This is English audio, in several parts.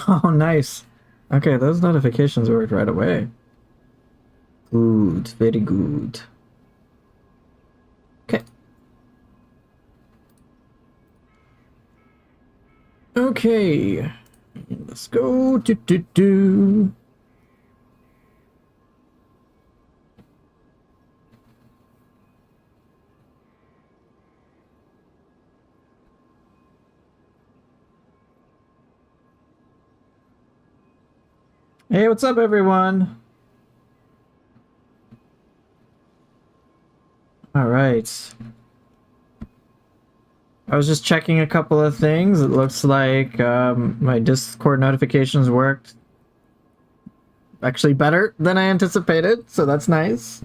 Oh, nice. Okay, those notifications worked right away. Good, very good. Okay. Okay. Let's go. Do, do, do. Hey, what's up, everyone? All right. I was just checking a couple of things. It looks like my Discord notifications worked actually better than I anticipated, so that's nice.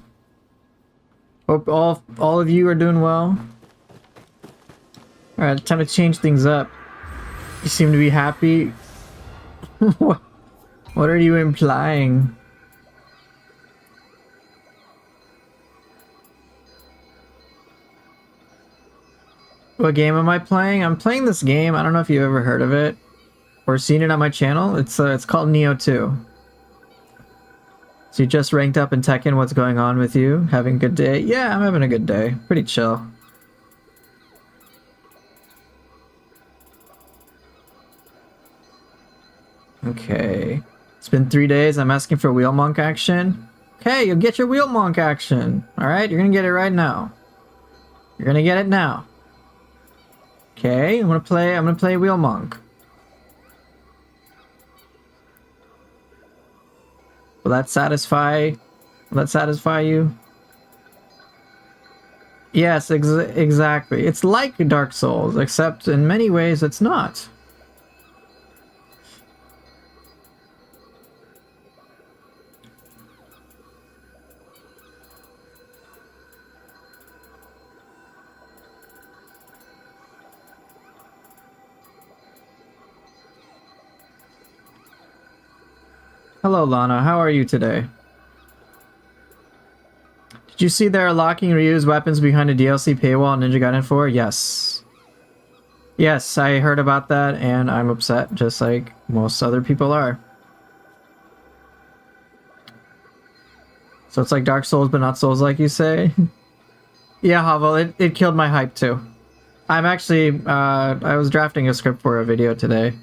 Hope all of you are doing well. All right, time to change things up. You seem to be happy. What are you implying? What game am I playing? I'm playing this game. I don't know if you've ever heard of it or seen it on my channel. It's called Nioh 2. So you just ranked up in Tekken. What's going on with you? Having a good day? Yeah, I'm having a good day. Pretty chill. Okay. It's been 3 days. I'm asking for wheel monk action. Okay, you'll get your wheel monk action. Alright, you're gonna get it right now. You're gonna get it now. Okay, I'm gonna play wheel monk. Will that satisfy you? Yes, exactly. It's like Dark Souls, except in many ways it's not. Hello, Lana. How are you today? Did you see they're locking Ryu's weapons behind a DLC paywall in Ninja Gaiden 4? Yes. Yes, I heard about that, and I'm upset, just like most other people are. So it's like Dark Souls, but not Souls, like you say? Yeah, Havel, it killed my hype, too. I'm actually, I was drafting a script for a video today.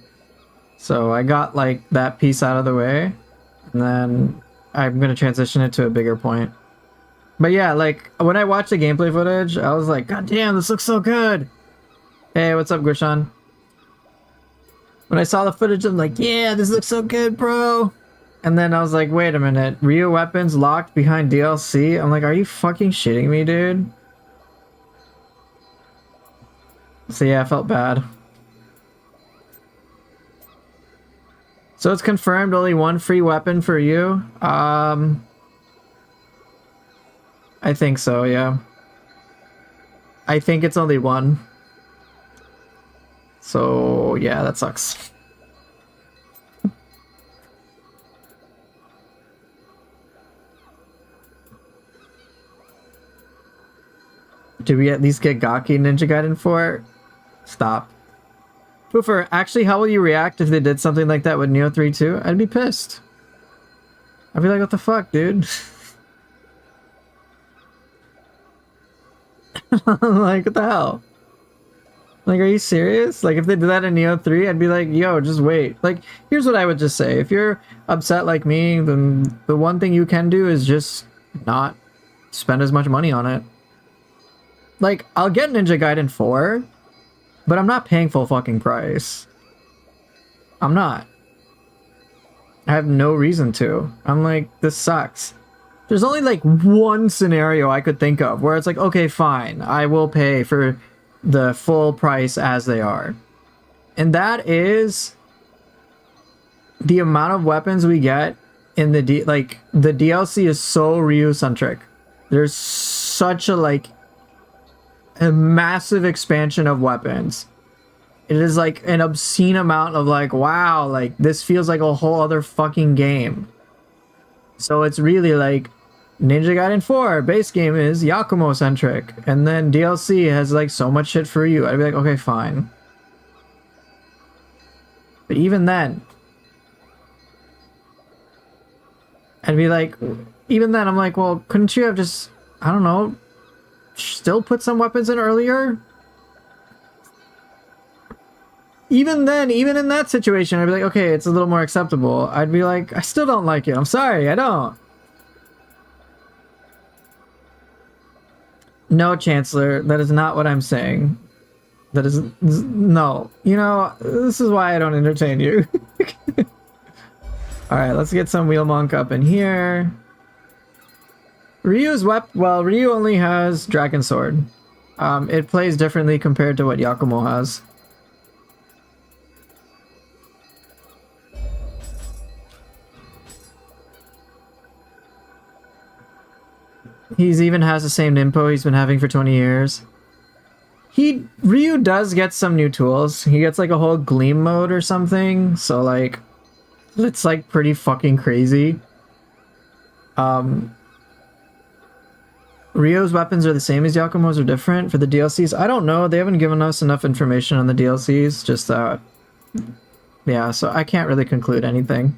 So I got, like, that piece out of the way, and then I'm gonna transition it to a bigger point. But yeah, like, when I watched the gameplay footage, I was like, God damn, this looks so good! Hey, what's up, Grishan? When I saw the footage, I'm like, yeah, this looks so good, bro! And then I was like, wait a minute, Ryu weapons locked behind DLC? I'm like, are you fucking shitting me, dude? So yeah, I felt bad. So it's confirmed only one free weapon for you? I think so, yeah. I think it's only one. So, yeah, that sucks. Did we at least get Gaki Ninja Gaiden 4? Stop. Poofer, actually, how will you react if they did something like that with Nioh 3 too? I'd be pissed. I'd be like, what the fuck, dude? Like, what the hell? Like, are you serious? Like, if they did that in Nioh 3, I'd be like, yo, just wait. Like, here's what I would just say. If you're upset like me, then the one thing you can do is just not spend as much money on it. Like, I'll get Ninja Gaiden 4, but I'm not paying full fucking price. I'm not. I have no reason to. I'm like, this sucks. There's only like one scenario I could think of where it's like, okay, fine, I will pay for the full price as they are. And that is the amount of weapons we get in the the DLC is so Ryu centric. There's such a a massive expansion of weapons. It is like an obscene amount of like, wow, like this feels like a whole other fucking game. So it's really like Ninja Gaiden 4 base game is Yakumo centric, and then DLC has like so much shit for you. I'd be like, okay, fine. But even then, I'd be like, even then, I'm like, well, couldn't you have just, I don't know, still put some weapons in earlier? Even then, even in that situation, I'd be like, okay, it's a little more acceptable. I'd be like, I still don't like it. I'm sorry, I don't. No, Chancellor, that is not what I'm saying. That is, no. You know, this is why I don't entertain you. Alright, let's get some Wheel Monk up in here. Ryu's well, Ryu only has Dragon Sword. It plays differently compared to what Yakumo has. He's even has the same Nimpo he's been having for 20 years. Ryu does get some new tools. He gets like a whole Gleam mode or something. So like, it's like pretty fucking crazy. Ryo's weapons are the same as Yakumo's or different for the DLCs? I don't know. They haven't given us enough information on the DLCs. Just that. Yeah, so I can't really conclude anything.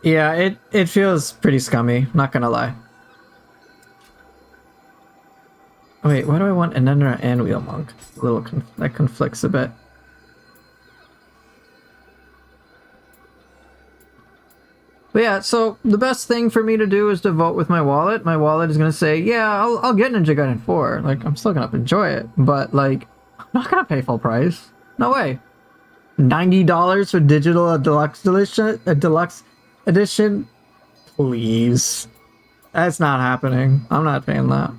Yeah, it feels pretty scummy, not gonna lie. Wait, why do I want Enenra and Wheel Monk? A little that conflicts a bit. But yeah, so the best thing for me to do is to vote with my wallet. My wallet is gonna say, yeah, I'll get Ninja Gaiden 4. Like, I'm still gonna enjoy it, but like, I'm not gonna pay full price. No way. $90 for digital deluxe edition? Please. That's not happening. I'm not paying that.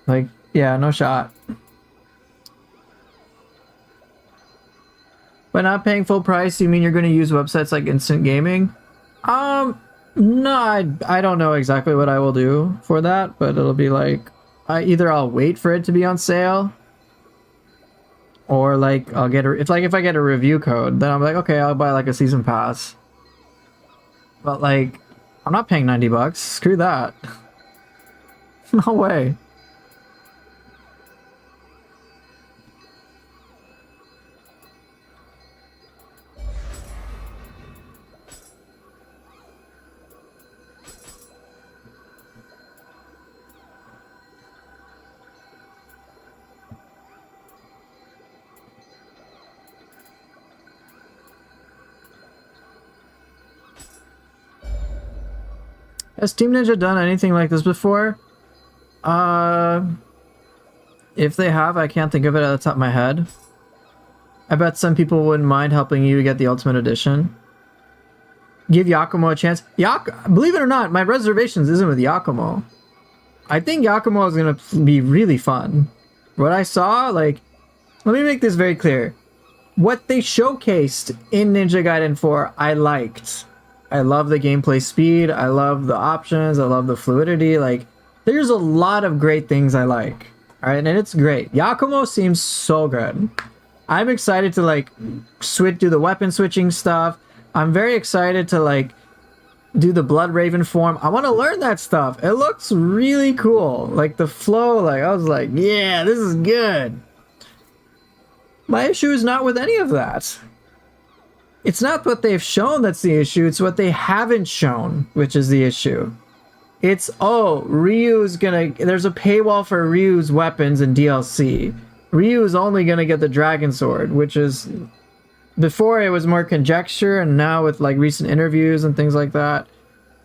Like, yeah, no shot. By not paying full price, you mean you're going to use websites like Instant Gaming? No, I don't know exactly what I will do for that, but it'll be like, either I'll wait for it to be on sale, or like I'll get if I get a review code, then I'm like, okay, I'll buy like a season pass. But like, I'm not paying $90. Screw that. No way. Has Team Ninja done anything like this before? If they have, I can't think of it at the top of my head. I bet some people wouldn't mind helping you get the Ultimate Edition. Give Yakumo a chance. Believe it or not, my reservations isn't with Yakumo. I think Yakumo is gonna be really fun. What I saw, like, let me make this very clear. What they showcased in Ninja Gaiden 4, I liked. I love the gameplay speed, I love the options, I love the fluidity, like, there's a lot of great things I like. Alright, and it's great. Yakumo seems so good. I'm excited to, like, do the weapon switching stuff. I'm very excited to, like, do the Blood Raven form. I want to learn that stuff. It looks really cool. Like, the flow, like, I was like, yeah, this is good. My issue is not with any of that. It's not what they've shown that's the issue, it's what they haven't shown, which is the issue. It's, oh, there's a paywall for Ryu's weapons in DLC. Ryu's only gonna get the Dragon Sword, which is, before it was more conjecture, and now with like recent interviews and things like that,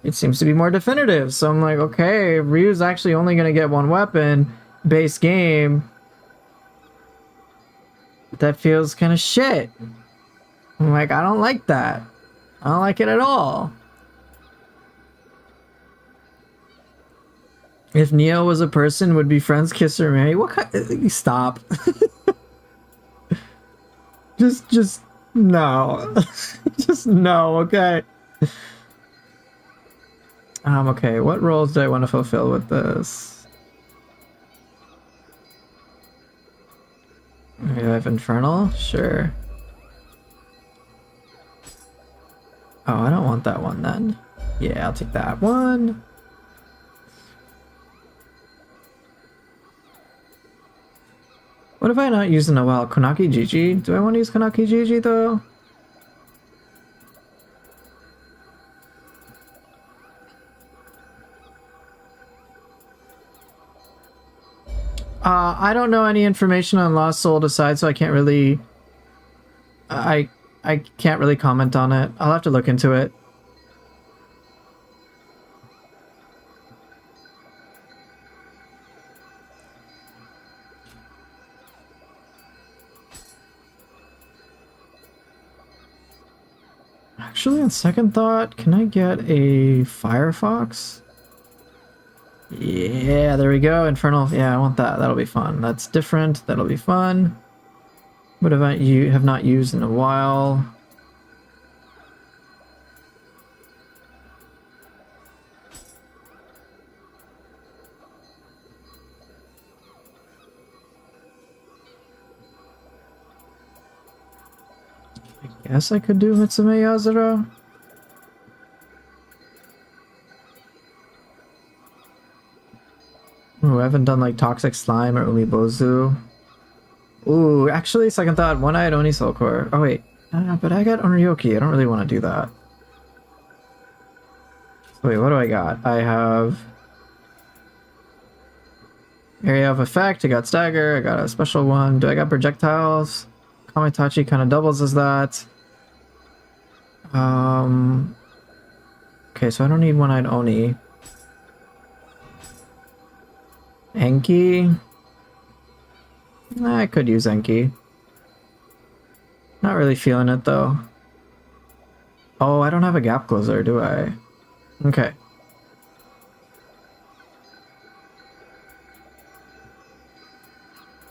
it seems to be more definitive. So I'm like, okay, Ryu's actually only gonna get one weapon, base game. That feels kind of shit. I'm like, I don't like that. I don't like it at all. If Nioh was a person, would be friends, kiss or marry? What kind? Stop. just No. Just no, okay. Okay, what roles do I want to fulfill with this? Maybe I have Infernal? Sure. Oh, I don't want that one then. Yeah, I'll take that one. What have I not used in a while? Konaki Gigi? Do I want to use Konaki Gigi though? I don't know any information on Lost Soul Decide, so I can't really... I can't really comment on it. I'll have to look into it. Actually, on second thought, can I get a Firefox? Yeah, there we go. Infernal. Yeah, I want that. That'll be fun. That's different. That'll be fun. What have you have not used in a while? I guess I could do Mitsume Yazura. Ooh, I haven't done like Toxic Slime or Umibozu. Ooh, actually, second thought, One-Eyed Oni Soul Core. Oh wait, but I got Onryoki. I don't really want to do that. Wait, what do I got? I have Area of Effect. I got Stagger. I got a special one. Do I got Projectiles? Kamitachi kind of doubles as that. Okay, so I don't need One-Eyed Oni. Enki. I could use Enki. Not really feeling it though. Oh, I don't have a gap closer, do I? Okay.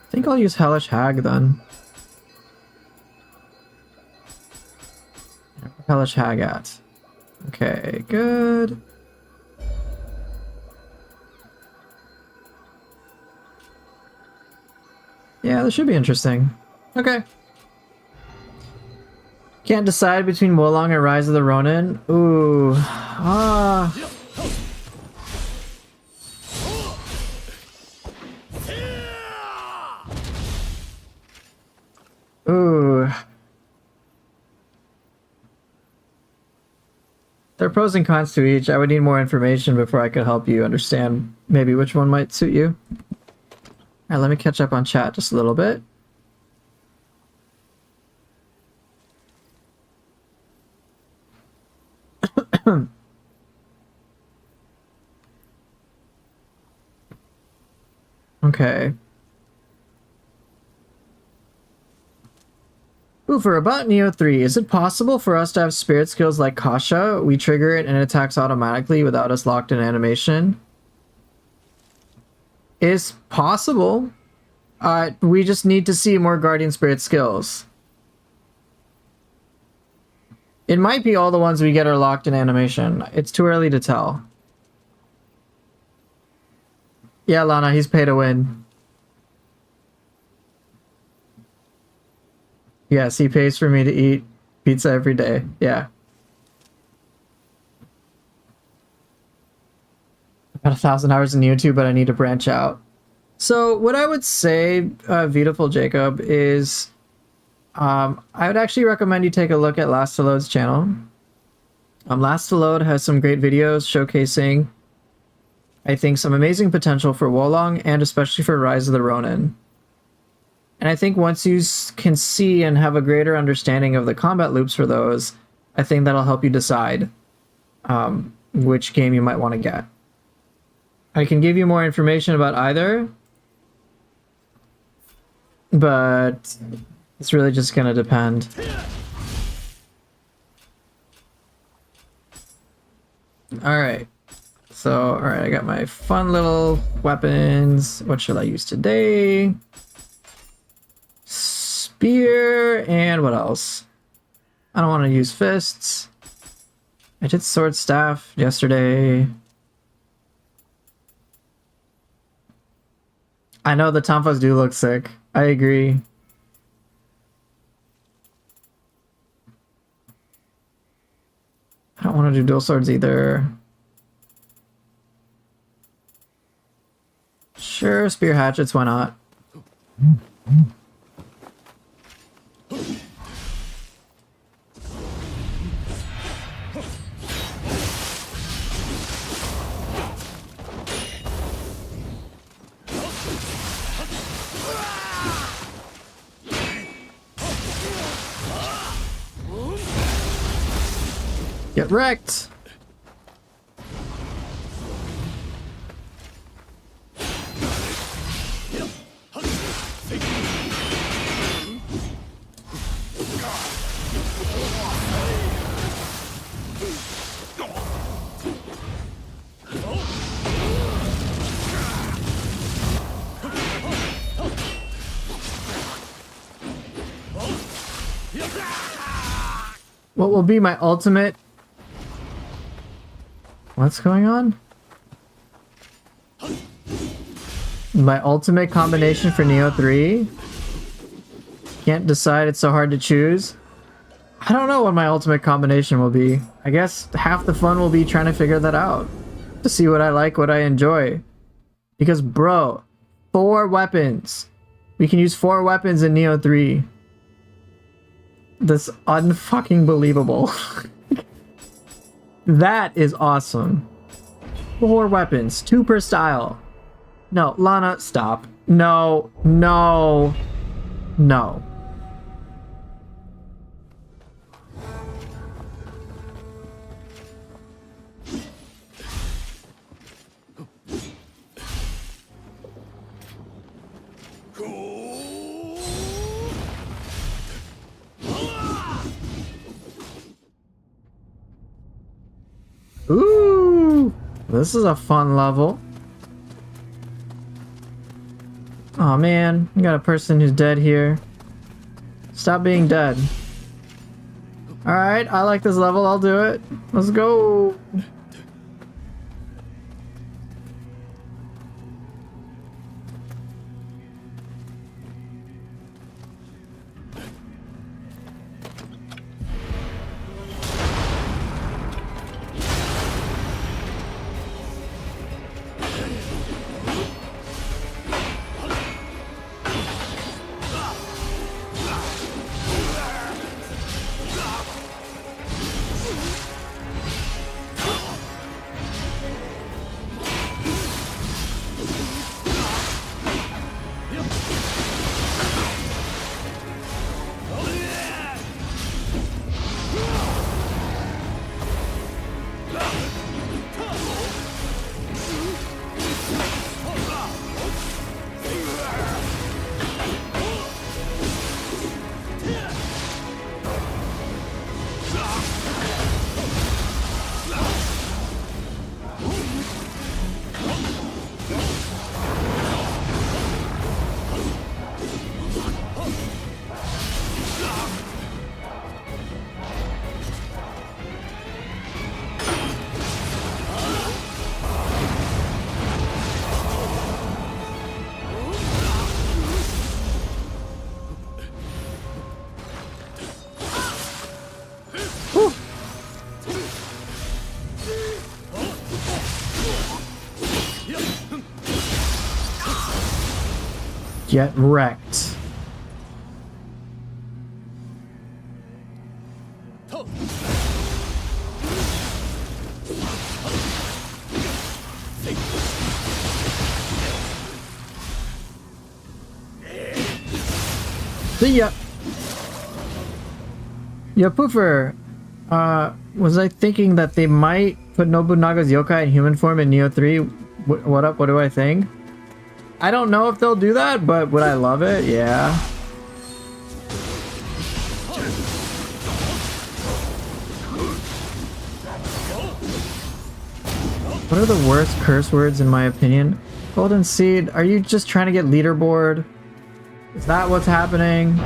I think I'll use Hellish Hag then. Hellish Hag at. Okay, good. Yeah, this should be interesting. Okay. Can't decide between Wolong and Rise of the Ronin. Ooh. Ah. Ooh. There are pros and cons to each. I would need more information before I could help you understand maybe which one might suit you. Alright, let me catch up on chat just a little bit. Okay. Ooh, for about Nioh 3, is it possible for us to have spirit skills like Kasha? We trigger it and it attacks automatically without us locked in animation? Is possible. We just need to see more Guardian Spirit skills. It might be all the ones we get are locked in animation. It's too early to tell. Yeah, Lana, he's pay to win. Yes, he pays for me to eat pizza every day. Yeah. I've got 1,000 hours in YouTube, but I need to branch out. So what I would say, Beautiful Jacob, is I would actually recommend you take a look at Last to Load's channel. Last to Load has some great videos showcasing, I think, some amazing potential for Wolong and especially for Rise of the Ronin. And I think once you can see and have a greater understanding of the combat loops for those, I think that'll help you decide which game you might want to get. I can give you more information about either, but it's really just going to depend. Alright. So, alright, I got my fun little weapons. What should I use today? Spear, and what else? I don't want to use fists. I did sword staff yesterday. I know the Tonfas do look sick. I agree. I don't want to do dual swords either. Sure, spear hatchets, why not? Get wrecked! What will be my ultimate? What's going on? My ultimate combination for Nioh 3? Can't decide, it's so hard to choose. I don't know what my ultimate combination will be. I guess half the fun will be trying to figure that out. To see what I like, what I enjoy. Because bro, 4 weapons. We can use 4 weapons in Nioh 3. That's unfucking believable. That is awesome. 4 weapons, 2 per style. No, Lana, stop. No, no, no. Ooh, this is a fun level. Oh man, you got a person who's dead here. Stop being dead. Alright, I like this level, I'll do it. Let's go. Get wrecked. See ya. Yo, Poofer. Was I thinking that they might put Nobunaga's yokai in human form in Nioh 3? What up? What do I think? I don't know if they'll do that, but would I love it? Yeah. What are the worst curse words in my opinion? Golden Seed, are you just trying to get leaderboard? Is that what's happening?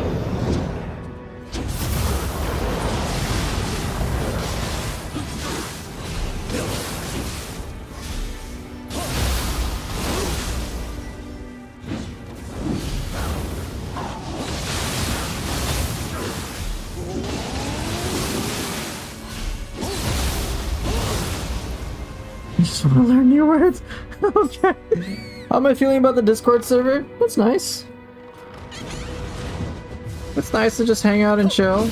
just want to learn new words. Okay. How am I feeling about the Discord server? That's nice. It's nice to just hang out and chill.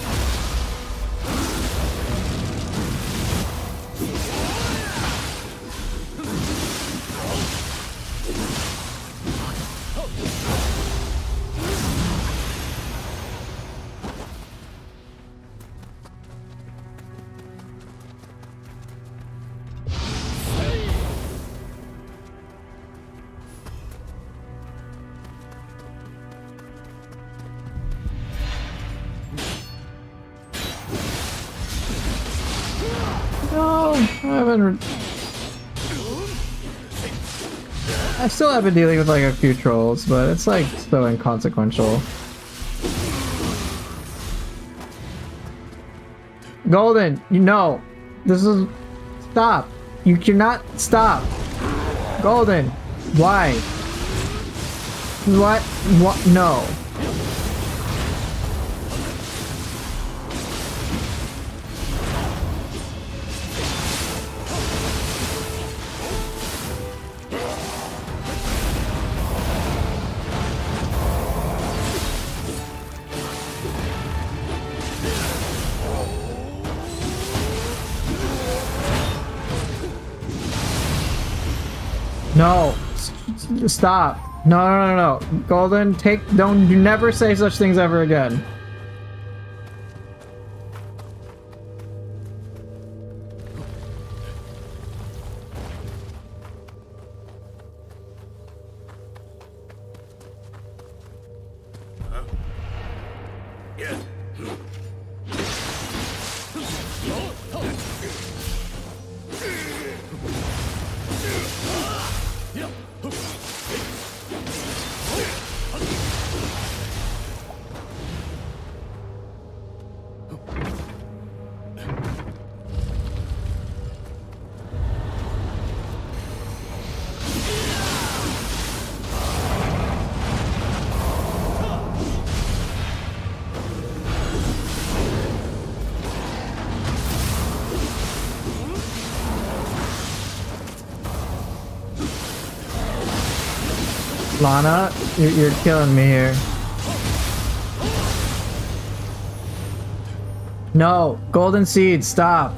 I still have been dealing with like a few trolls, but it's like so inconsequential. Golden, you know, this is... Stop. You cannot stop. Golden, why? What? What? No. No, stop. No. Golden, you never say such things ever again. Lana, you're killing me here. No, golden seed, stop.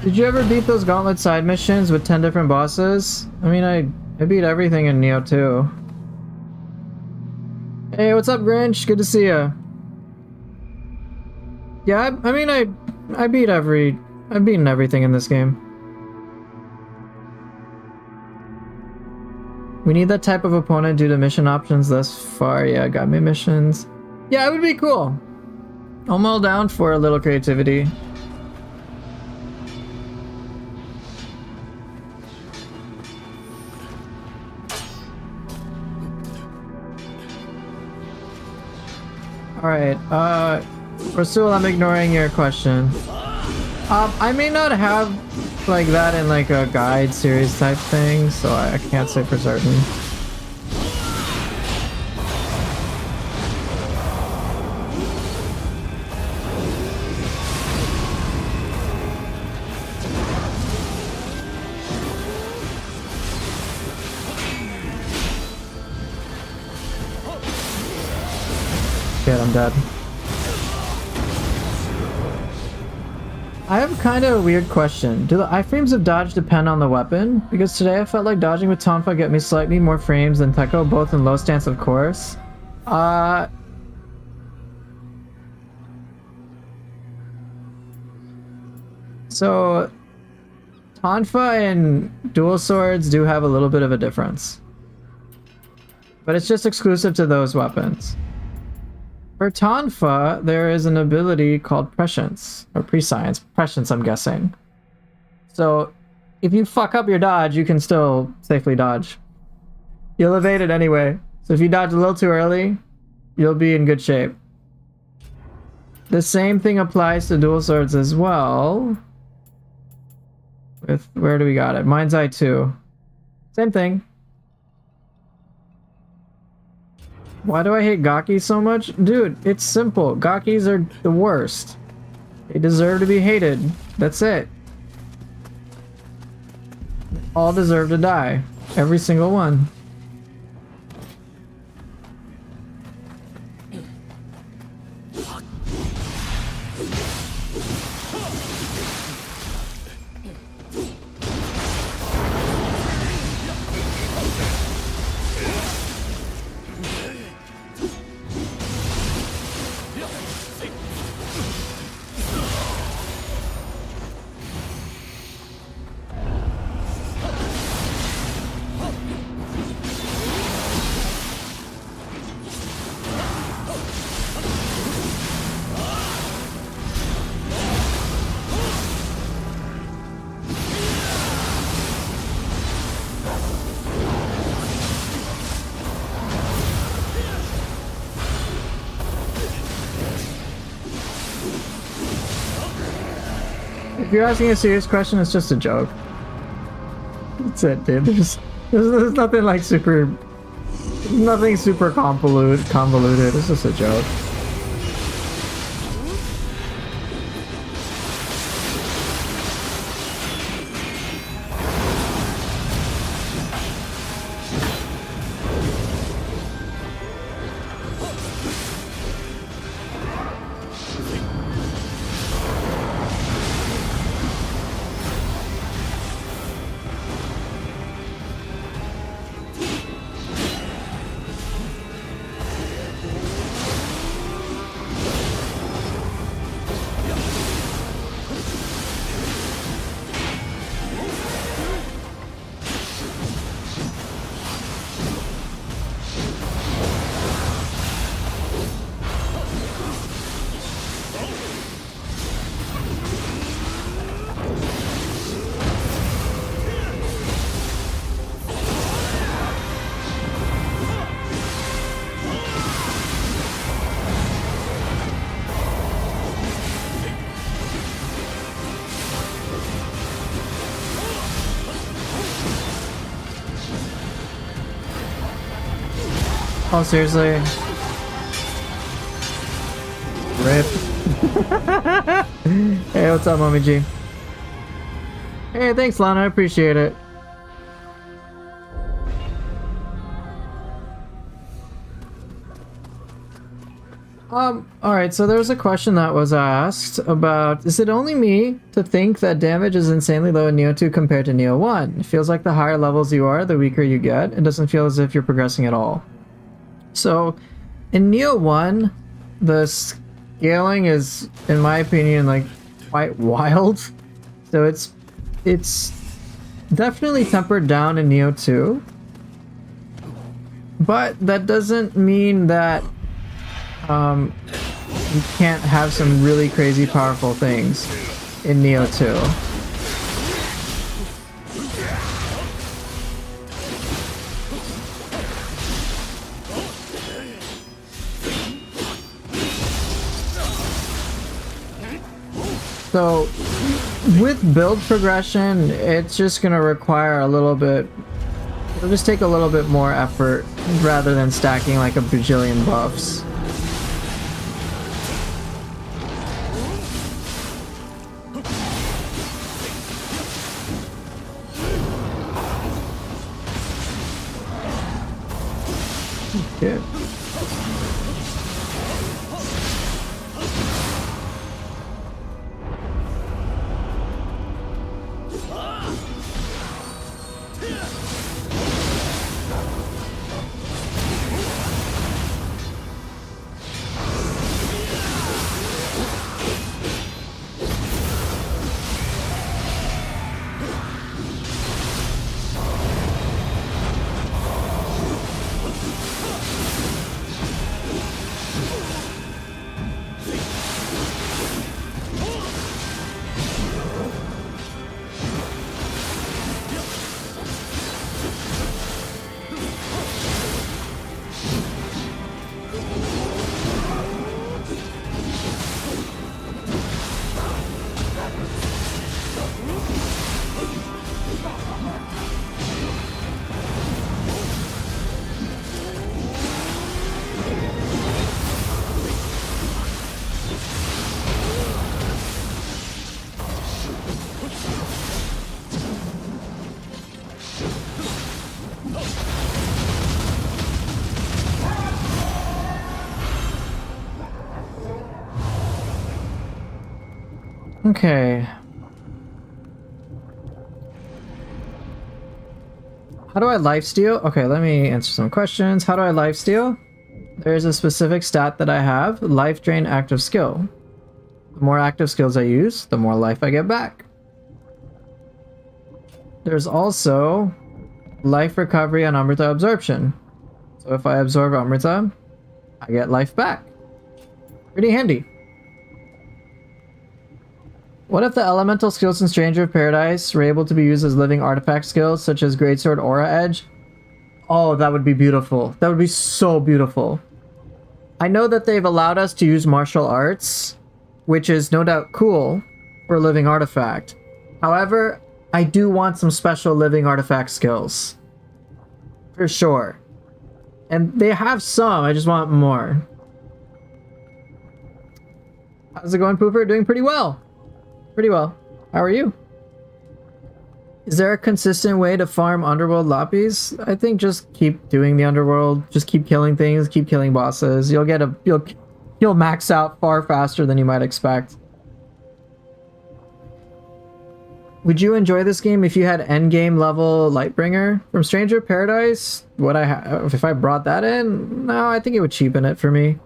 Did you ever beat those gauntlet side missions with 10 different bosses? I mean, I beat everything in Nioh 2. Hey, what's up, Grinch? Good to see ya. Yeah, I mean, I've beaten everything in this game. We need that type of opponent due to mission options thus far. Yeah, got me missions. Yeah, it would be cool. I'm all down for a little creativity. Alright, Rasul, I'm ignoring your question. I may not have like that in like a guide series type thing, so I can't say for certain. Shit, I'm dead. I have kind of a weird question. Do the iframes of dodge depend on the weapon? Because today I felt like dodging with Tonfa get me slightly more frames than Tekko, both in low stance of course. So Tonfa and dual swords do have a little bit of a difference. But it's just exclusive to those weapons. For Tonfa, there is an ability called Prescience, or Prescience. Prescience, I'm guessing. So, if you fuck up your dodge, you can still safely dodge. You'll evade it anyway. So if you dodge a little too early, you'll be in good shape. The same thing applies to dual swords as well. With, where do we got it? Mind's Eye 2. Same thing. Why do I hate Gaki so much? Dude, it's simple. Gakis are the worst. They deserve to be hated. That's it. All deserve to die. Every single one. If you're asking a serious question, it's just a joke. That's it, dude. There's nothing like nothing super convoluted. It's just a joke. Oh, seriously? Rip. Hey, what's up, Mommy G? Hey, thanks, Lana. I appreciate it. Alright, so there was a question that was asked about, is it only me to think that damage is insanely low in Nioh 2 compared to Nioh 1? It feels like the higher levels you are, the weaker you get. It doesn't feel as if you're progressing at all. So, in Nioh 1, the scaling is, in my opinion, like, quite wild. So it's definitely tempered down in Nioh 2. But that doesn't mean that you can't have some really crazy powerful things in Nioh 2. So, with build progression, it's just going to require a little bit, it'll just take a little bit more effort rather than stacking like a bajillion buffs. Good. Okay. How do I lifesteal? Okay, let me answer some questions. How do I lifesteal? There's a specific stat that I have, life drain active skill. The more active skills I use, the more life I get back. There's also life recovery on Amrita absorption. So if I absorb Amrita, I get life back. Pretty handy. What if the elemental skills in Stranger of Paradise were able to be used as living artifact skills, such as Greatsword Aura Edge? Oh, that would be beautiful. That would be so beautiful. I know that they've allowed us to use martial arts, which is no doubt cool for a living artifact. However, I do want some special living artifact skills. For sure. And they have some, I just want more. How's it going, Pooper? Doing pretty well. Pretty well. How are you? Is there a consistent way to farm Underworld Lapis? I think just keep doing the Underworld. Just keep killing things, keep killing bosses. You'll max out far faster than you might expect. Would you enjoy this game if you had endgame level Lightbringer? From Stranger of Paradise, would I have if I brought that in? No, I think it would cheapen it for me.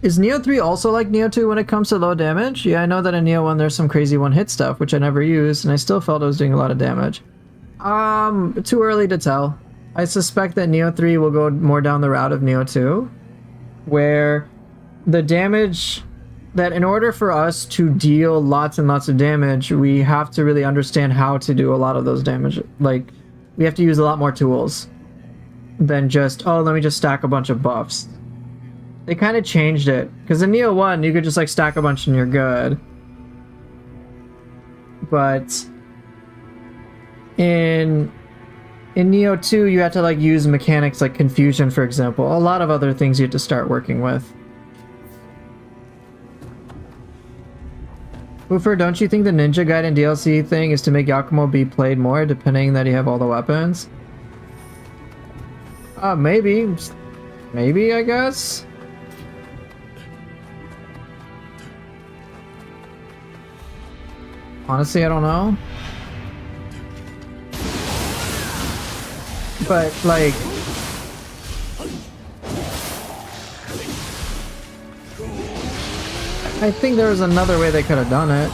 Is Nioh 3 also like Nioh 2 when it comes to low damage? Yeah, I know that in Nioh 1 there's some crazy one-hit stuff, which I never used, and I still felt I was doing a lot of damage. Too early to tell. I suspect that Nioh 3 will go more down the route of Nioh 2, where the damage... that in order for us to deal lots and lots of damage, we have to really understand how to do a lot of those damage. Like, we have to use a lot more tools than just, oh, let me just stack a bunch of buffs. They kind of changed it, because in Nioh 1 you could just like stack a bunch and you're good, but in Nioh 2 you have to like use mechanics like confusion, for example. A lot of other things you have to start working with. Woofer, don't you think the Ninja Gaiden DLC thing is to make Yakumo be played more, depending that you have all the weapons? Maybe. Maybe, I guess? Honestly, I don't know. But, like... I think there was another way they could have done it.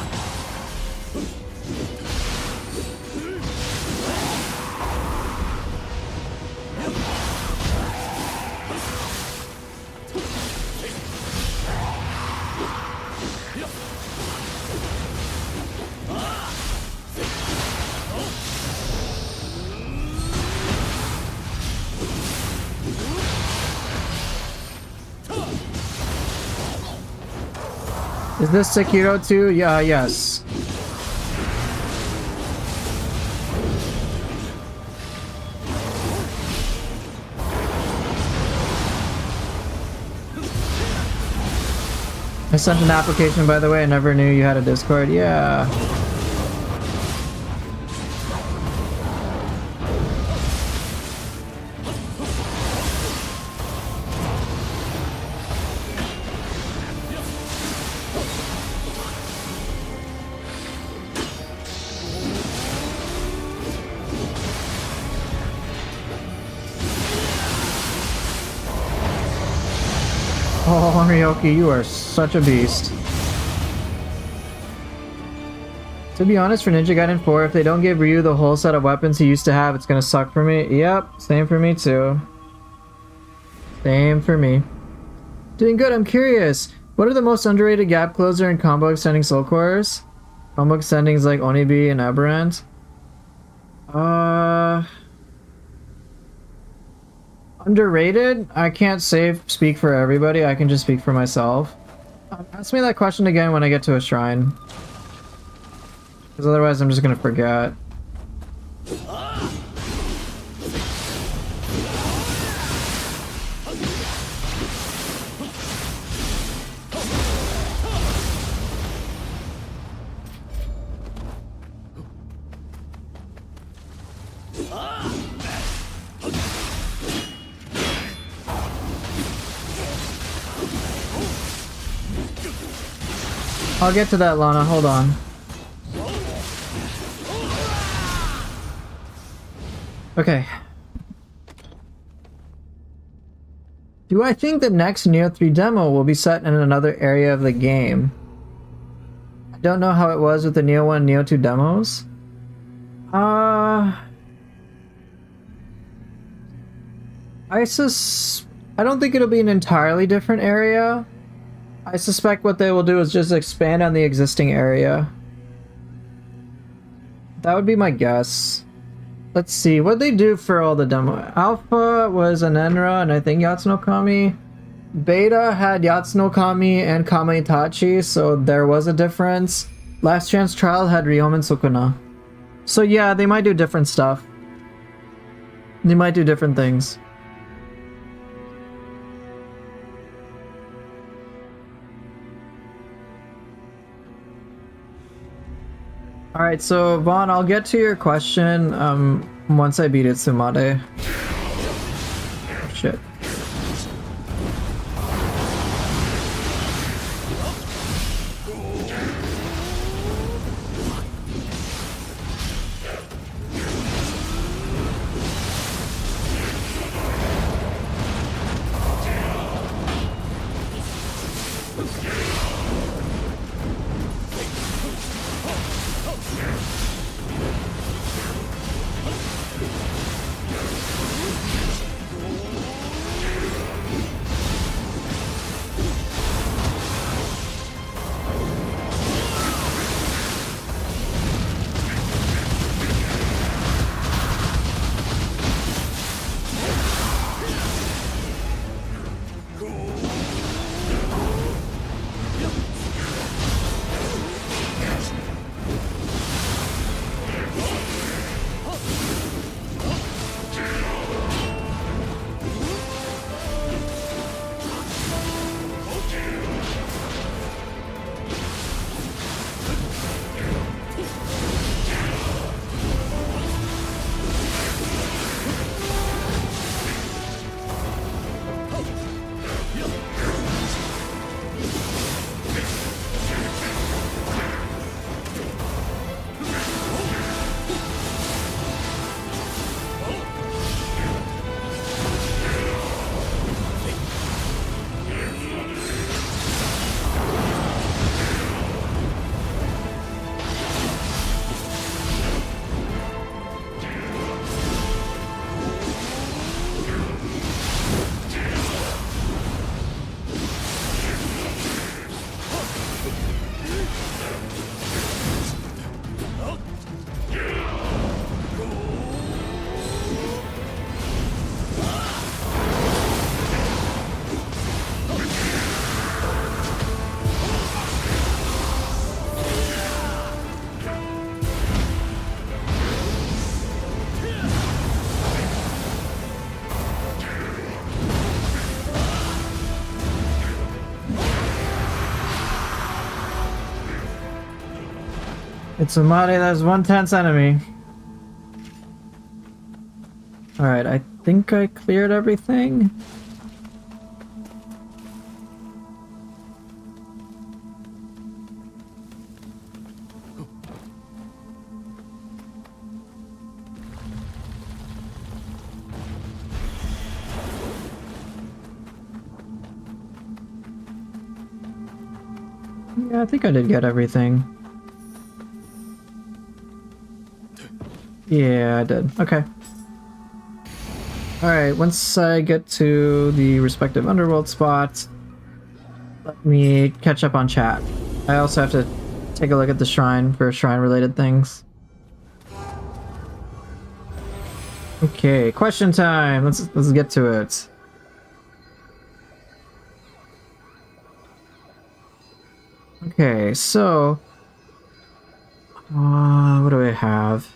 Is this Sekiro 2? Yeah, yes. I sent an application, by the way. I never knew you had a Discord. Yeah. Oh, Ryoki, you are such a beast. To be honest, for Ninja Gaiden 4, if they don't give Ryu the whole set of weapons he used to have, it's gonna suck for me. Yep, same for me too. Same for me. Doing good, I'm curious. What are the most underrated gap closer and combo extending soul cores? Combo extendings like Onibi and Aberrant? Underrated? I can't speak for everybody, I can just speak for myself. Ask me that question again when I get to a shrine. Because otherwise I'm just gonna forget. I'll get to that, Lana. Hold on. Okay. Do I think the next Nioh 3 demo will be set in another area of the game? I don't know how it was with the Nioh 1 and Nioh 2 demos. I don't think it'll be an entirely different area. I suspect what they will do is just expand on the existing area. That would be my guess. Let's see, what they do for all the demo. Alpha was an Enra and I think Yatsunokami. Beta had Yatsunokami and Kama Itachi, so there was a difference. Last Chance Trial had Ryomen Sukuna. So yeah, they might do different stuff. They might do different things. Alright, so Vaughn, I'll get to your question once I beat Itsumade. Shit. Itsumade, that's 1/10 enemy. Alright, I think I cleared everything. Yeah, I think I did get everything. Yeah, I did. Okay. Alright, once I get to the respective underworld spots, let me catch up on chat. I also have to take a look at the shrine for shrine-related things. Okay, question time! Let's get to it. Okay, so... what do I have?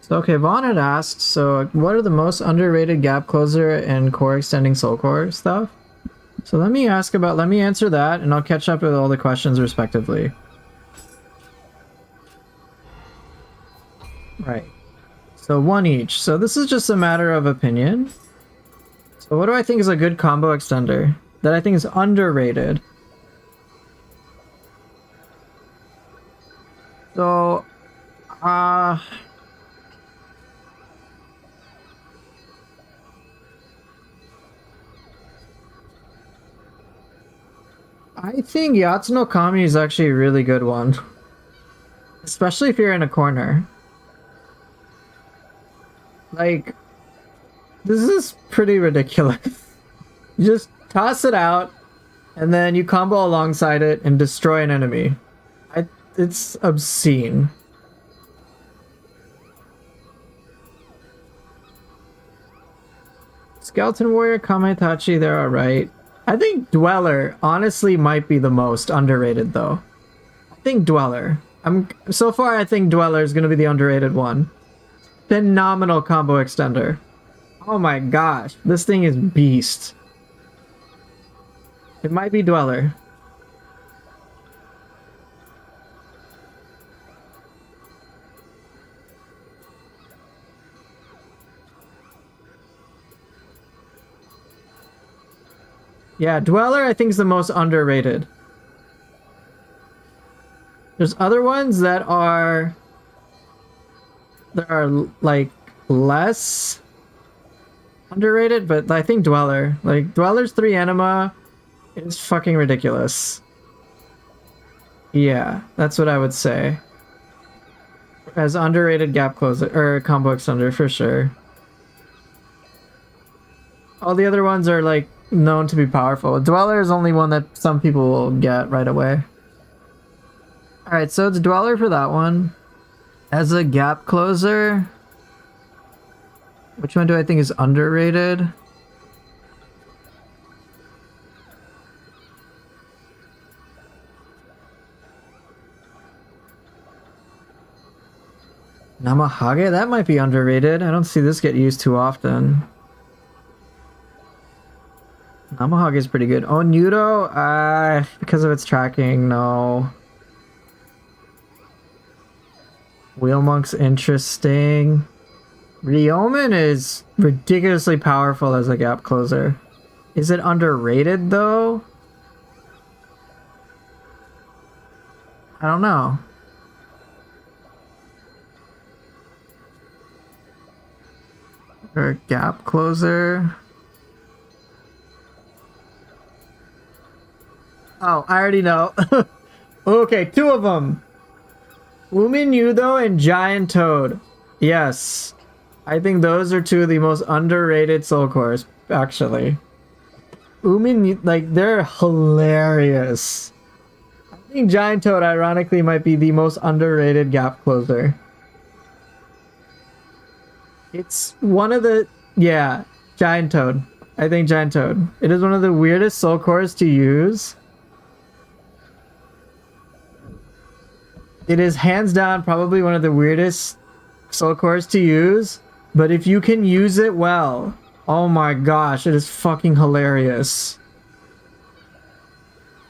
So, okay, Vaughn had asked, so what are the most underrated gap closer and core extending soul core stuff? So let me answer that, and I'll catch up with all the questions respectively. Right. So one each. So this is just a matter of opinion. So what do I think is a good combo extender that I think is underrated? So, I think Yatsuno Kami is actually a really good one. Especially if you're in a corner. Like, this is pretty ridiculous. You just toss it out, and then you combo alongside it and destroy an enemy. It's obscene. Skeleton Warrior, Kamaitachi, they're alright. I think Dweller honestly might be the most underrated though. I think Dweller. So far I think Dweller is gonna be the underrated one. Phenomenal combo extender. Oh my gosh, this thing is beast. It might be Dweller. Yeah, Dweller I think is the most underrated. There's other ones that are like less underrated, but I think Dweller. Like Dweller's 3 anima is fucking ridiculous. Yeah, that's what I would say. As underrated gap closer or combo extender for sure. All the other ones are like known to be powerful. Dweller is only one that some people will get right away. Alright, so it's Dweller for that one. As a gap closer, which one do I think is underrated? Namahage? That might be underrated. I don't see this get used too often. Namahage is pretty good. Oh, Nioh? Because of its tracking, no. Wheel Monk's interesting. Ryomen is ridiculously powerful as a gap closer. Is it underrated though? I don't know. Or gap closer. Oh, I already know. Okay, 2 of them. Umin and Giant Toad. Yes. I think those are 2 of the most underrated soul cores, actually. Like, they're hilarious. I think Giant Toad, ironically, might be the most underrated gap closer. It's one of the... Yeah, Giant Toad. I think Giant Toad. It is one of the weirdest soul cores to use. It is hands down probably one of the weirdest soul cores to use, but if you can use it well, oh my gosh, it is fucking hilarious.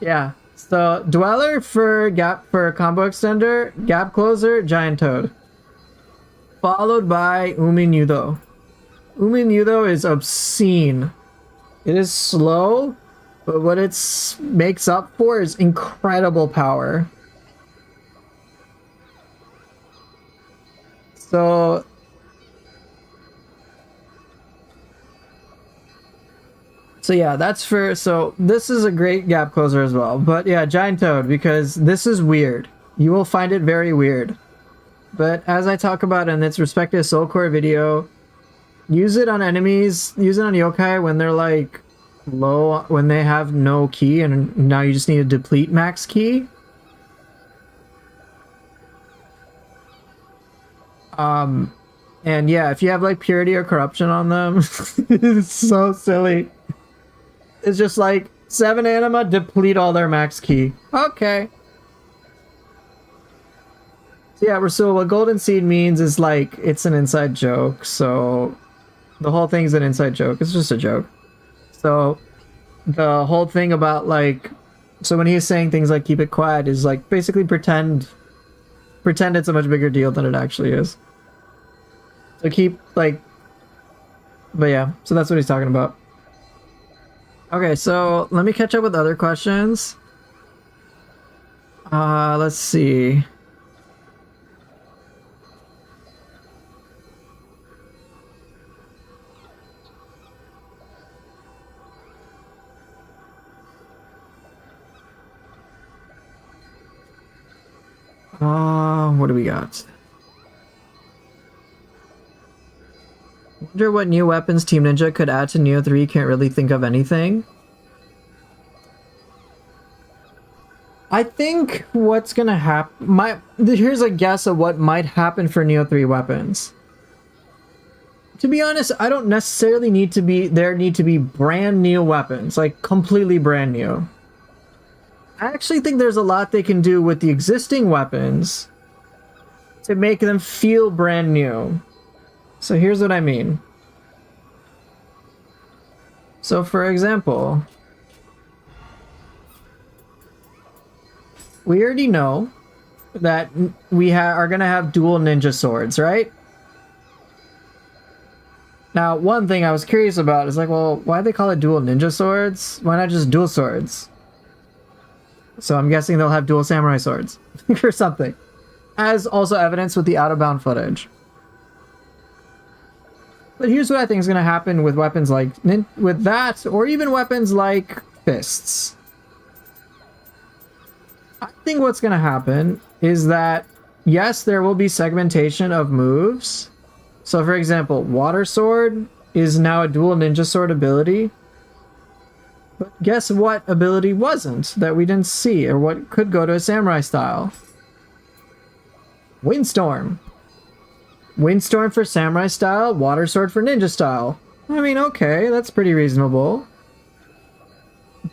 Yeah, so Dweller for combo extender, gap closer, Giant Toad. Followed by Umin is obscene. It is slow, but what it makes up for is incredible power. So yeah, that's for... So this is a great gap closer as well. But yeah, Giant Toad, because this is weird. You will find it very weird. But as I talk about in its respective soul core video, use it on enemies, use it on yokai when they're like low, when they have no ki and now you just need to deplete max ki. And yeah, if you have like purity or corruption on them, it's so silly. It's just like 7 anima, deplete all their max ki. Okay. So yeah, so what Golden Seed means is like, it's an inside joke. So the whole thing's an inside joke. It's just a joke. So the whole thing about like, so when he's saying things like keep it quiet is like basically pretend it's a much bigger deal than it actually is. So keep, like... But yeah, so that's what he's talking about. Okay, so let me catch up with other questions. Let's see. What do we got? Wonder what new weapons Team Ninja could add to Nioh 3. Can't really think of anything. I think what's gonna happen... Here's a guess of what might happen for Nioh 3 weapons. To be honest, I don't necessarily need to be brand new weapons, like completely brand new. I actually think there's a lot they can do with the existing weapons to make them feel brand new. So here's what I mean. So for example, we already know that we are gonna have dual ninja swords, right? Now, one thing I was curious about is like, well, why do they call it dual ninja swords? Why not just dual swords? So I'm guessing they'll have dual samurai swords or something. As also evidenced with the out-of-bound footage. But here's what I think is going to happen with weapons like... with that, or even weapons like fists. I think what's going to happen is that, yes, there will be segmentation of moves. So for example, Water Sword is now a dual ninja sword ability. But guess what ability wasn't that we didn't see, or what could go to a samurai style? Windstorm. Windstorm for samurai style, Water Sword for ninja style. I mean, okay, that's pretty reasonable.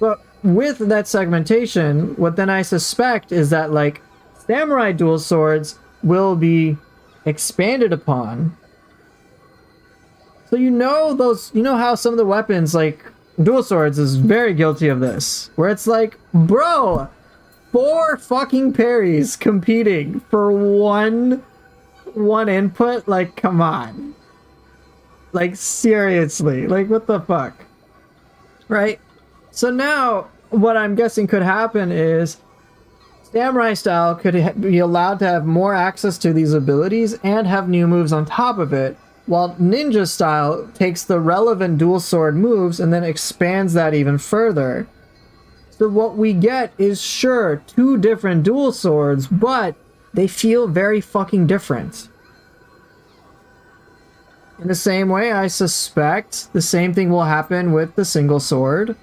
But with that segmentation, what then I suspect is that, like, samurai dual swords will be expanded upon. So you know how some of the weapons, like dual swords, is very guilty of this. Where it's like, bro, 4 fucking parries competing for one input? Like, come on. Like, seriously. Like, what the fuck? Right? So now, what I'm guessing could happen is samurai style could be allowed to have more access to these abilities and have new moves on top of it, while ninja style takes the relevant dual sword moves and then expands that even further. So what we get is, sure, 2 different dual swords, but they feel very fucking different. In the same way, I suspect the same thing will happen with the single sword.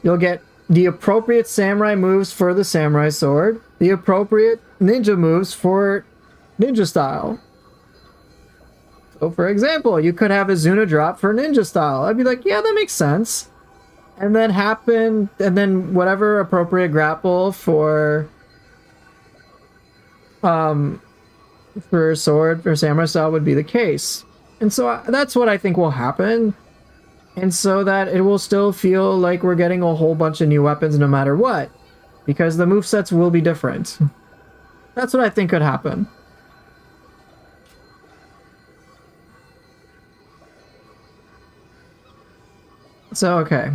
You'll get the appropriate samurai moves for the samurai sword, the appropriate ninja moves for ninja style. So for example, you could have a Zuna drop for ninja style. I'd be like, yeah, that makes sense. And then whatever appropriate grapple for sword for samurai style would be the case. And so that's what I think will happen. And so that it will still feel like we're getting a whole bunch of new weapons no matter what, because the movesets will be different. That's what I think could happen. So, okay.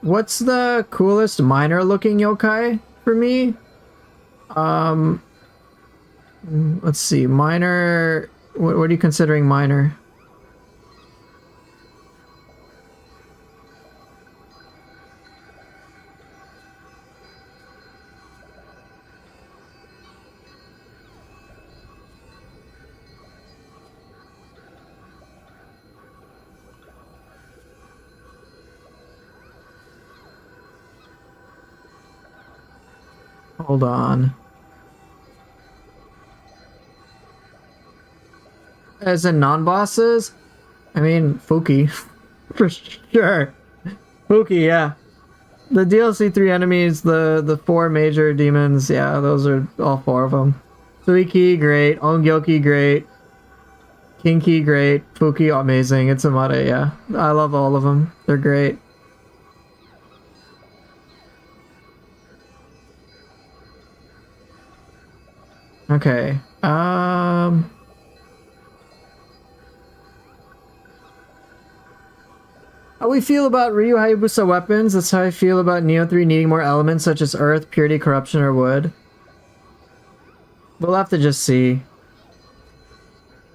What's the coolest minor looking yokai for me? Let's see. Minor... What are you considering minor? Hold on. As in non-bosses? I mean, Fuki. For sure. Fuki, yeah. The DLC 3 enemies, the 4 major demons, yeah, those are all 4 of them. Suiki, great. Ongyoki, great. Kinki, great. Fuki, amazing. Itsamare, yeah. I love all of them. They're great. Okay. How we feel about Ryu Hayabusa weapons, that's how I feel about Nioh 3 needing more elements such as earth, purity, corruption, or wood. We'll have to just see,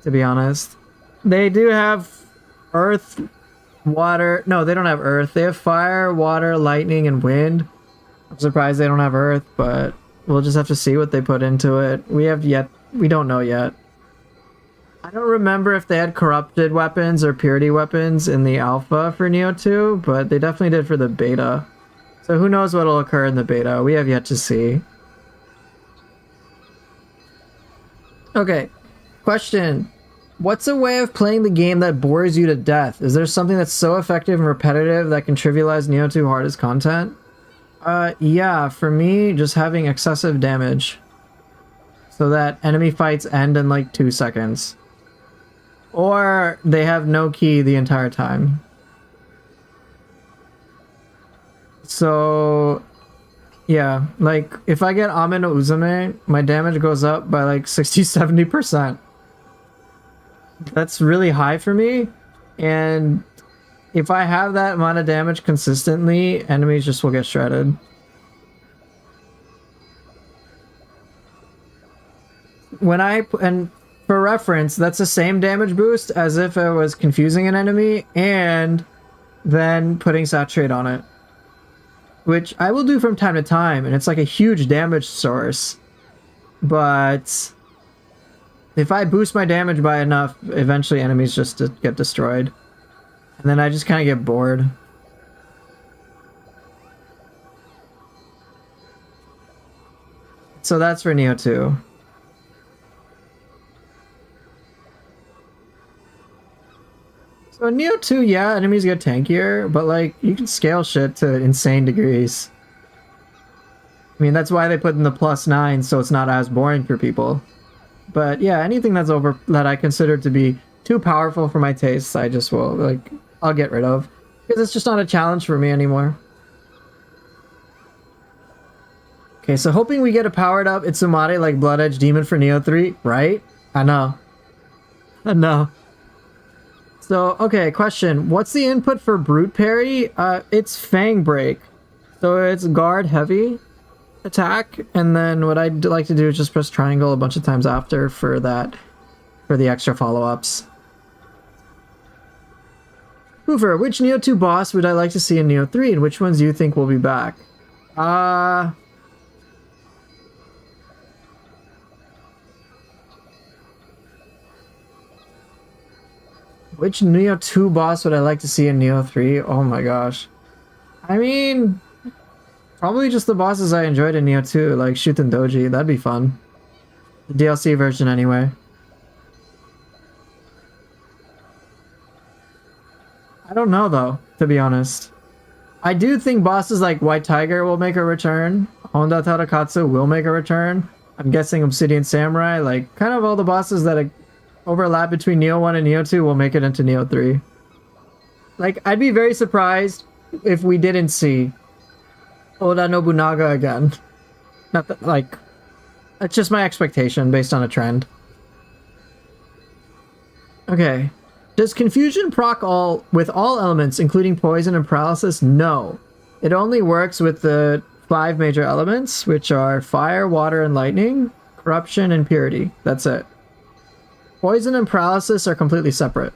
to be honest. They do have earth, water. No, they don't have earth. They have fire, water, lightning, and wind. I'm surprised they don't have earth, but we'll just have to see what they put into it. We don't know yet. I don't remember if they had corrupted weapons or purity weapons in the alpha for Nioh 2, but they definitely did for the beta. So who knows what will occur in the beta? We have yet to see. Okay, question. What's a way of playing the game that bores you to death? Is there something that's so effective and repetitive that can trivialize Nioh 2 hardest content? Yeah, for me, just having excessive damage. So that enemy fights end in like 2 seconds. Or they have no key the entire time. So, yeah, like if I get Ame no Uzume, my damage goes up by like 60-70%. That's really high for me, and if I have that amount of damage consistently, enemies just will get shredded. And for reference, that's the same damage boost as if I was confusing an enemy and then putting saturate on it, which I will do from time to time, and it's like a huge damage source. But if I boost my damage by enough, eventually enemies just get destroyed. And then I just kind of get bored. So that's for Nioh 2. So in Nioh 2, yeah, enemies get tankier, but like, you can scale shit to insane degrees. I mean, that's why they put in the +9, so it's not as boring for people. But yeah, anything that I consider to be too powerful for my tastes, I just will, like, I'll get rid of. Because it's just not a challenge for me anymore. Okay, so hoping we get a powered up Itsumade like Blood Edge Demon for Nioh 3, right? I know. I know. So, okay, question. What's the input for Brute Parry? It's Fang Break. So it's guard heavy attack, and then what I'd like to do is just press triangle a bunch of times after for the extra follow-ups. Hoover, which Nioh 2 boss would I like to see in Nioh 3, and which ones do you think will be back? Which Nioh 2 boss would I like to see in Nioh 3? Oh my gosh. I mean, probably just the bosses I enjoyed in Nioh 2, like Shuten Doji. That'd be fun. The DLC version anyway. I don't know though, to be honest. I do think bosses like White Tiger will make a return. Honda Tarakatsu will make a return. I'm guessing Obsidian Samurai, like kind of all the bosses that overlap between Nioh 1 and Nioh 2 will make it into Nioh 3. Like, I'd be very surprised if we didn't see Oda Nobunaga again. Not that, like, that's just my expectation based on a trend. Okay. Does confusion proc with all elements, including poison and paralysis? No. It only works with the 5 major elements, which are fire, water, and lightning, corruption, and purity. That's it. Poison and paralysis are completely separate.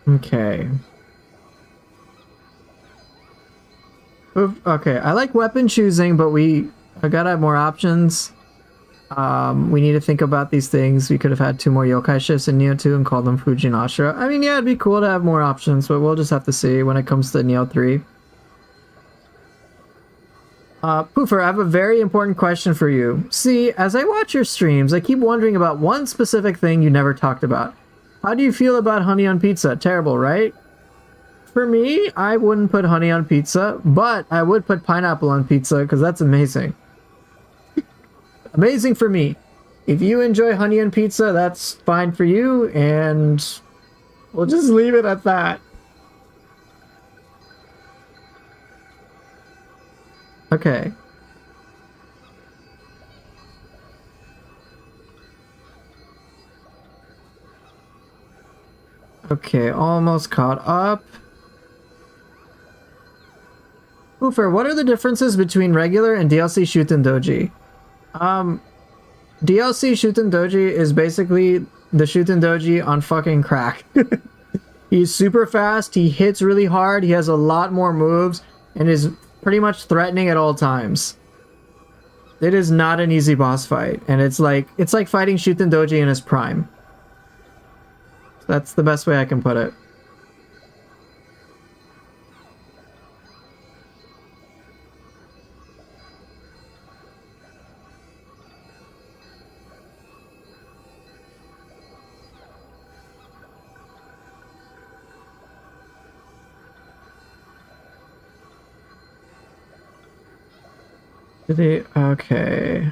Okay. Okay, I like weapon choosing, but I gotta have more options. We need to think about these things. We could have had 2 more yokai shifts in Nioh 2 and called them Fujin Ashura. I mean, yeah, it'd be cool to have more options, but we'll just have to see when it comes to Nioh 3. Poofer, I have a very important question for you. See, as I watch your streams, I keep wondering about one specific thing you never talked about. How do you feel about honey on pizza? Terrible, right? For me, I wouldn't put honey on pizza, but I would put pineapple on pizza because that's amazing. Amazing for me. If you enjoy honey and pizza, that's fine for you, and we'll just leave it at that. Okay. Okay, almost caught up. Oofer, what are the differences between regular and DLC Shuten Doji? DLC Shuten Doji is basically the Shuten Doji on fucking crack. He's super fast, he hits really hard, he has a lot more moves, and is pretty much threatening at all times. It is not an easy boss fight, and it's like fighting Shuten Doji in his prime. That's the best way I can put it. Okay.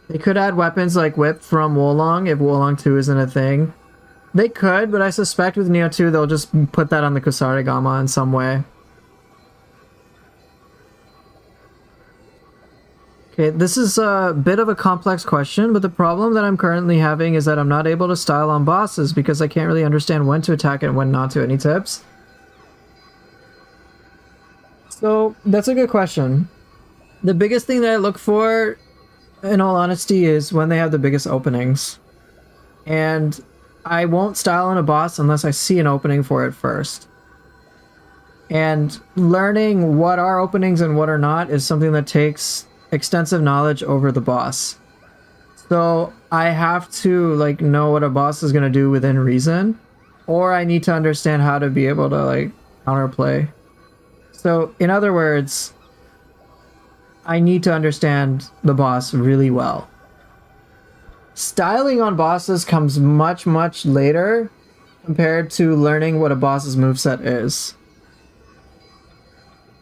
They could add weapons like Whip from Wolong if Wolong 2 isn't a thing. They could, but I suspect with Nioh 2 they'll just put that on the Kusarigama in some way. Okay, this is a bit of a complex question, but the problem that I'm currently having is that I'm not able to style on bosses because I can't really understand when to attack and when not to. Any tips? So, that's a good question. The biggest thing that I look for, in all honesty, is when they have the biggest openings. And I won't style on a boss unless I see an opening for it first. And learning what are openings and what are not is something that takes extensive knowledge over the boss. So I have to like know what a boss is going to do within reason, or I need to understand how to be able to like counterplay. So in other words, I need to understand the boss really well. Styling on bosses comes much, much later compared to learning what a boss's moveset is.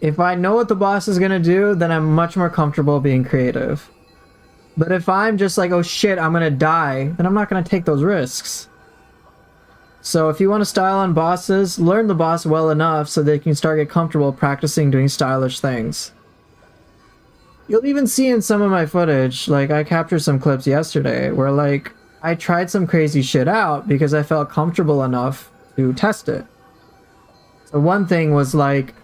If I know what the boss is going to do, then I'm much more comfortable being creative. But if I'm just like, oh shit, I'm going to die, then I'm not going to take those risks. So if you want to style on bosses, learn the boss well enough so that you can start get comfortable practicing doing stylish things. You'll even see in some of my footage, like I captured some clips yesterday where like I tried some crazy shit out because I felt comfortable enough to test it. So one thing was like,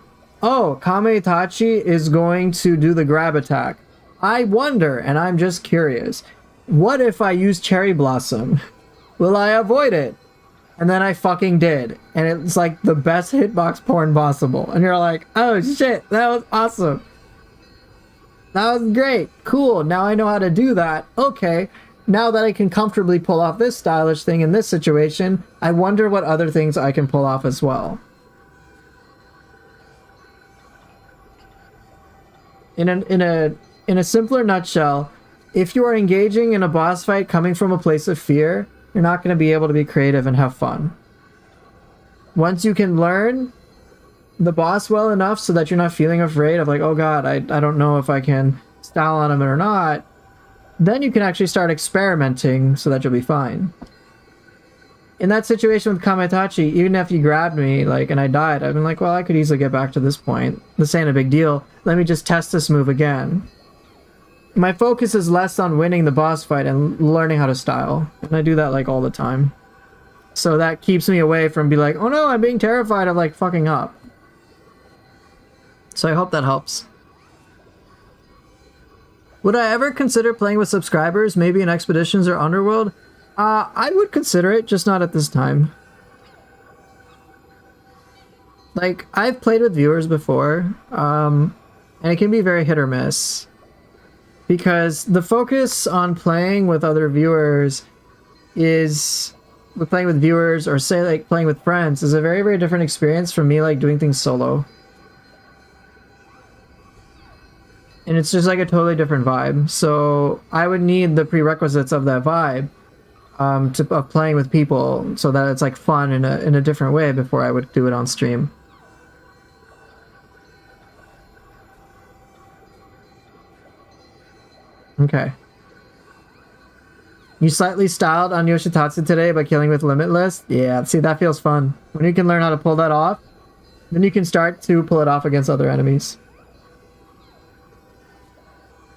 oh, Kame Itachi is going to do the grab attack. I wonder, and I'm just curious, what if I use Cherry Blossom? Will I avoid it? And then I fucking did. And it's like the best hitbox porn possible. And you're like, oh shit, that was awesome. That was great. Cool. Now I know how to do that. Okay. Now that I can comfortably pull off this stylish thing in this situation, I wonder what other things I can pull off as well. In a simpler nutshell, if you are engaging in a boss fight coming from a place of fear, you're not going to be able to be creative and have fun. Once you can learn the boss well enough so that you're not feeling afraid of like, oh god, I don't know if I can style on him or not, then you can actually start experimenting so that you'll be fine. In that situation with Kamitachi, even if you grabbed me like and I died, I've been like, well, I could easily get back to this point. This ain't a big deal. Let me just test this move again. My focus is less on winning the boss fight and learning how to style. And I do that like all the time. So that keeps me away from be like, oh no, I'm being terrified of like fucking up. So I hope that helps. Would I ever consider playing with subscribers, maybe in Expeditions or Underworld? I would consider it, just not at this time. Like, I've played with viewers before, and it can be very hit or miss. Because the focus on playing with other viewers is, with playing with viewers, or say like playing with friends, is a very, very different experience from me like doing things solo. And it's just like a totally different vibe. So I would need the prerequisites of that vibe of playing with people so that it's like fun in a different way before I would do it on stream. Okay. You slightly styled on Yoshitatsu today by killing with Limitless? Yeah, see, that feels fun. When you can learn how to pull that off, then you can start to pull it off against other enemies.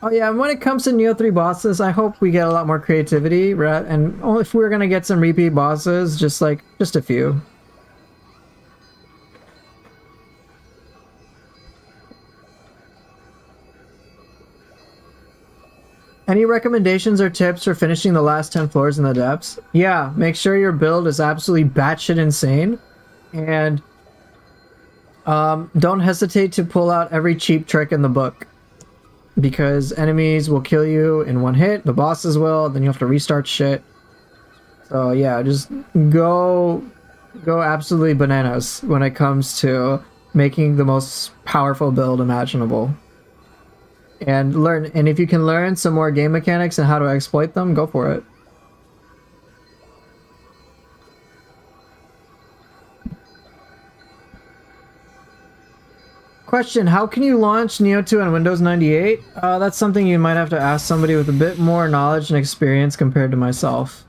Oh yeah, and when it comes to Nioh 3 bosses, I hope we get a lot more creativity, right? And if we're gonna get some repeat bosses, just a few. Any recommendations or tips for finishing the last 10 floors in the depths? Yeah, make sure your build is absolutely batshit insane. And don't hesitate to pull out every cheap trick in the book. Because enemies will kill you in one hit, the bosses will, then you have to restart shit. So yeah, just go absolutely bananas when it comes to making the most powerful build imaginable. And if you can learn some more game mechanics and how to exploit them, go for it. Question, how can you launch Nioh 2 on Windows 98? That's something you might have to ask somebody with a bit more knowledge and experience compared to myself.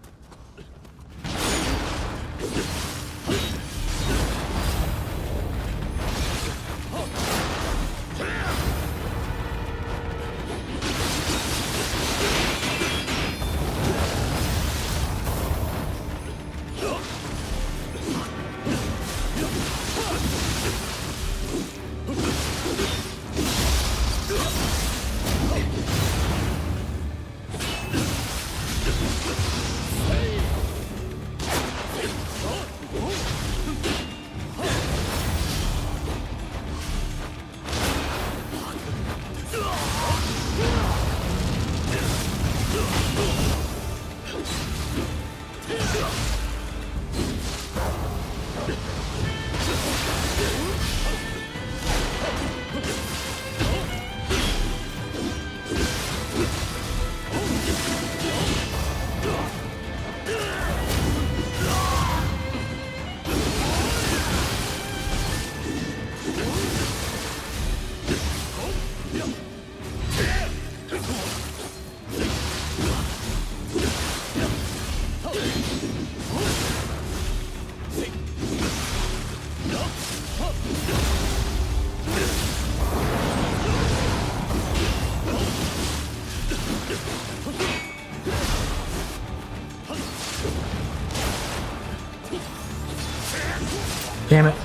Damn it.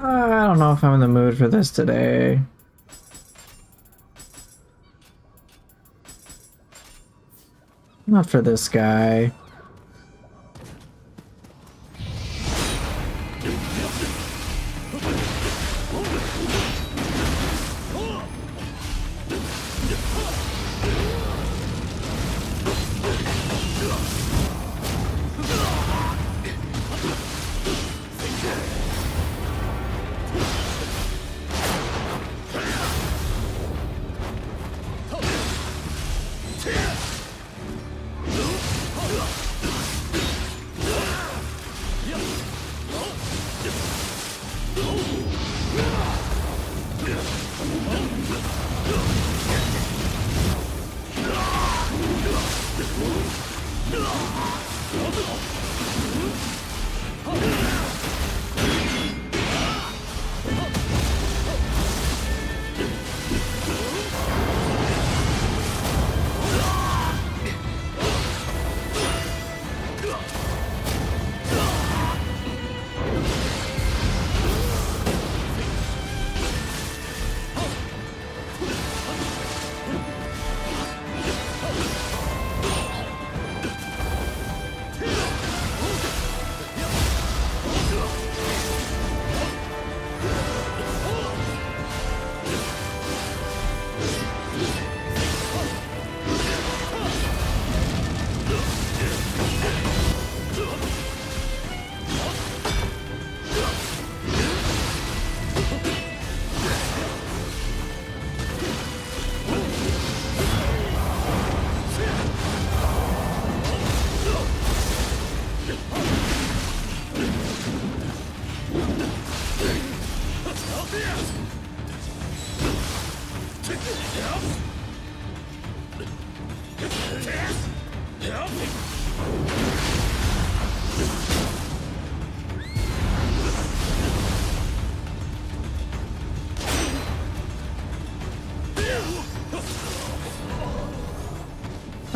I don't know if I'm in the mood for this today. Not for this guy.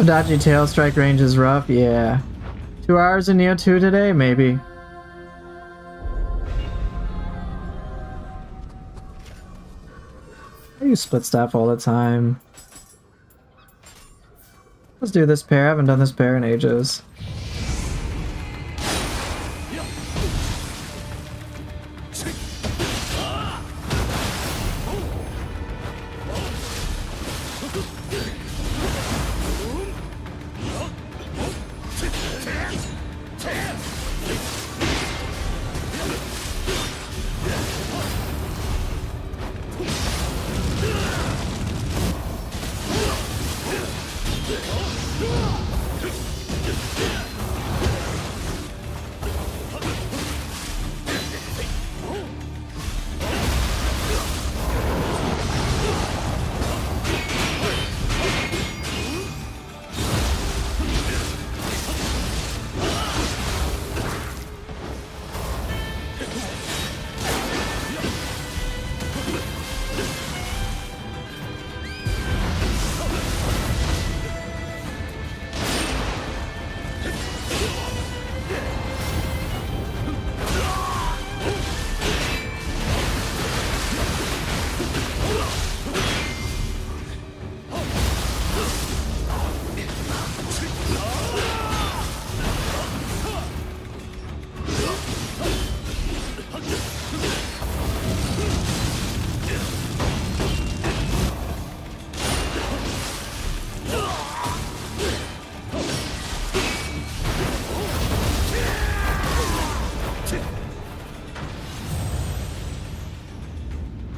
Dodgy tail strike range is rough, yeah. 2 hours in Nioh 2 today? Maybe. I use split staff all the time. Let's do this pair. I haven't done this pair in ages.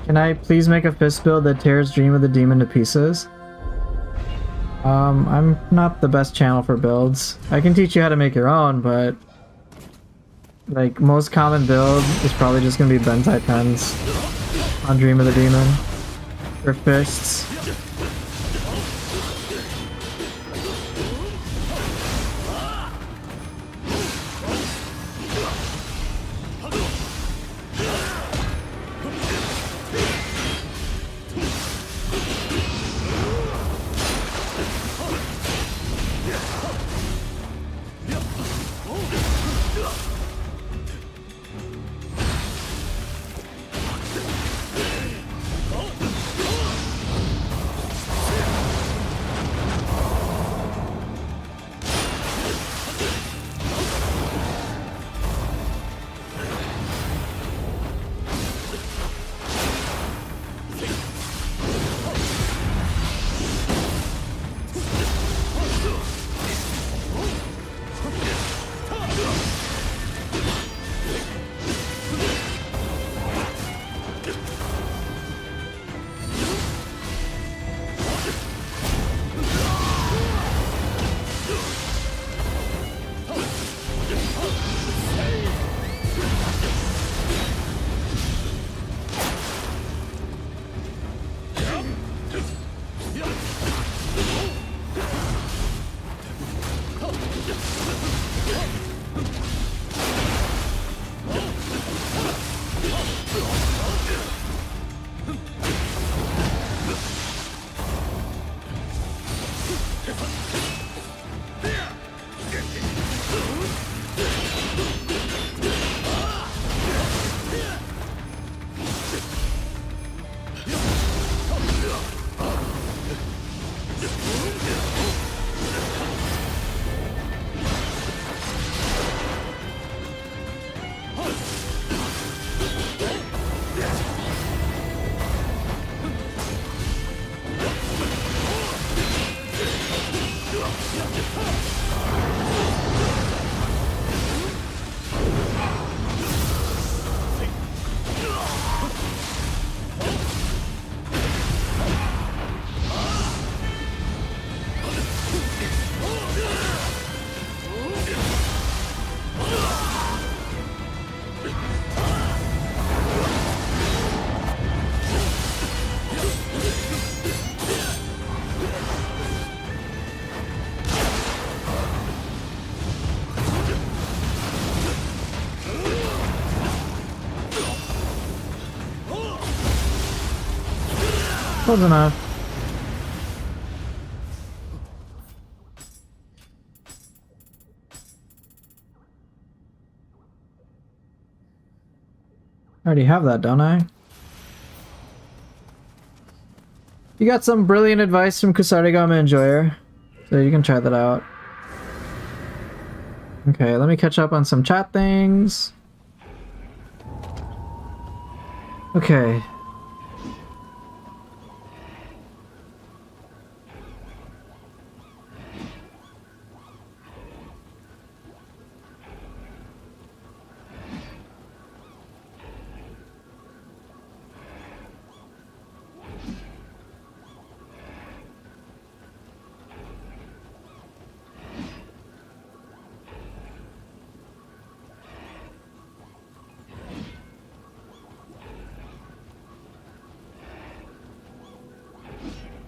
Can I please make a fist build that tears Dream of the Demon to pieces? I'm not the best channel for builds. I can teach you how to make your own, but like most common build is probably just gonna be Bentai Pens on Dream of the Demon or fists. Close enough. already have that, don't I? You got some brilliant advice from Kusarigama Enjoyer, so you can try that out. Okay, let me catch up on some chat things. Okay.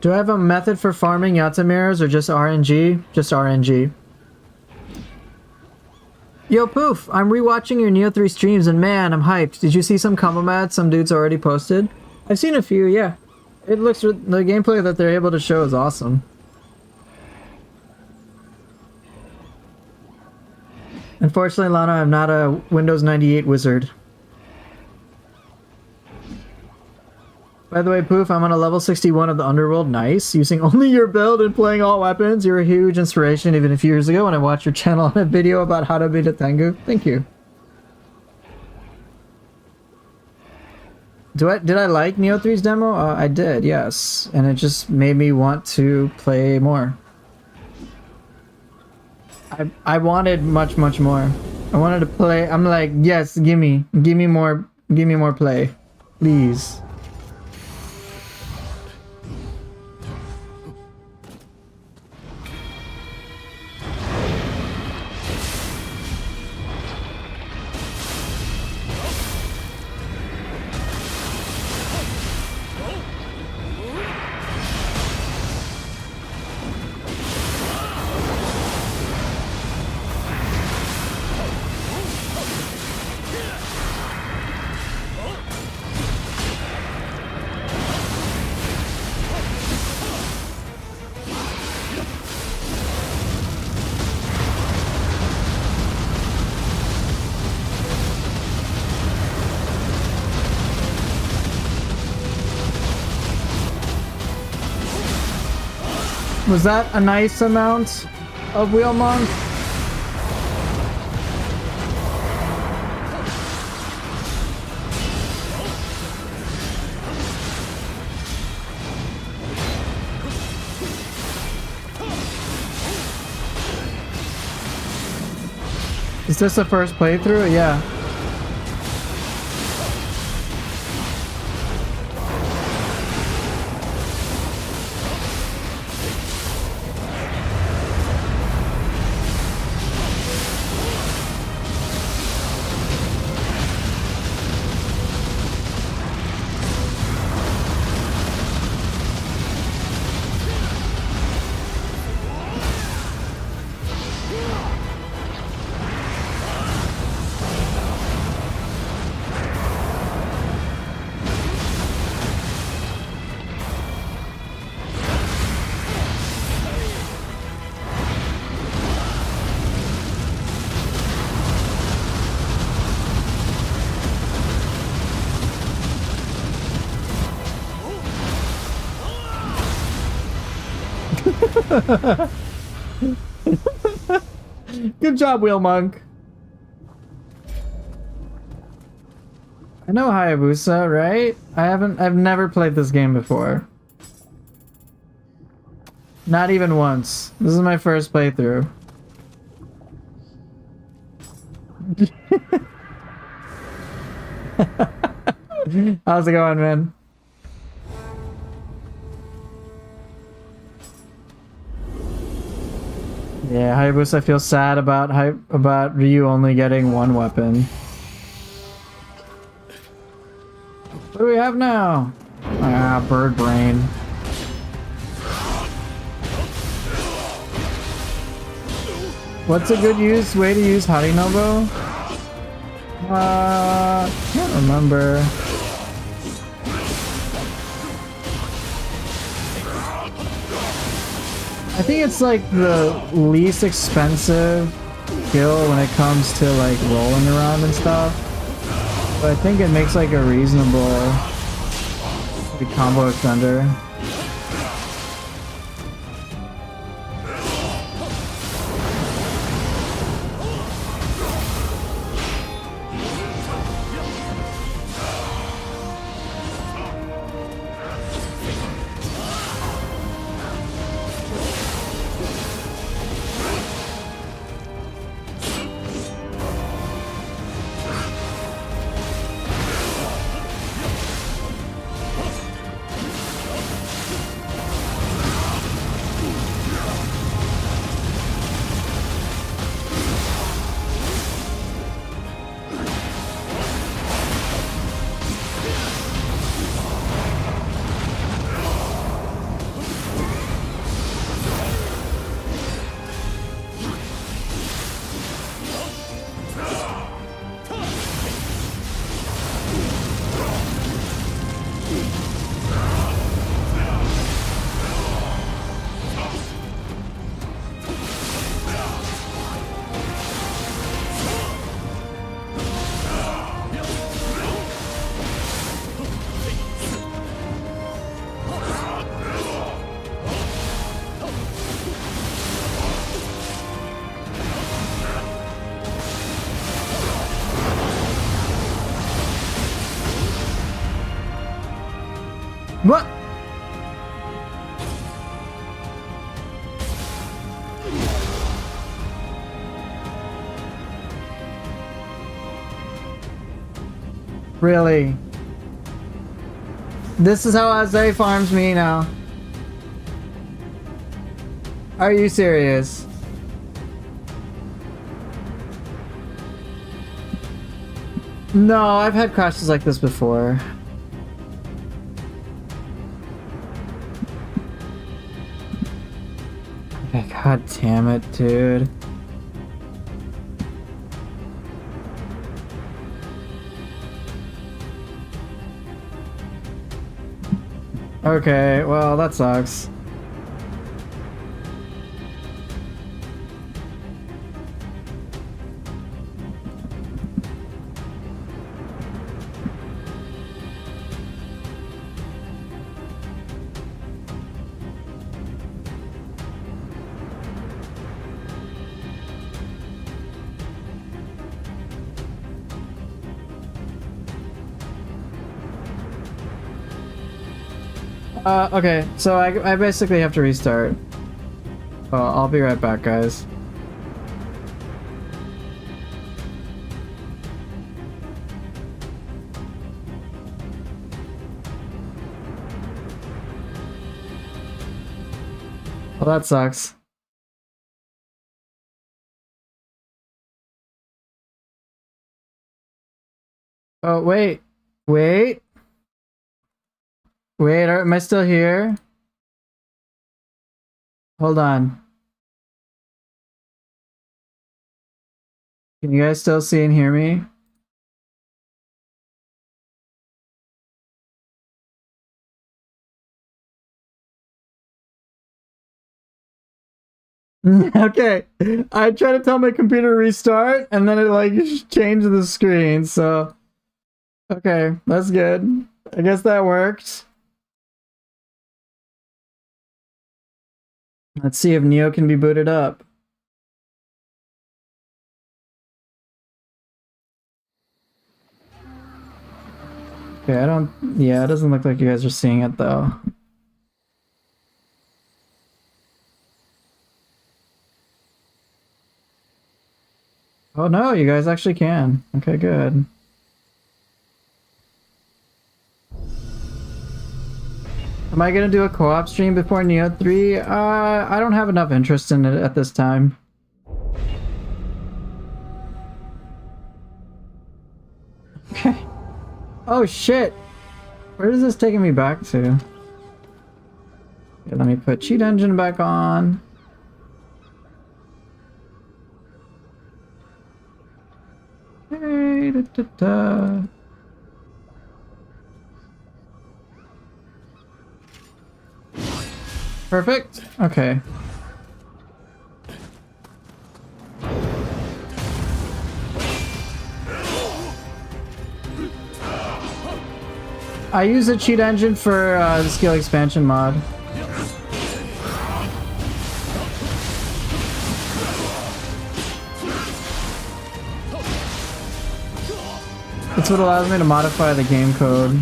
Do I have a method for farming Yata mirrors or just RNG? Just RNG. Yo, Poof! I'm rewatching your Nioh 3 streams and man, I'm hyped. Did you see some combo mats some dudes already posted? I've seen a few, yeah. It looks... the gameplay that they're able to show is awesome. Unfortunately, Lana, I'm not a Windows 98 wizard. By the way, Poof, I'm on a level 61 of the Underworld. Nice. Using only your build and playing all weapons. You're a huge inspiration even a few years ago when I watched your channel on a video about how to beat a Tengu. Thank you. Did I like Nioh 3's demo? I did, yes. And it just made me want to play more. I wanted much more. I wanted to play. I'm like, yes, give me more play. Please. Was that a nice amount of Wheel Monk? Is this the first playthrough? Yeah. Good job, Wheel Monk. I know Hayabusa, right? I've never played this game before. Not even once. This is my first playthrough. How's it going, man? Yeah, Hayabusa feels sad about Ryu only getting one weapon. What do we have now? Ah, bird brain. What's a good way to use Harinobo? Can't remember. I think it's like the least expensive skill when it comes to like rolling around and stuff. But I think it makes like a reasonable like, combo extender. What? Really? This is how Azay farms me now. Are you serious? No, I've had crashes like this before. Okay, god damn it, dude. Okay, well, that sucks. Okay, so I basically have to restart. Well, I'll be right back, guys. Well, that sucks. Oh, wait. Wait. Wait, am I still here? Hold on. Can you guys still see and hear me? Okay. I tried to tell my computer to restart and then it like changed the screen, so okay, that's good. I guess that worked. Let's see if Nioh can be booted up. Okay, yeah, it doesn't look like you guys are seeing it though. Oh no, you guys actually can. Okay, good. Am I gonna do a co-op stream before Nioh 3? I don't have enough interest in it at this time. Okay. Oh shit! Where is this taking me back to? Okay, let me put cheat engine back on. Hey, da, da, da. Perfect. Okay. I use a cheat engine for the skill expansion mod. That's what allows me to modify the game code.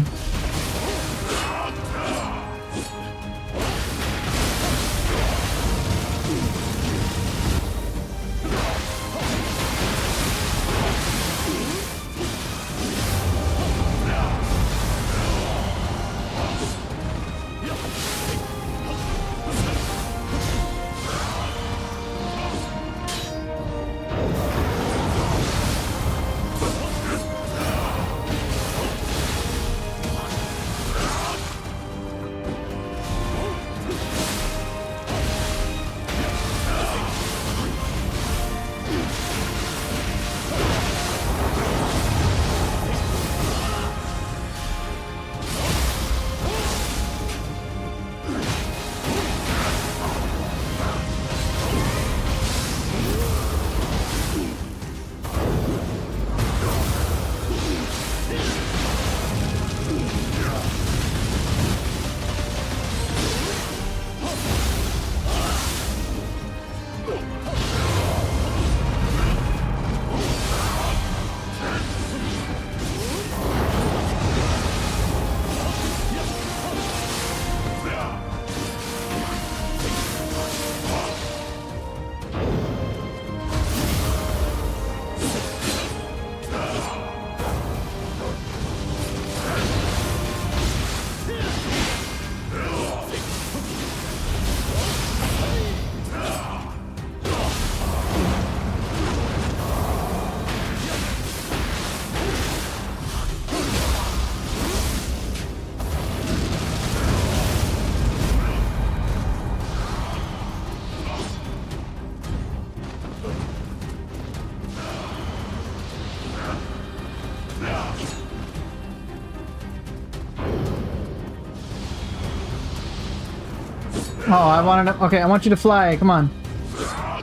Oh, I wanted to... Okay, I want you to fly. Come on.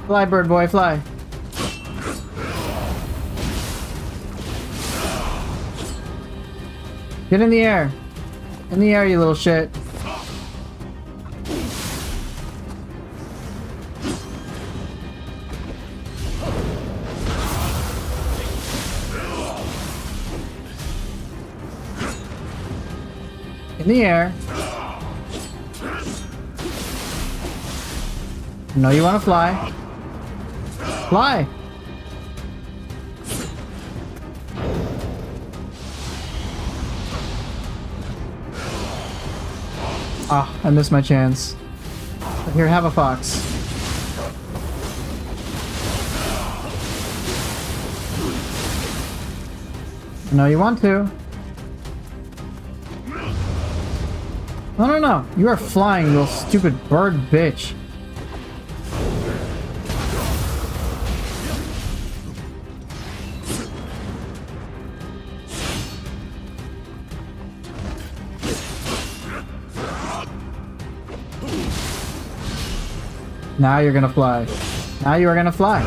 Fly, bird boy, fly. Get in the air. In the air, you little shit. In the air. No, you want to fly. Fly! Ah, I missed my chance. Here, have a fox. No, you want to. No, no, no. You are flying, you little stupid bird bitch. Now you're gonna fly. Now you are gonna fly.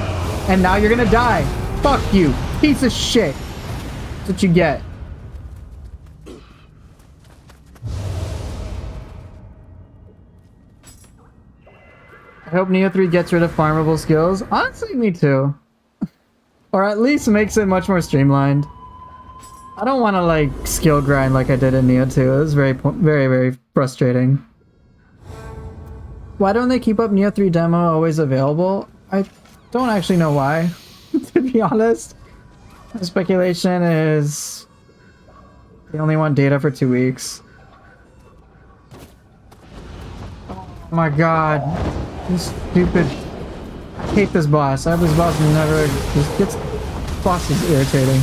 And now you're gonna die. Fuck you, piece of shit. That's what you get. I hope Nioh 3 gets rid of farmable skills. Honestly, me too. Or at least makes it much more streamlined. I don't want to like skill grind like I did in Nioh 2. It was very, very frustrating. Why don't they keep up Nioh 3 demo always available? I don't actually know why, to be honest. My speculation is they only want data for 2 weeks. Oh my god. This stupid... I hate this boss. I hope this boss never... This boss is irritating.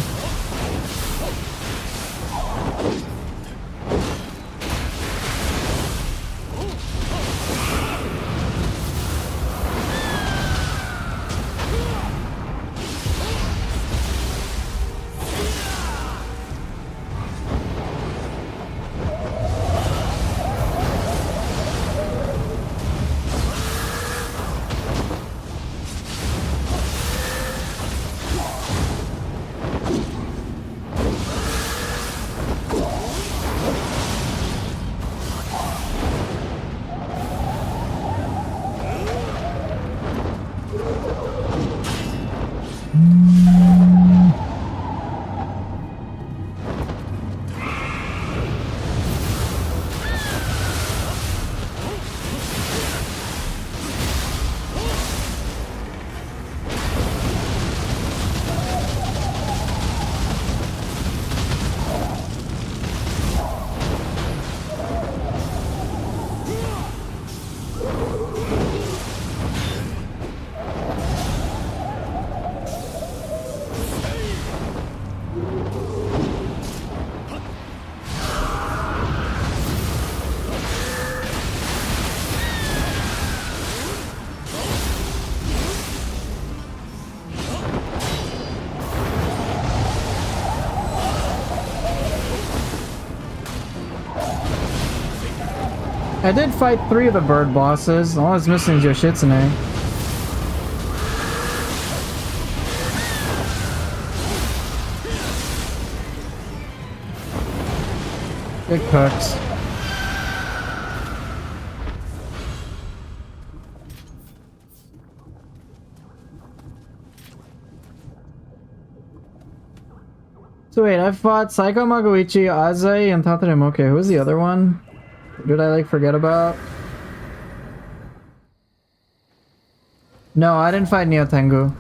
I did fight 3 of the bird bosses. All I was missing is Yoshitsune. Good cooks. So wait, I fought Psycho Magoichi, Azai, and Tatarimoke. Who was the other one? Did I like forget about? No, I didn't fight Nioh Tengu.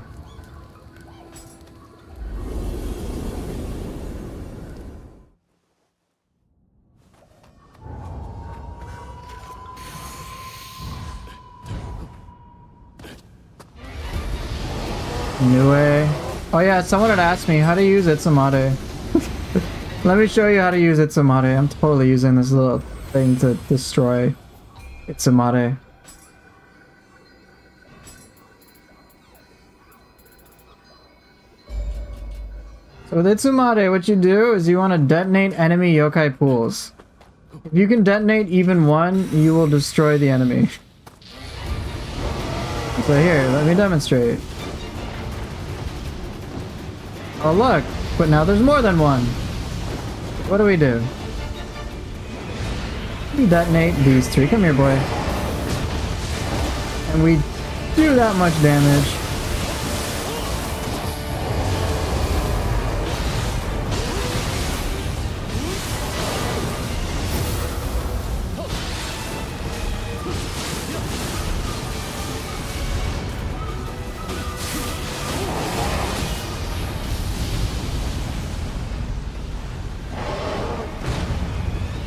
Nioh. Oh yeah, someone had asked me how to use Itsumade. Let me show you how to use Itsumade. I'm totally using this little thing to destroy Itsumade. So with Itsumade, what you do is you want to detonate enemy yokai pools. If you can detonate even one, you will destroy the enemy. So here, let me demonstrate. Oh look, but now there's more than one. What do? We detonate these 3. Come here, boy. And we do that much damage.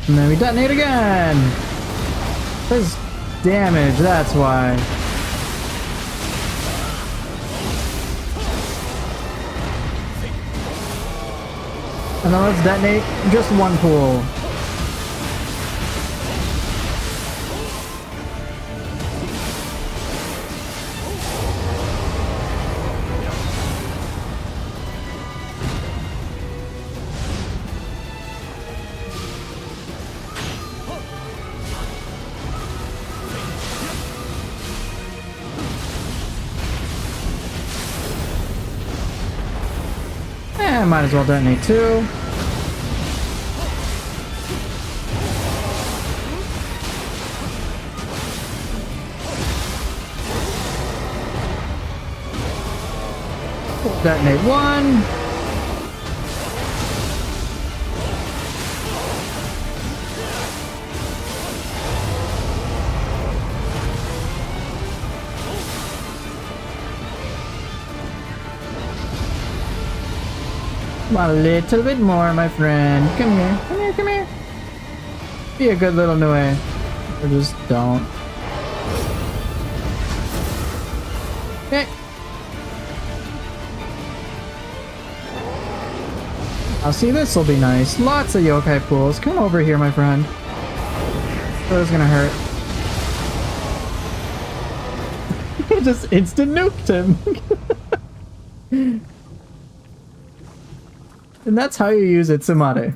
And then we detonate again! There's damage, that's why. And then let's detonate just one pool. I might as well detonate 2. Detonate 1. A little bit more, my friend. Come here, come here, come here. Be a good little Nioh. Or just don't. Okay. I'll see, this will be nice. Lots of yokai pools. Come over here, my friend. That was gonna hurt. It just instant nuked him. And that's how you use Itsumade.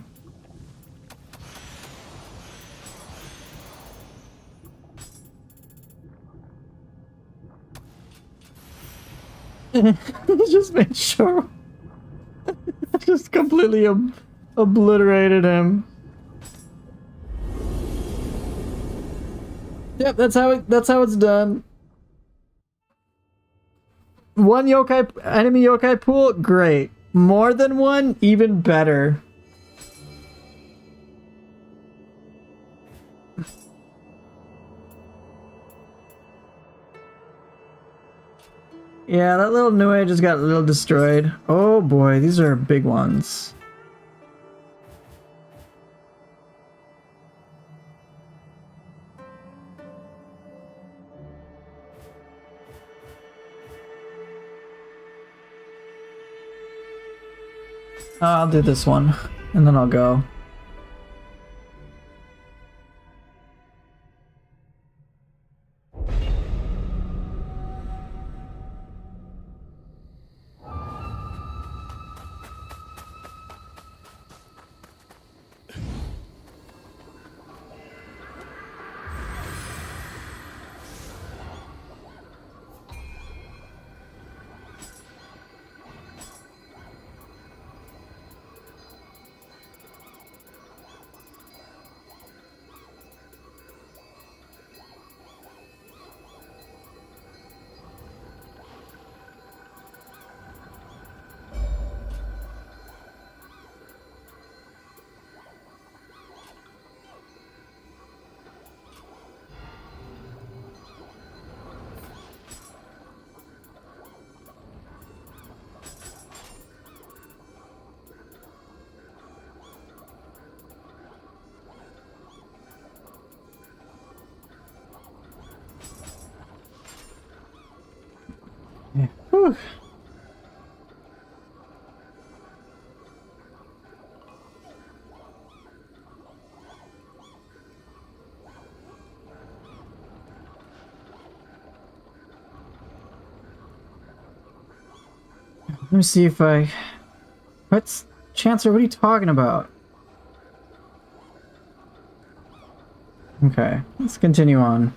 Just made sure. Just completely obliterated him. Yep, that's how it's done. One enemy yokai pool, great. More than one, even better. Yeah, that little Nioh just got a little destroyed. Oh boy, these are big ones. I'll do this one, and then I'll go. Whew. Let me see if I... What's... Chancellor, what are you talking about? Okay, let's continue on.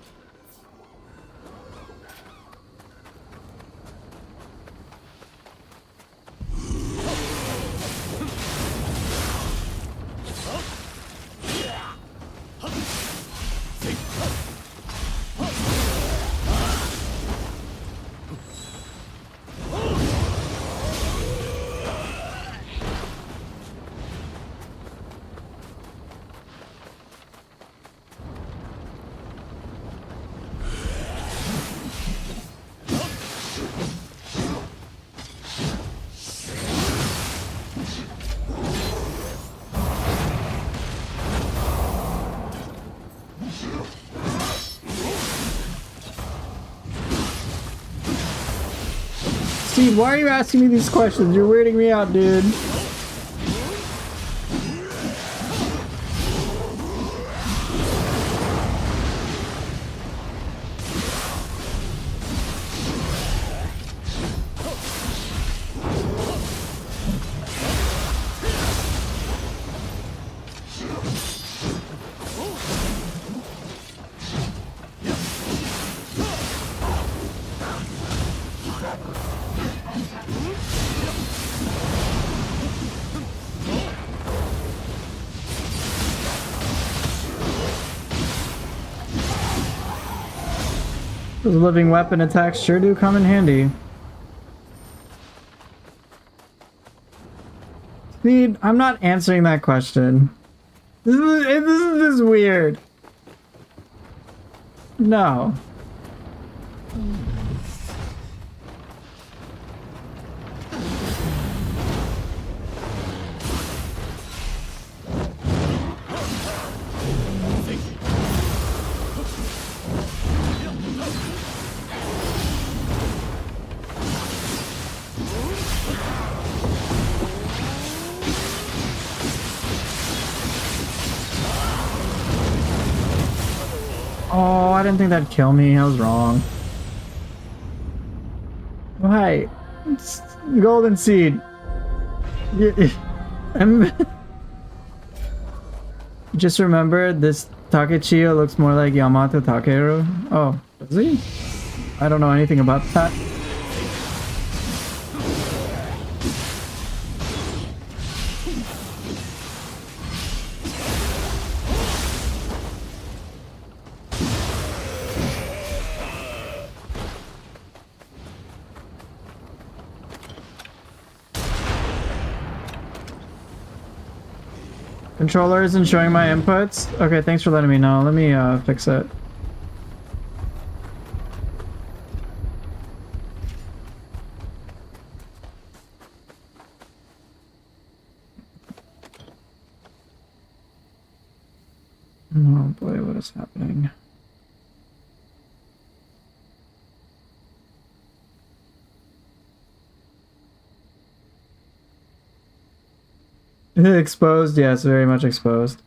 Steve, why are you asking me these questions? You're weirding me out, dude. Those living weapon attacks sure do come in handy. Steve, I'm not answering that question. This is weird. No. Oh, I didn't think that'd kill me. I was wrong. Oh, hi. It's Golden Seed. Just remember, this Takechiyo looks more like Yamato Takeru. Oh, does he? I don't know anything about that. Controller isn't showing my inputs? Okay, thanks for letting me know. Let me fix it. Oh boy, what is happening? Exposed? Yes, very much exposed.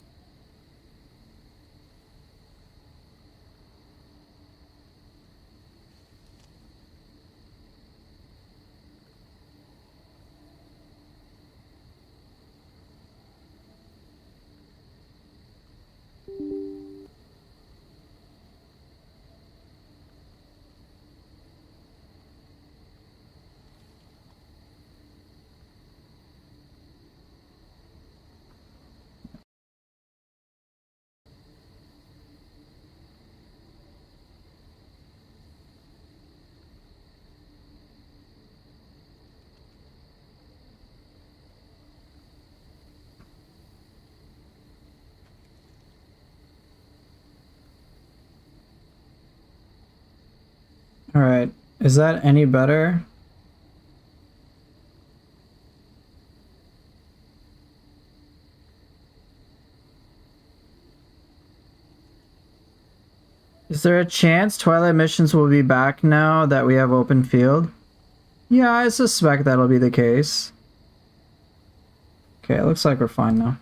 Alright, is that any better? Is there a chance Twilight missions will be back now that we have open field? Yeah, I suspect that'll be the case. Okay, it looks like we're fine now.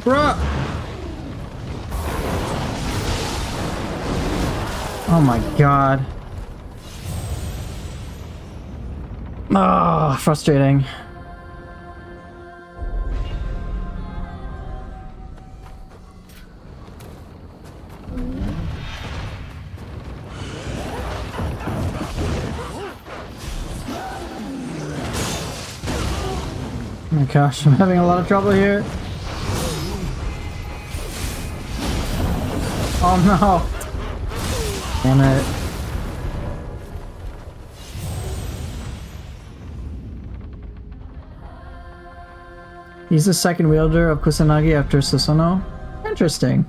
Bruh! Oh my god. Ah, frustrating. Oh my gosh, I'm having a lot of trouble here. Oh no! Damn it. He's the second wielder of Kusanagi after Susanoo? Interesting.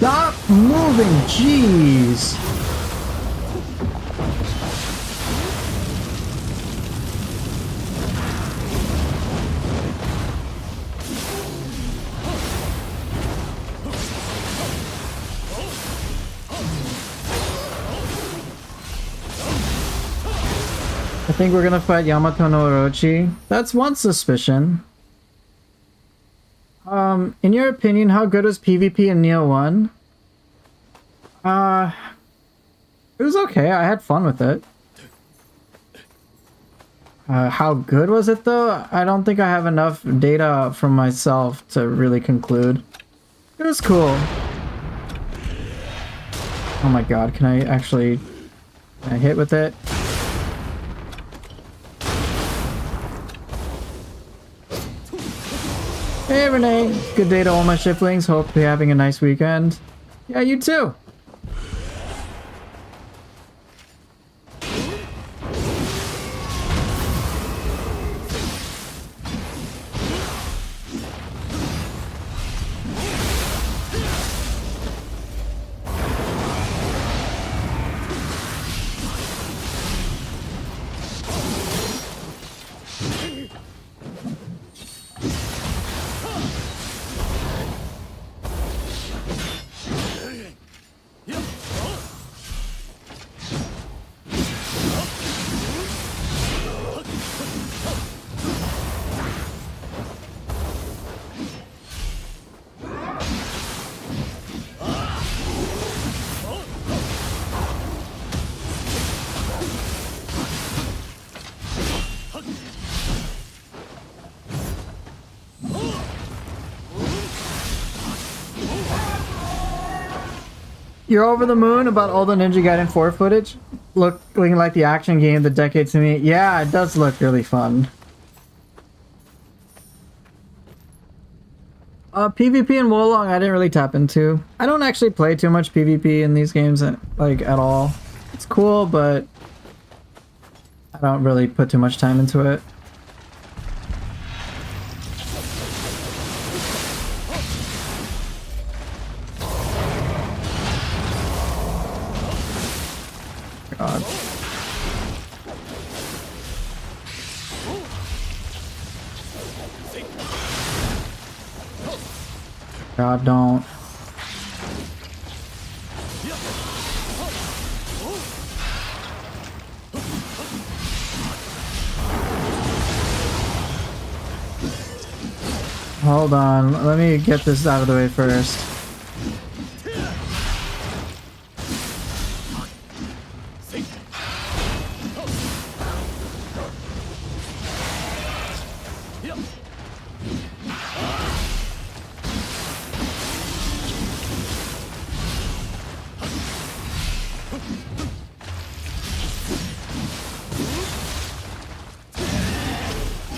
Stop moving, jeez! I think we're gonna fight Yamato no Orochi. That's one suspicion. In your opinion, how good was PvP in Nioh 1? It was okay. I had fun with it. How good was it though? I don't think I have enough data from myself to really conclude. It was cool. Oh my god, can I actually... Can I hit with it? Hey Renee, good day to all my shiplings. Hope you're having a nice weekend. Yeah, you too. You're over the moon about all the Ninja Gaiden 4 footage? Looking like the action game of the decade to me. Yeah, it does look really fun. PvP and Wolong I didn't really tap into. I don't actually play too much PvP in these games, like, at all. It's cool, but I don't really put too much time into it. God. God, don't. Hold on, let me get this out of the way first.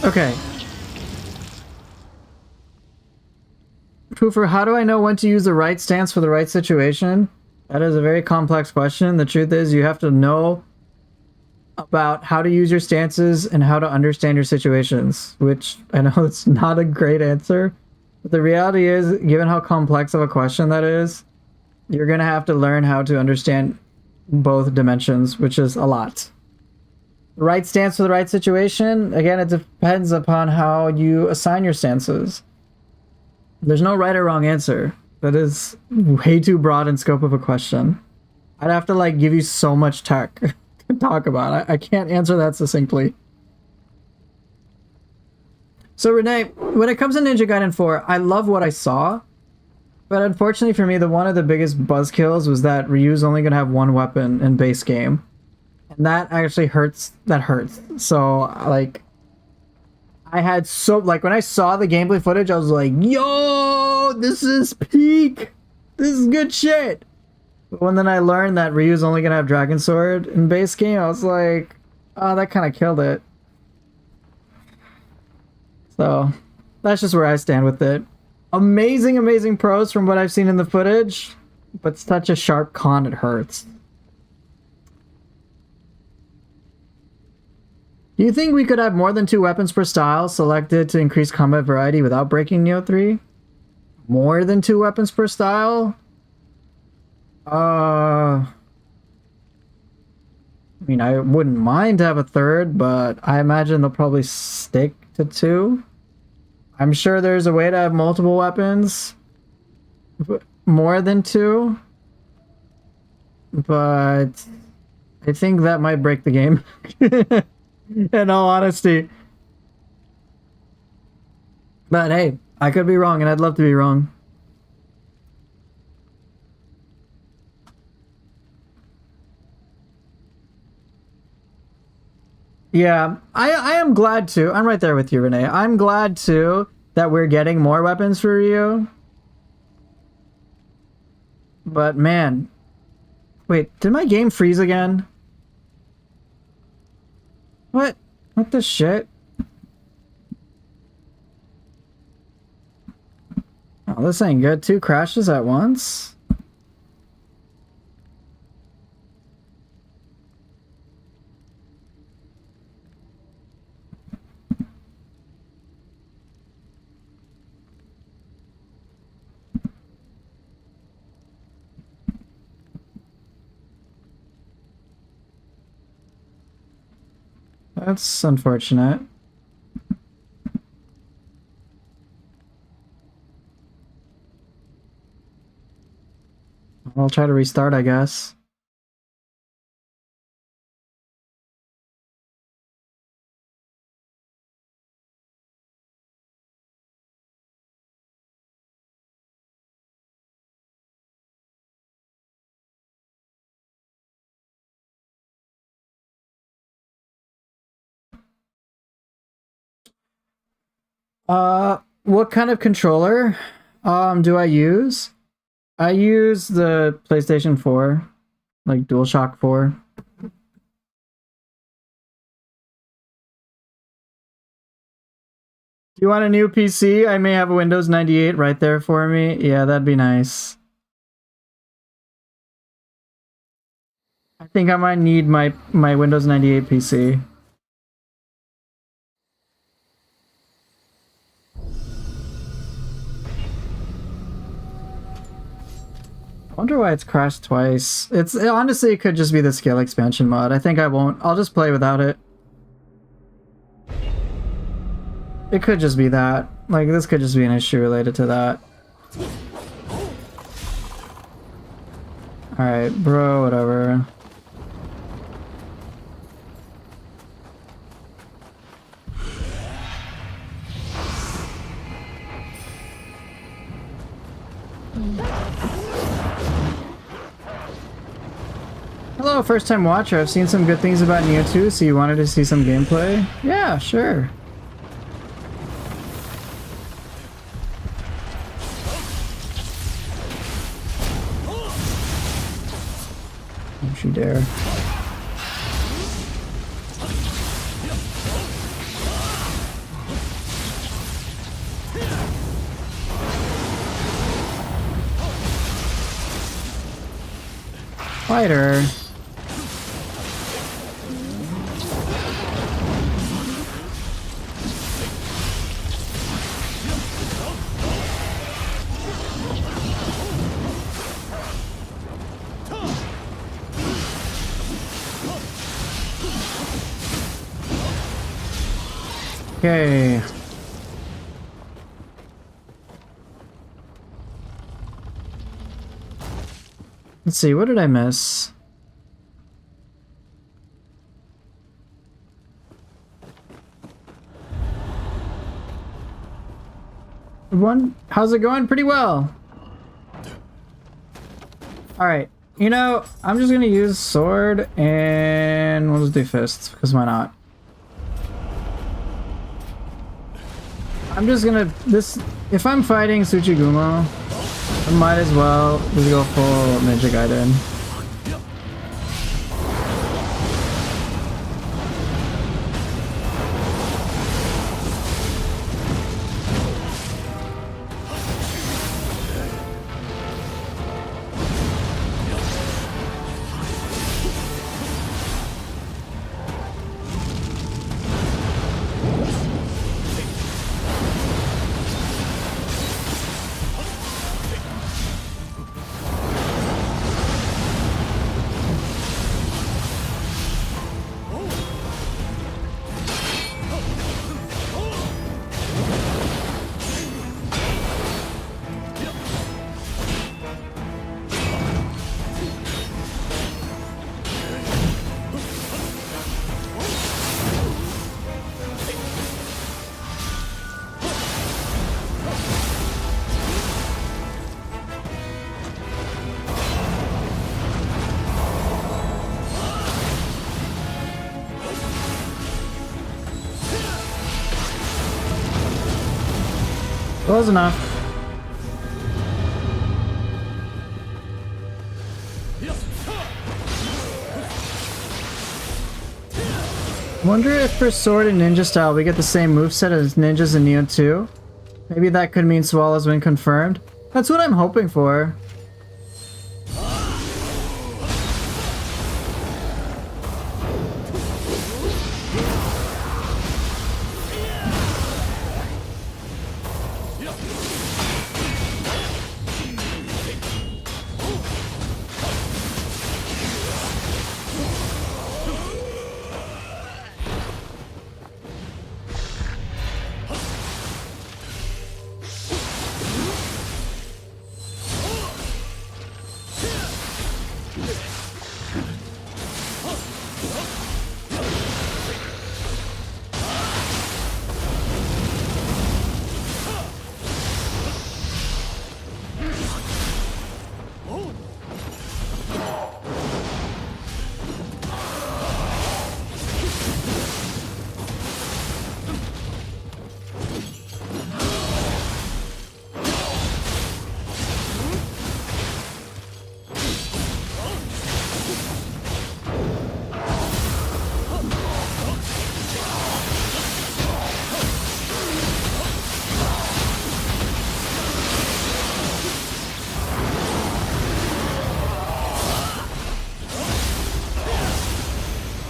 Okay. Poofer, how do I know when to use the right stance for the right situation? That is a very complex question. The truth is you have to know about how to use your stances and how to understand your situations, which I know it's not a great answer. But the reality is, given how complex of a question that is, you're going to have to learn how to understand both dimensions, which is a lot. The right stance for the right situation, again, it depends upon how you assign your stances. There's no right or wrong answer. That is way too broad in scope of a question. I'd have to like give you so much tech to talk about. I can't answer that succinctly. So Renee, when it comes to Ninja Gaiden 4, I love what I saw. But unfortunately for me, one of the biggest buzzkills was that Ryu's only going to have one weapon in base game. And that actually hurts. That hurts. So, like, I had so, like, when I saw the gameplay footage, I was like, yo, this is peak. This is good shit. But when then I learned that Ryu's only going to have Dragon Sword in base game, I was like, oh, that kind of killed it. So, that's just where I stand with it. Amazing, amazing pros from what I've seen in the footage, but such a sharp con, it hurts. Do you think we could have more than 2 weapons per style selected to increase combat variety without breaking Nioh 3? More than 2 weapons per style? I mean, I wouldn't mind to have a third, but I imagine they'll probably stick to 2. I'm sure there's a way to have multiple weapons. More than 2. But I think that might break the game. In all honesty. But hey, I could be wrong, and I'd love to be wrong. Yeah, I am glad too. I'm right there with you, Renee. I'm glad too that we're getting more weapons for you. But man, wait, did my game freeze again? What? What the shit? Oh, this ain't good. 2 crashes at once? That's unfortunate. I'll try to restart, I guess. What kind of controller do I use? I use the PlayStation 4, like DualShock 4. Do you want a new PC? I may have a Windows 98 right there for me. Yeah, that'd be nice. I think I might need my Windows 98 PC. I wonder why it's crashed twice. Honestly, it could just be the scale expansion mod. I think I won't. I'll just play without it. It could just be that. Like, this could just be an issue related to that. Alright, bro, whatever. Hello, first time watcher. I've seen some good things about Nioh 2, so you wanted to see some gameplay? Yeah, sure. Don't you dare. Fighter. Okay. Let's see, what did I miss? How's it going? Pretty well. Alright, you know, I'm just gonna use sword and we'll just do fists, because why not? I'm just gonna, if I'm fighting Tsuchigumo, I might as well just go full Ninja Gaiden. Close enough. Wonder if for sword and ninja style we get the same moveset as ninjas in Nioh 2? Maybe that could mean Swallow's win confirmed? That's what I'm hoping for.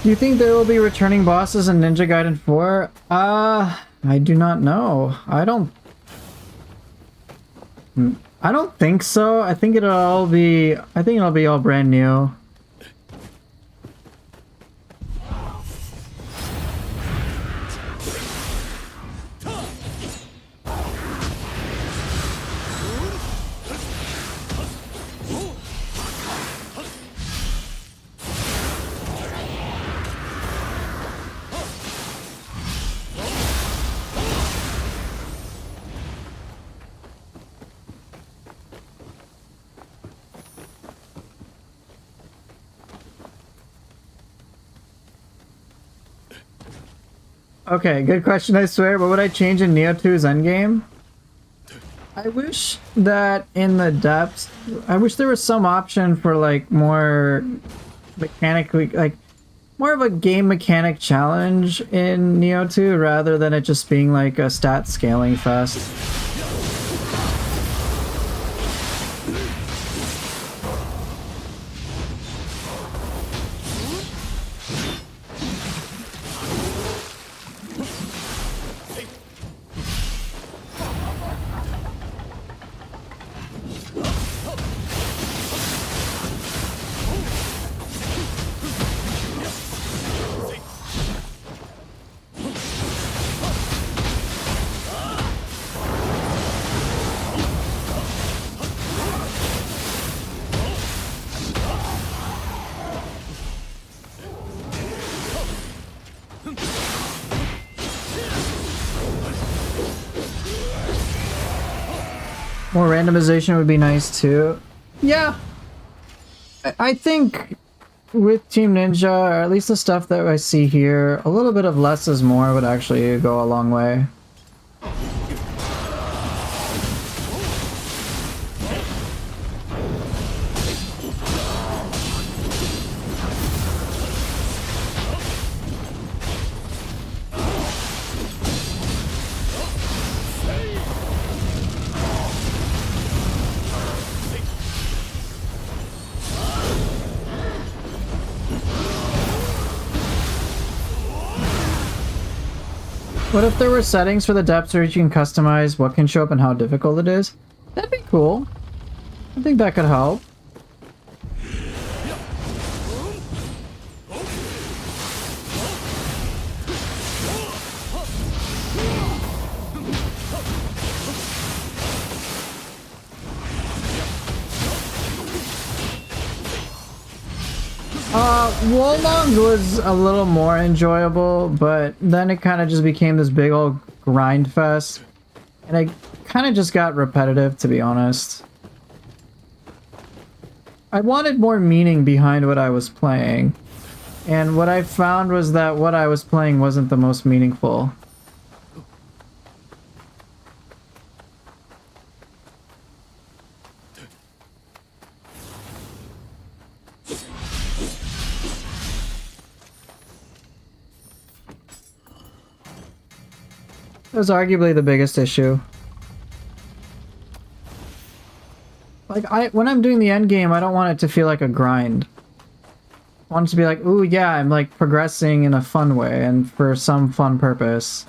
Do you think there will be returning bosses in Ninja Gaiden 4? I do not know. I don't think so. I think it'll be all brand new. Okay, good question, I swear. What would I change in Nioh 2's endgame? I wish that in the depths, I wish there was some option for like more mechanically, like more of a game mechanic challenge in Nioh 2 rather than it just being like a stat scaling fest. More randomization would be nice too. Yeah. I think with Team Ninja, or at least the stuff that I see here, a little bit of less is more would actually go a long way. What if there were settings for the depths where you can customize what can show up and how difficult it is? That'd be cool. I think that could help. Wolong was a little more enjoyable, but then it kind of just became this big old grind fest. And it kind of just got repetitive, to be honest. I wanted more meaning behind what I was playing. And what I found was that what I was playing wasn't the most meaningful. It was arguably the biggest issue. Like, when I'm doing the end game, I don't want it to feel like a grind. I want it to be like, ooh, yeah, I'm like progressing in a fun way and for some fun purpose.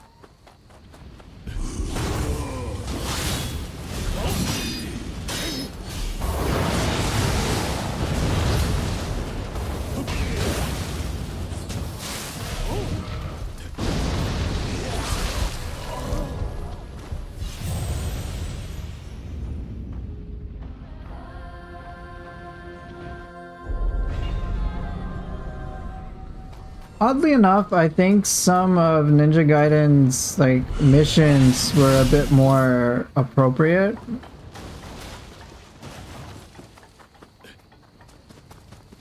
Oddly enough, I think some of Ninja Gaiden's like missions were a bit more appropriate.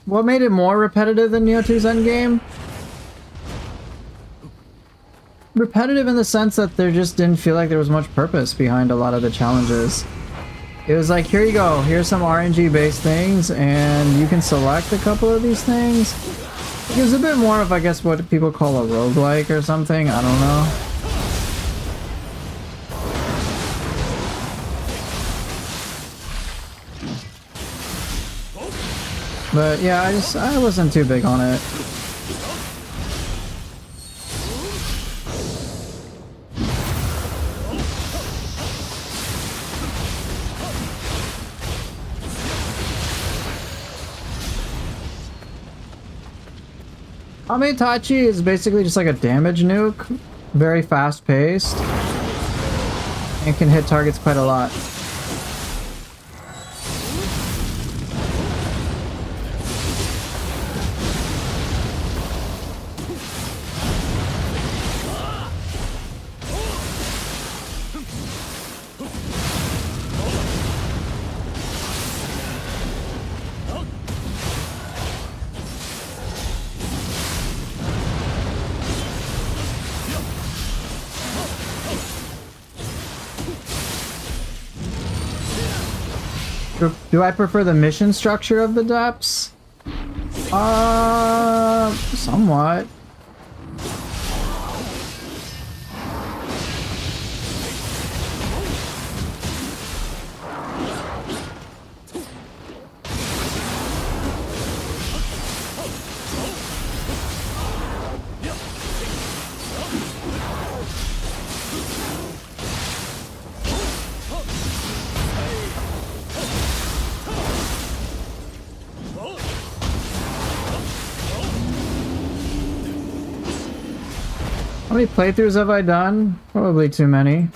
What made it more repetitive than Nioh 2's endgame? Repetitive in the sense that there just didn't feel like there was much purpose behind a lot of the challenges. It was like, here you go, here's some RNG based things and you can select a couple of these things. It was a bit more of, I guess, what people call a roguelike or something. I don't know. But yeah, I wasn't too big on it. Amitachi is basically just like a damage nuke, very fast paced, and can hit targets quite a lot. Do I prefer the mission structure of the depths? Somewhat. How many playthroughs have I done? Probably too many.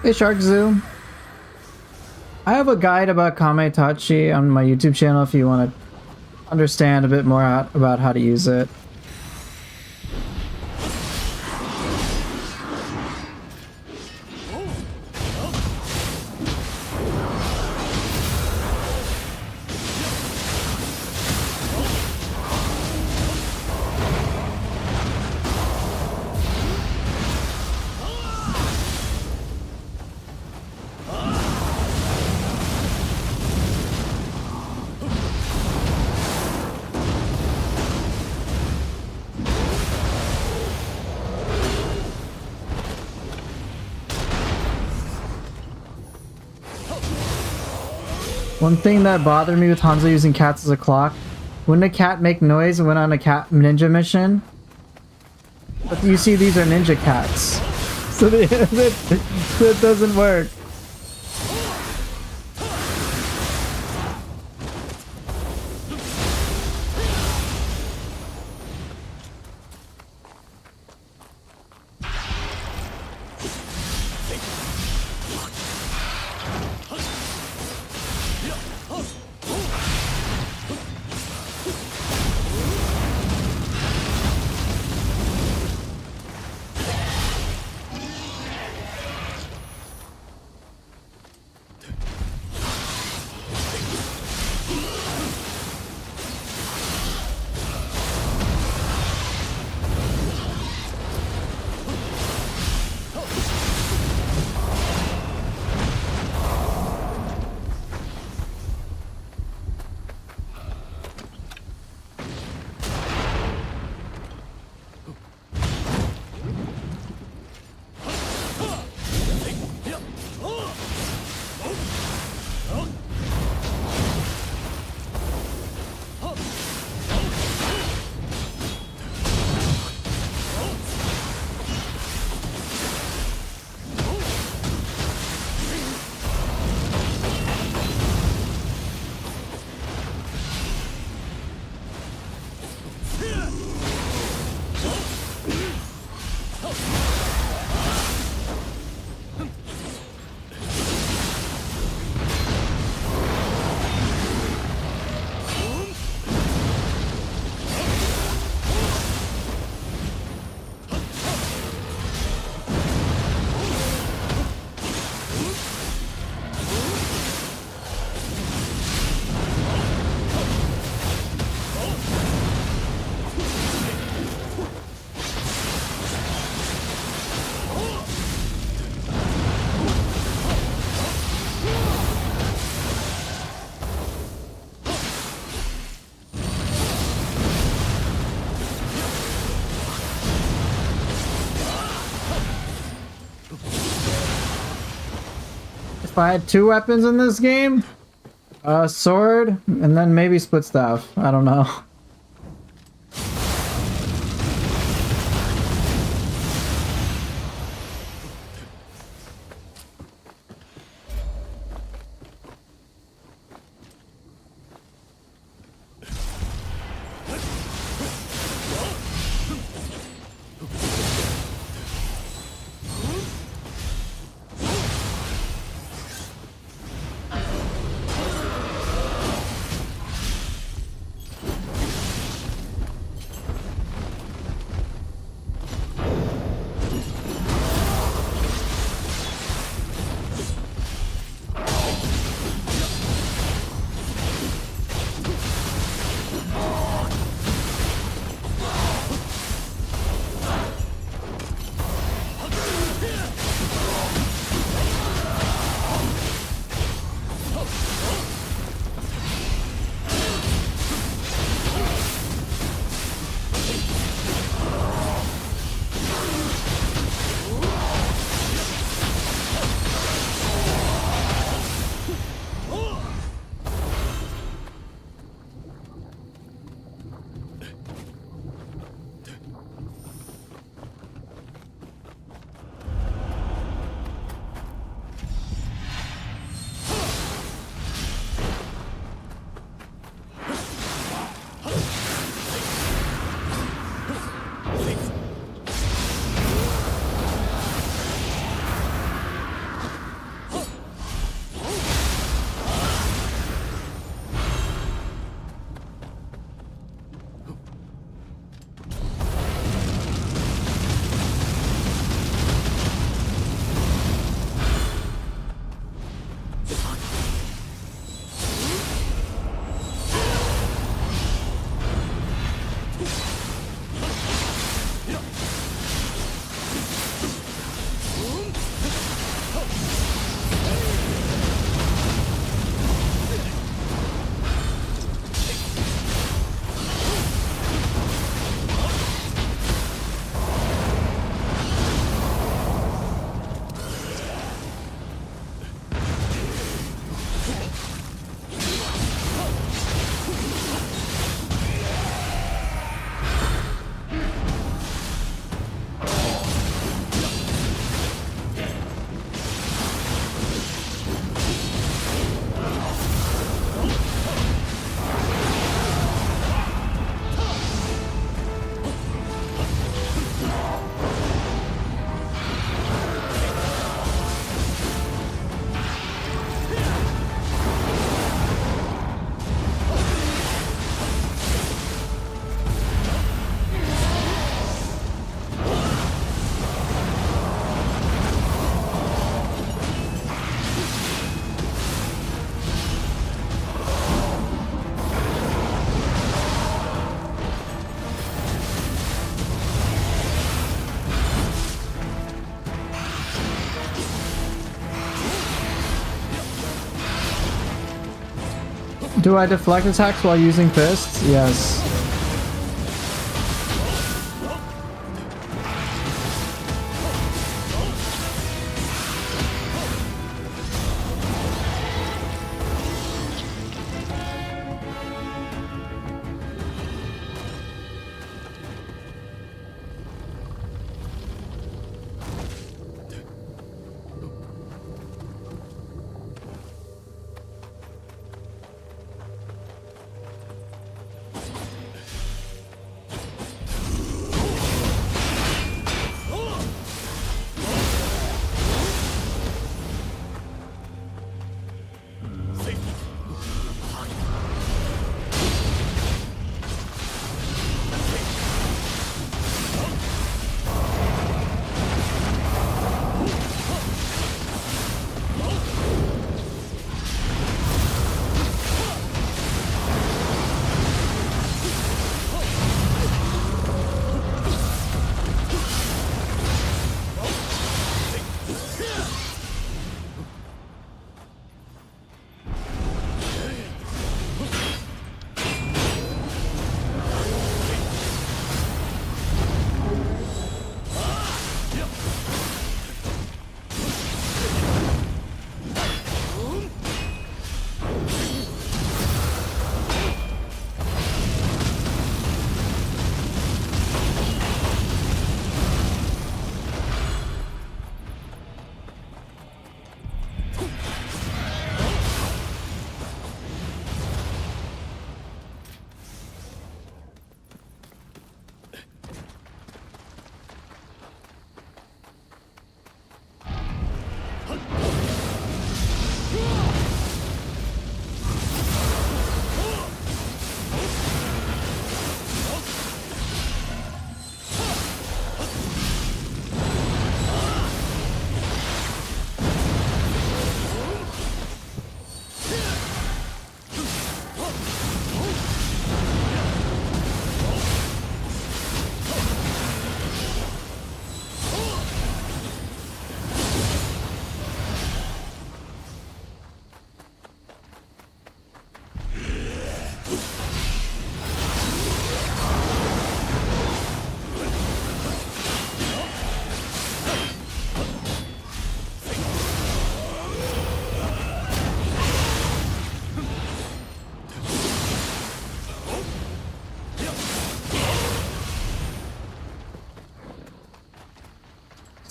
Hey Shark Zoo. I have a guide about Kametachi on my YouTube channel if you want to understand a bit more about how to use it. One thing that bothered me with Hanzo using cats as a clock, wouldn't a cat make noise when on a cat ninja mission? But you see, these are ninja cats, so that doesn't work. If I had 2 weapons in this game, sword, and then maybe split staff. I don't know. Do I deflect attacks while using fists? Yes.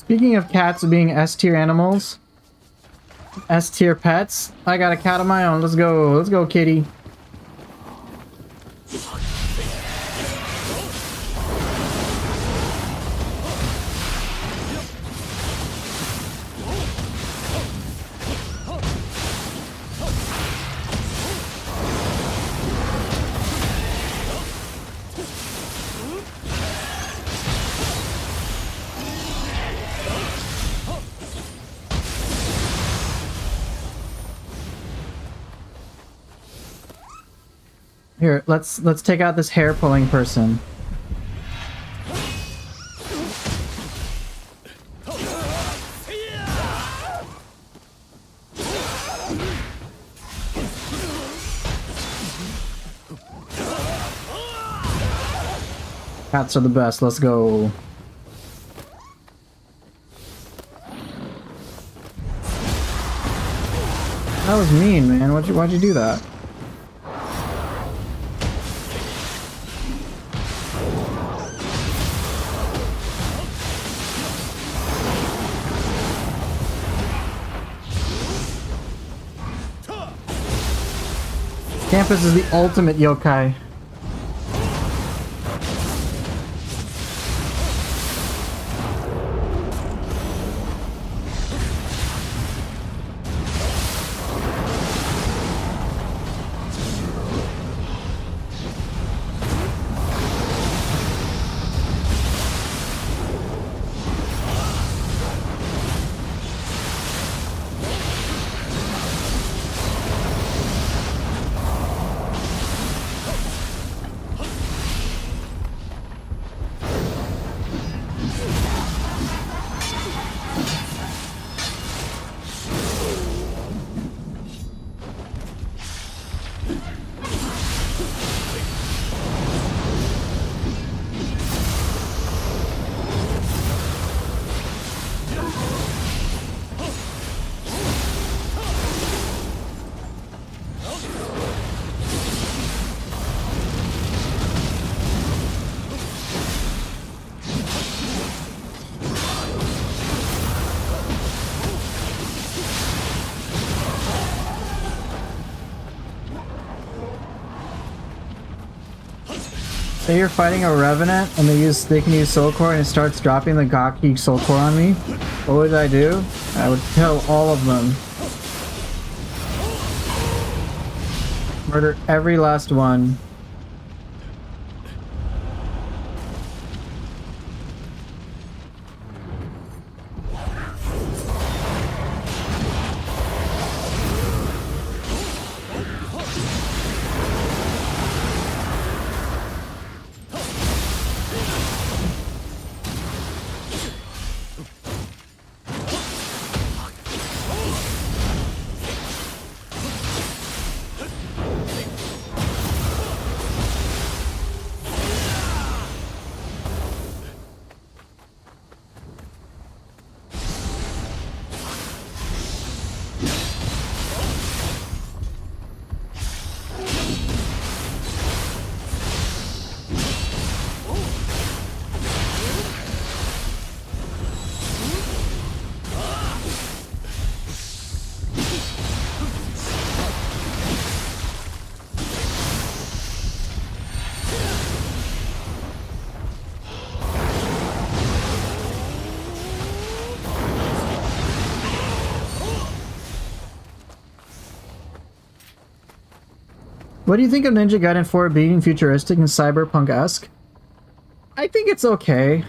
Speaking of cats being S tier animals, S tier pets, I got a cat of my own. Let's go. Let's go, kitty. Here, let's take out this hair pulling person. Cats are the best. Let's go. That was mean, man. Why'd you do that? Campus is the ultimate yokai. Say you're fighting a Revenant and they can use Soul Core and it starts dropping the Gaki Soul Core on me. What would I do? I would kill all of them. Murder every last one. What do you think of Ninja Gaiden 4 being futuristic and cyberpunk-esque? I think it's okay.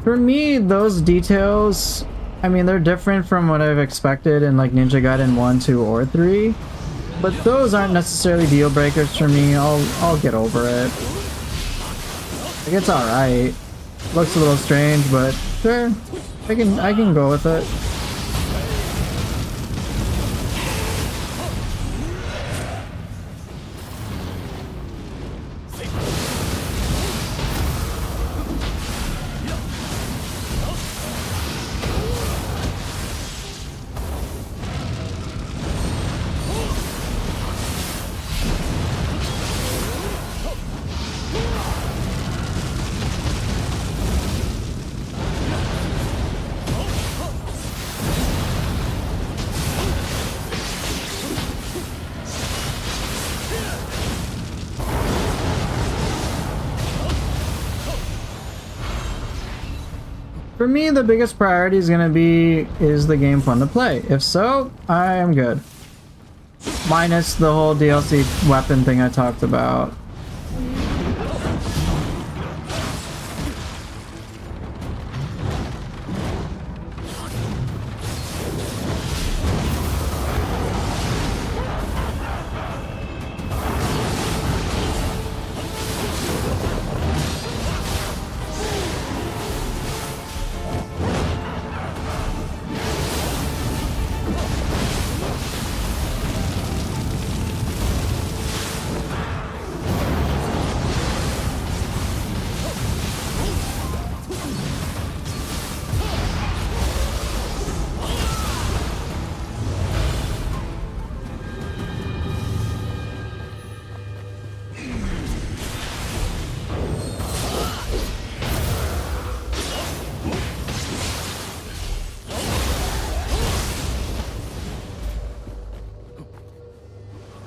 For me, those details, I mean, they're different from what I've expected in like Ninja Gaiden 1, 2, or 3. But those aren't necessarily deal breakers for me. I'll get over it. Like, it's alright. Looks a little strange, but sure. I can go with it. For me, the biggest priority is gonna be, is the game fun to play? If so, I am good. Minus the whole DLC weapon thing I talked about.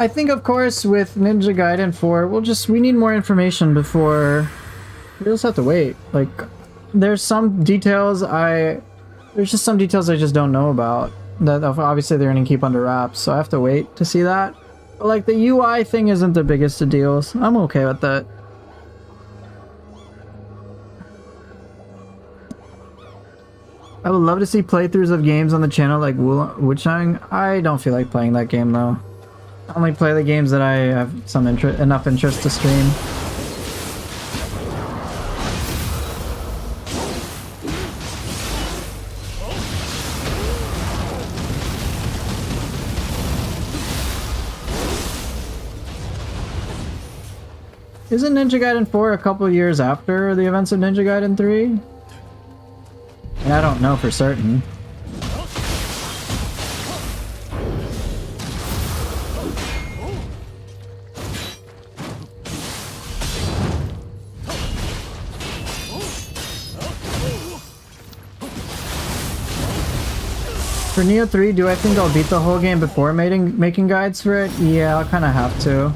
I think, of course, with Ninja Gaiden 4, we need more information before... We'll just have to wait. Like, there's just some details I just don't know about. That obviously they're gonna keep under wraps, so I have to wait to see that. But like, the UI thing isn't the biggest of deals. I'm okay with that. I would love to see playthroughs of games on the channel like Wuchang. I don't feel like playing that game though. I only play the games that I have enough interest to stream. Isn't Ninja Gaiden 4 a couple years after the events of Ninja Gaiden 3? And I don't know for certain. For Nioh 3, do I think I'll beat the whole game before making guides for it? Yeah, I'll kind of have to.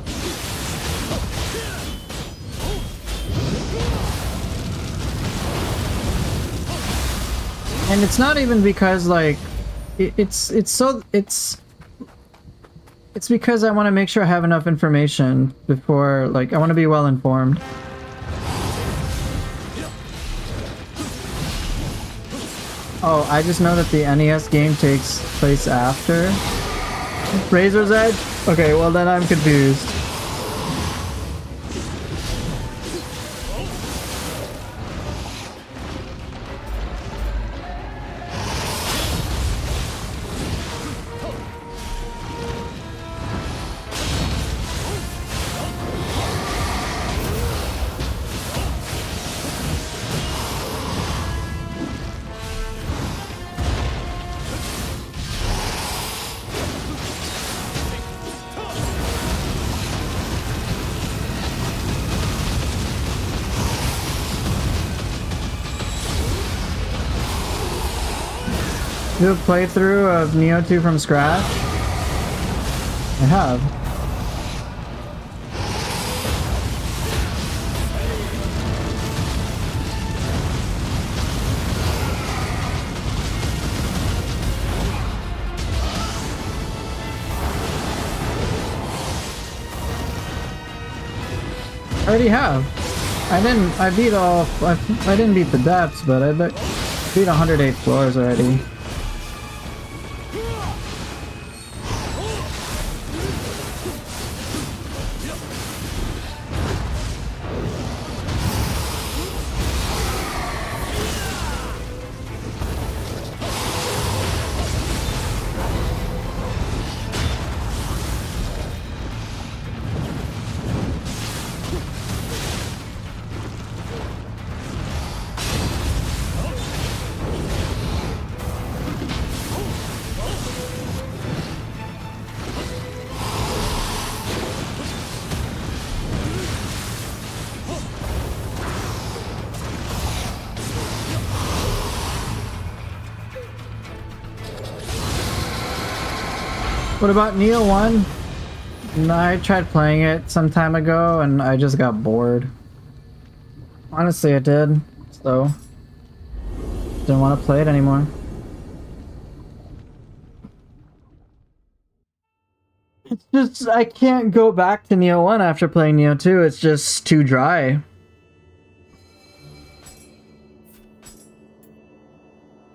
And it's not even because like it's because I want to make sure I have enough information before, like, I want to be well informed. Oh, I just know that the NES game takes place after Razor's Edge? Okay, well then I'm confused. Do a playthrough of Nioh 2 from scratch? I have. I already have. I didn't beat the depths, but I beat 108 floors already. What about Nioh 1? I tried playing it some time ago and I just got bored. Honestly, I did. So Didn't want to play it anymore. It's just, I can't go back to Nioh 1 after playing Nioh 2. It's just too dry.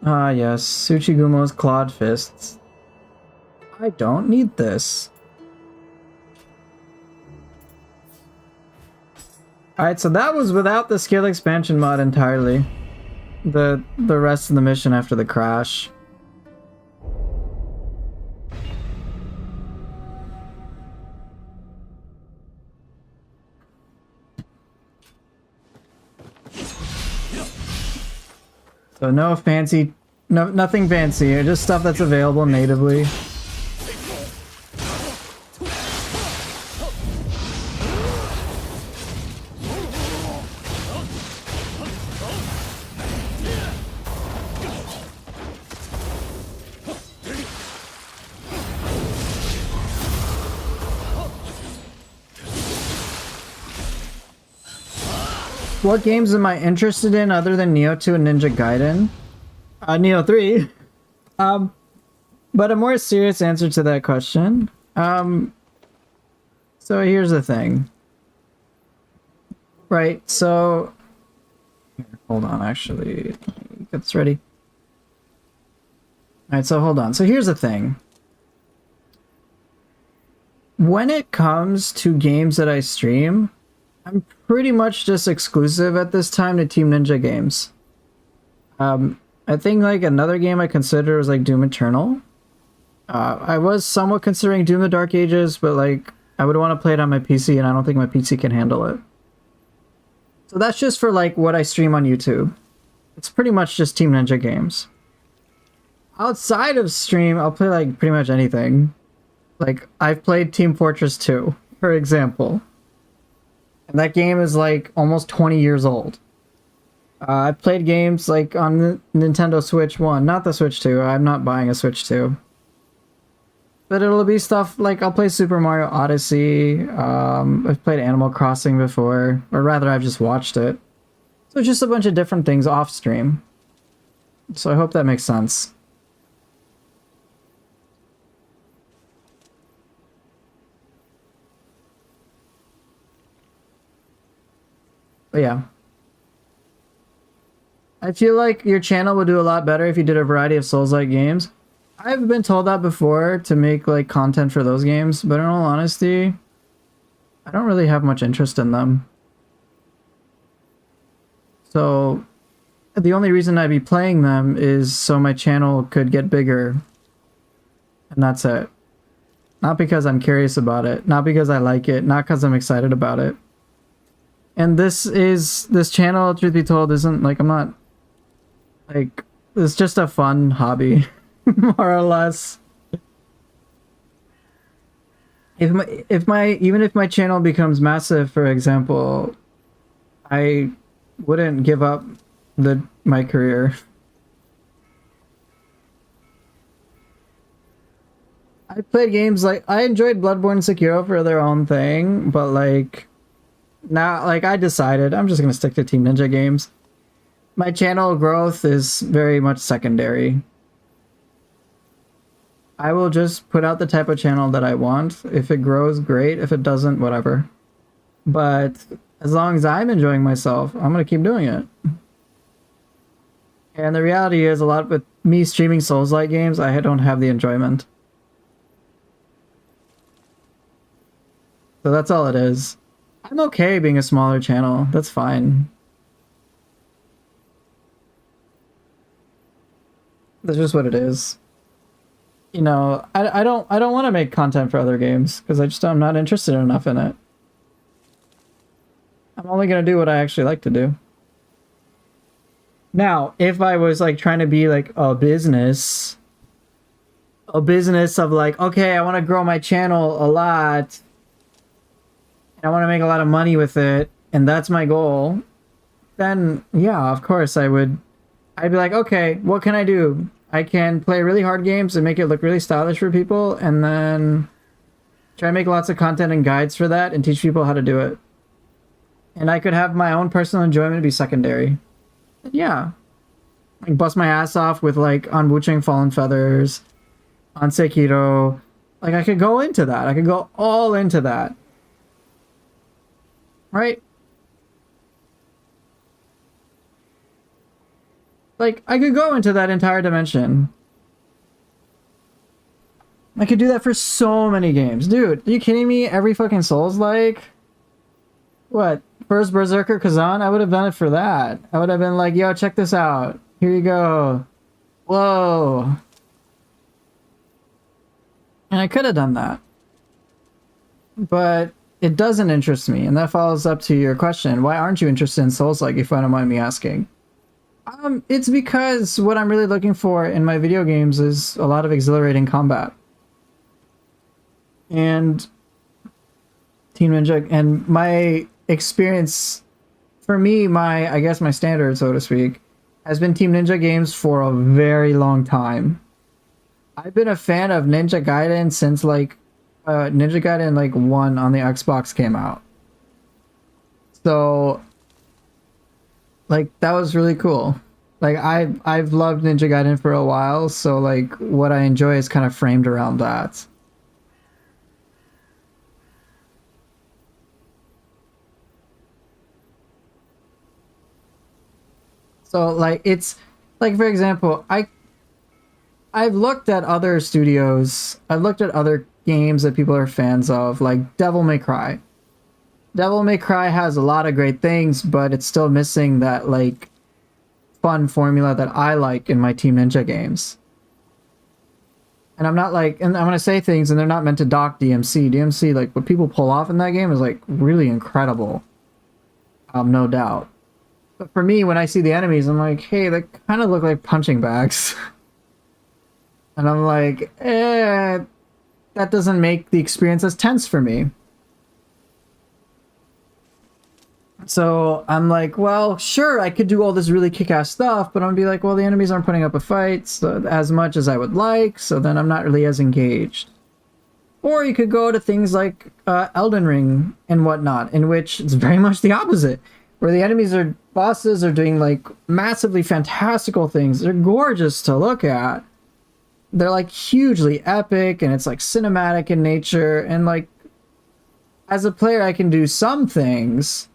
Ah, yes. Tsuchigumo's clawed fists. I don't need this. Alright, so that was without the skill expansion mod entirely. The rest of the mission after the crash. So nothing fancy, just stuff that's available natively. What games am I interested in other than Nioh 2 and Ninja Gaiden? Nioh 3. But a more serious answer to that question. So here's the thing. Right, so... Hold on, actually. Get this ready. Alright, so hold on. So here's the thing. When it comes to games that I stream, I'm pretty much just exclusive at this time to Team Ninja games. I think like another game I consider was like Doom Eternal. I was somewhat considering Doom the Dark Ages, but like I would want to play it on my PC and I don't think my PC can handle it. So that's just for like what I stream on YouTube. It's pretty much just Team Ninja games. Outside of stream, I'll play like pretty much anything. Like I've played Team Fortress 2, for example. And that game is like almost 20 years old. I've played games like on the Nintendo Switch 1, not the Switch 2. I'm not buying a Switch 2. But it'll be stuff like I'll play Super Mario Odyssey. I've played Animal Crossing before, or rather I've just watched it. So just a bunch of different things off stream. So I hope that makes sense. But yeah. I feel like your channel would do a lot better if you did a variety of Souls-like games. I've been told that before to make like content for those games, but in all honesty, I don't really have much interest in them. So the only reason I'd be playing them is so my channel could get bigger. And that's it. Not because I'm curious about it, not because I like it, not because I'm excited about it. And this channel, truth be told, isn't like, I'm not like, it's just a fun hobby, more or less. Even if my channel becomes massive, for example, I wouldn't give up my career. I played games like, I enjoyed Bloodborne and Sekiro for their own thing, but like, now, like, I decided I'm just gonna stick to Team Ninja games. My channel growth is very much secondary. I will just put out the type of channel that I want. If it grows, great. If it doesn't, whatever. But as long as I'm enjoying myself, I'm gonna keep doing it. And the reality is, a lot with me streaming Souls-like games, I don't have the enjoyment. So that's all it is. I'm okay being a smaller channel. That's fine. That's just what it is. You know, I don't want to make content for other games because I'm not interested enough in it. I'm only gonna do what I actually like to do. Now, if I was like trying to be like a business of like, okay, I want to grow my channel a lot. I want to make a lot of money with it, and that's my goal, then yeah, of course I'd be like, okay, what can I do? I can play really hard games and make it look really stylish for people, and then try to make lots of content and guides for that and teach people how to do it. And I could have my own personal enjoyment be secondary. Yeah. Like bust my ass off with like on Wuchang Fallen Feathers, on Sekiro. Like I could go into that. I could go all into that. Right? Like I could go into that entire dimension. I could do that for so many games. Dude, are you kidding me? Every fucking Souls like what? First Berserker Kazan? I would have done it for that. I would have been like, yo, check this out. Here you go. Whoa. And I could have done that. But it doesn't interest me. And that follows up to your question. Why aren't you interested in Souls like, if you don't mind me asking? It's because what I'm really looking for in my video games is a lot of exhilarating combat. And Team Ninja, and my experience, for me, I guess my standard, so to speak, has been Team Ninja games for a very long time. I've been a fan of Ninja Gaiden since like Ninja Gaiden like 1 on the Xbox came out. So like that was really cool. Like I've loved Ninja Gaiden for a while, so like what I enjoy is kind of framed around that. So like it's like, for example, I've looked at other studios. I've looked at other games that people are fans of, like Devil May Cry. Devil May Cry has a lot of great things, but it's still missing that like fun formula that I like in my Team Ninja games. And I'm not like, and I'm gonna say things, and they're not meant to dock DMC. DMC, like what people pull off in that game is like really incredible. No doubt. But for me, when I see the enemies, I'm like, hey, they kind of look like punching bags. And I'm like, that doesn't make the experience as tense for me. So I'm like, well, sure, I could do all this really kick-ass stuff, but I'm gonna be like, well, the enemies aren't putting up a fight as much as I would like, so then I'm not really as engaged. Or you could go to things like Elden Ring and whatnot, in which it's very much the opposite, where the enemies are bosses are doing like massively fantastical things. They're gorgeous to look at. They're like hugely epic, and it's like cinematic in nature, and like as a player I can do some things,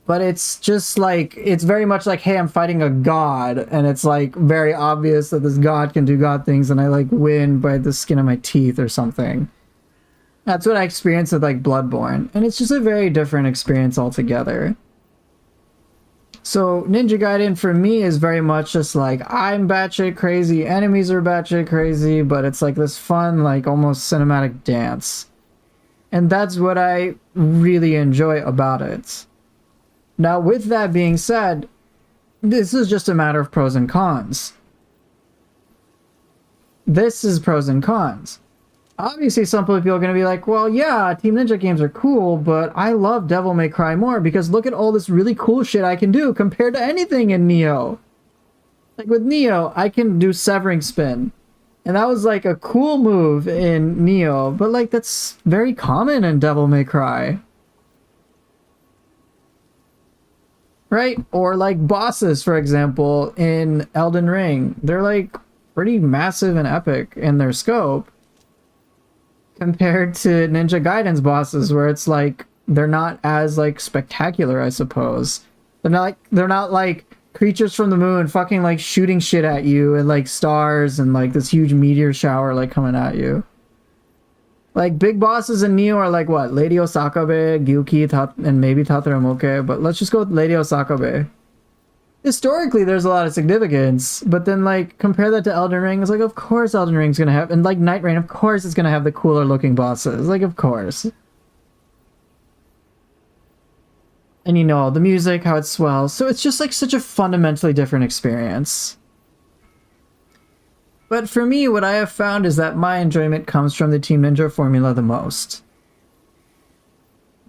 but it's just like, it's very much like, hey, I'm fighting a god, and it's like very obvious that this god can do god things, and I like win by the skin of my teeth or something. That's what I experienced with like Bloodborne, and it's just a very different experience altogether. So Ninja Gaiden for me is very much just like, I'm batshit crazy, enemies are batshit crazy, but it's like this fun, like almost cinematic dance. And that's what I really enjoy about it. Now, with that being said, this is just a matter of pros and cons. This is pros and cons. Obviously, some people are going to be like, well, yeah, Team Ninja games are cool, but I love Devil May Cry more because look at all this really cool shit I can do compared to anything in Nioh. Like with Nioh, I can do Severing Spin. And that was like a cool move in Nioh, but like that's very common in Devil May Cry. Right? Or like bosses, for example, in Elden Ring. They're like pretty massive and epic in their scope, compared to Ninja Gaiden's bosses, where it's like they're not as like spectacular, I suppose. They're not like creatures from the moon fucking like shooting shit at you, and like stars and like this huge meteor shower like coming at you. Like big bosses in Nioh are like what? Lady Osakabe, Gyuki, and maybe Tataramoke, but let's just go with Lady Osakabe. Historically, there's a lot of significance, but then like compare that to Elden Ring, it's like, of course Elden Ring's gonna have, and like Night Rain, of course it's gonna have the cooler looking bosses, like of course. And you know, the music, how it swells, so it's just like such a fundamentally different experience. But for me, what I have found is that my enjoyment comes from the Team Ninja formula the most.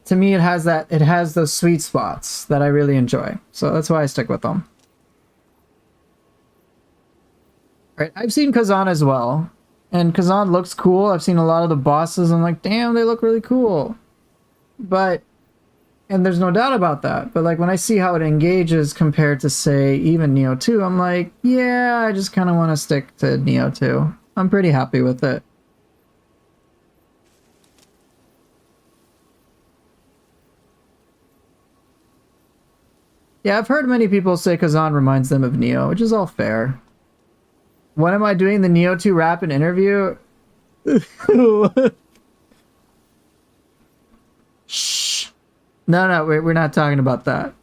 To me, it has those sweet spots that I really enjoy. So that's why I stick with them. Right, I've seen Kazan as well. And Kazan looks cool. I've seen a lot of the bosses. I'm like, damn, they look really cool. But And there's no doubt about that. But like when I see how it engages compared to say even Nioh 2, I'm like, yeah, I just kind of want to stick to Nioh 2. I'm pretty happy with it. Yeah, I've heard many people say Kazan reminds them of Nioh, which is all fair. When am I doing the Nioh 2 rap and interview? Shh. No, no, we're not talking about that.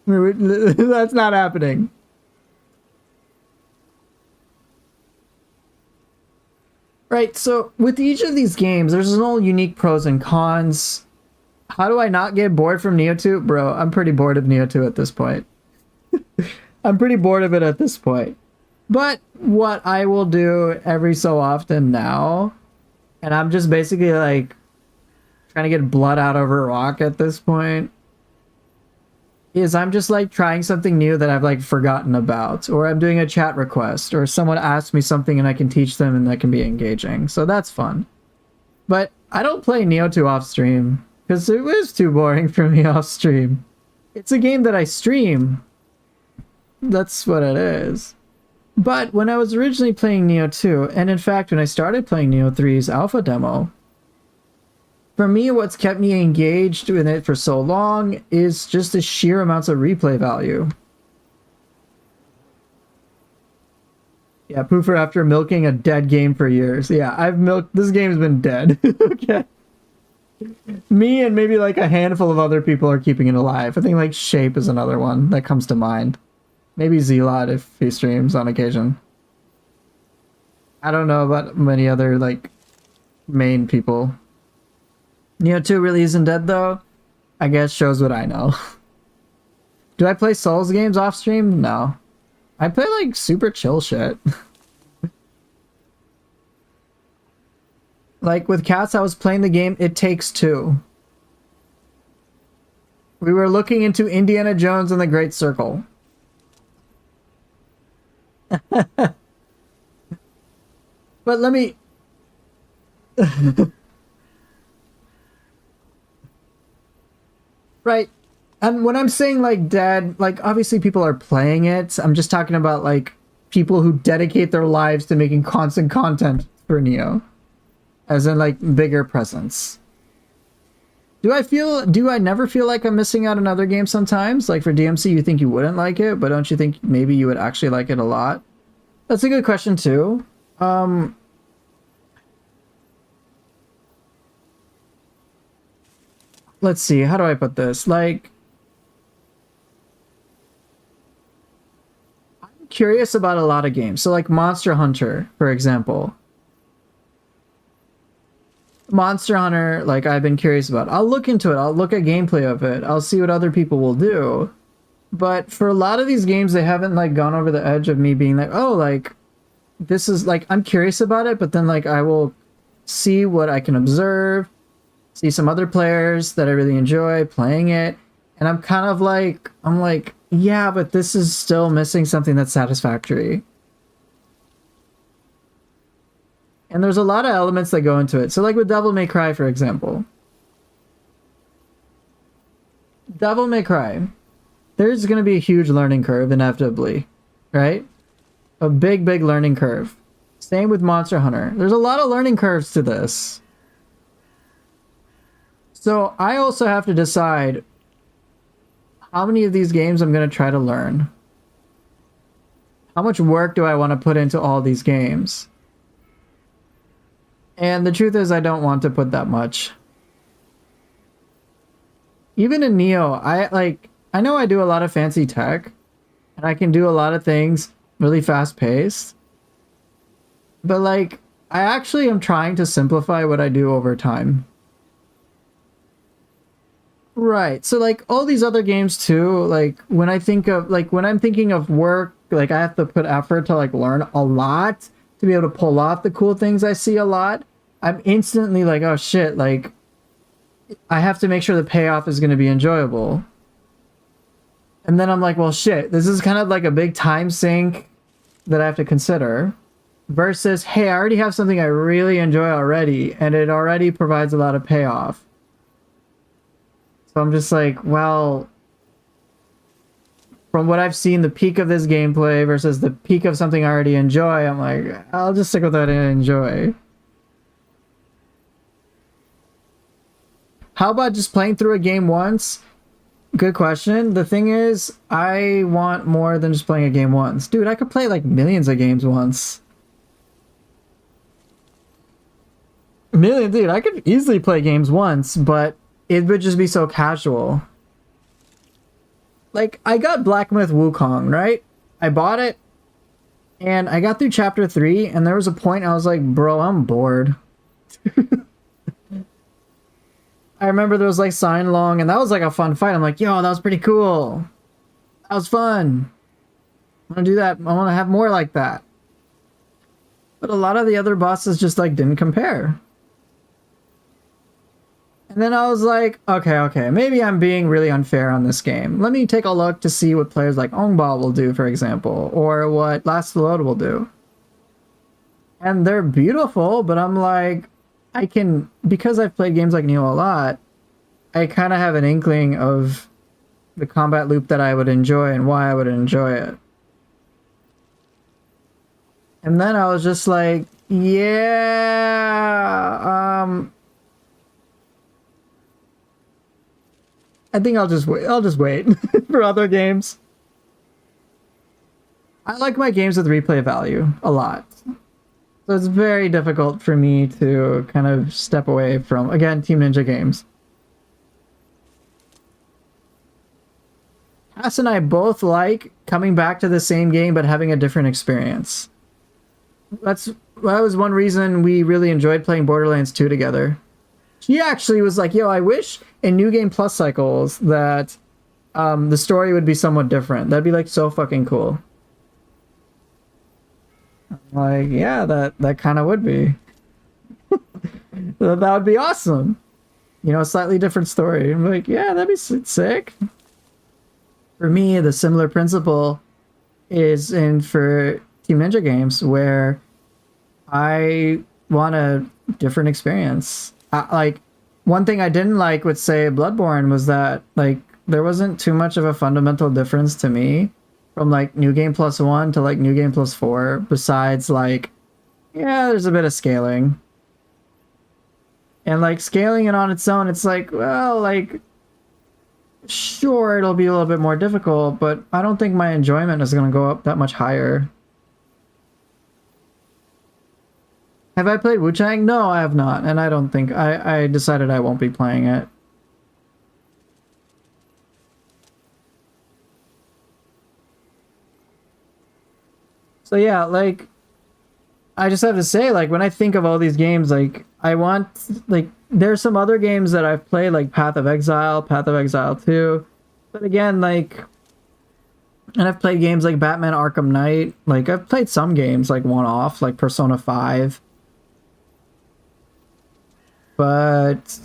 That's not happening. Right, so with each of these games, there's no unique pros and cons. How do I not get bored from Nioh 2? Bro, I'm pretty bored of Nioh 2 at this point. I'm pretty bored of it at this point. But what I will do every so often now, and I'm just basically like trying to get blood out of a rock at this point, is I'm just like trying something new that I've like forgotten about, or I'm doing a chat request, or someone asks me something and I can teach them and that can be engaging. So that's fun. But I don't play Nioh 2 off stream because it was too boring for me off stream. It's a game that I stream. That's what it is. But when I was originally playing Nioh 2, and in fact when I started playing Nioh 3's alpha demo, for me what's kept me engaged with it for so long is just the sheer amounts of replay value. Yeah, Poofer after milking a dead game for years. Yeah, I've milked... This game's been dead. Okay. Me and maybe like a handful of other people are keeping it alive. I think like Shape is another one that comes to mind. Maybe Zelot if he streams on occasion. I don't know about many other like main people. Nioh 2 really isn't dead though. I guess shows what I know. Do I play Souls games off stream? No. I play like super chill shit. Like with Cats, I was playing the game It Takes Two. We were looking into Indiana Jones and the Great Circle. But let me... Right. And when I'm saying like dead, like obviously people are playing it. I'm just talking about like people who dedicate their lives to making constant content for Nioh. As in like bigger presence. Do I never feel like I'm missing out on other games sometimes? Like for DMC you think you wouldn't like it, but don't you think maybe you would actually like it a lot? That's a good question too. Let's see, how do I put this? Like, I'm curious about a lot of games. So like Monster Hunter, for example. Monster Hunter, like I've been curious about. I'll look into it. I'll look at gameplay of it. I'll see what other people will do. But for a lot of these games, they haven't like gone over the edge of me being like, oh, like this is like, I'm curious about it, but then like I will see what I can observe, see some other players that I really enjoy playing it, and I'm kind of like, yeah, but this is still missing something that's satisfactory. And there's a lot of elements that go into it. So like with Devil May Cry, for example. Devil May Cry. There's going to be a huge learning curve, inevitably. Right? A big, big learning curve. Same with Monster Hunter. There's a lot of learning curves to this. So I also have to decide how many of these games I'm going to try to learn. How much work do I want to put into all these games? And the truth is, I don't want to put that much. Even in Nioh, I know I do a lot of fancy tech, and I can do a lot of things really fast paced. But like, I actually am trying to simplify what I do over time. Right. So like all these other games too, like when I think of like when I'm thinking of work, like I have to put effort to like learn a lot to be able to pull off the cool things I see a lot. I'm instantly like, oh shit, like I have to make sure the payoff is going to be enjoyable. And then I'm like, well shit, this is kind of like a big time sink that I have to consider versus, hey, I already have something I really enjoy already and it already provides a lot of payoff. So I'm just like, well, from what I've seen, the peak of this gameplay versus the peak of something I already enjoy, I'm like, I'll just stick with what I enjoy. How about just playing through a game once? Good question. The thing is, I want more than just playing a game once. Dude, I could play like millions of games once. Million, dude, I could easily play games once, but it would just be so casual. Like, I got Black Myth Wukong, right? I bought it, and I got through chapter 3, and there was a point I was like, bro, I'm bored. I remember there was like Sign Long, and that was like a fun fight. I'm like, yo, that was pretty cool. That was fun. I want to do that. I want to have more like that. But a lot of the other bosses just like didn't compare. And then I was like, okay, maybe I'm being really unfair on this game. Let me take a look to see what players like Ongbal will do, for example, or what Last Reload will do. And they're beautiful, but I'm like, I can, because I've played games like Nioh a lot, I kind of have an inkling of the combat loop that I would enjoy and why I would enjoy it. And then I was just like, yeah, I think I'll just wait. I'll just wait for other games. I like my games with replay value a lot. So it's very difficult for me to kind of step away from, again, Team Ninja games. Cass and I both like coming back to the same game but having a different experience. That was one reason we really enjoyed playing Borderlands 2 together. He actually was like, yo, I wish in New Game Plus cycles that the story would be somewhat different. That'd be like so fucking cool. I'm like, yeah, that kind of would be. That would be awesome. You know, a slightly different story. I'm like, yeah, that'd be sick. For me, the similar principle is in for Team Ninja games where I want a different experience. Like, one thing I didn't like with, say, Bloodborne was that, like, there wasn't too much of a fundamental difference to me from, like, New Game Plus 1 to, like, New Game Plus 4, besides, like, yeah, there's a bit of scaling. And, like, scaling it on its own, it's like, well, like, sure, it'll be a little bit more difficult, but I don't think my enjoyment is going to go up that much higher. Have I played Wu-Chang? No, I have not, and I don't think... I decided I won't be playing it. So yeah, like... I just have to say, like, when I think of all these games, like, I want... Like, there's some other games that I've played, like Path of Exile 2, but again, like... And I've played games like Batman Arkham Knight. Like, I've played some games, like, one-off, like Persona 5. But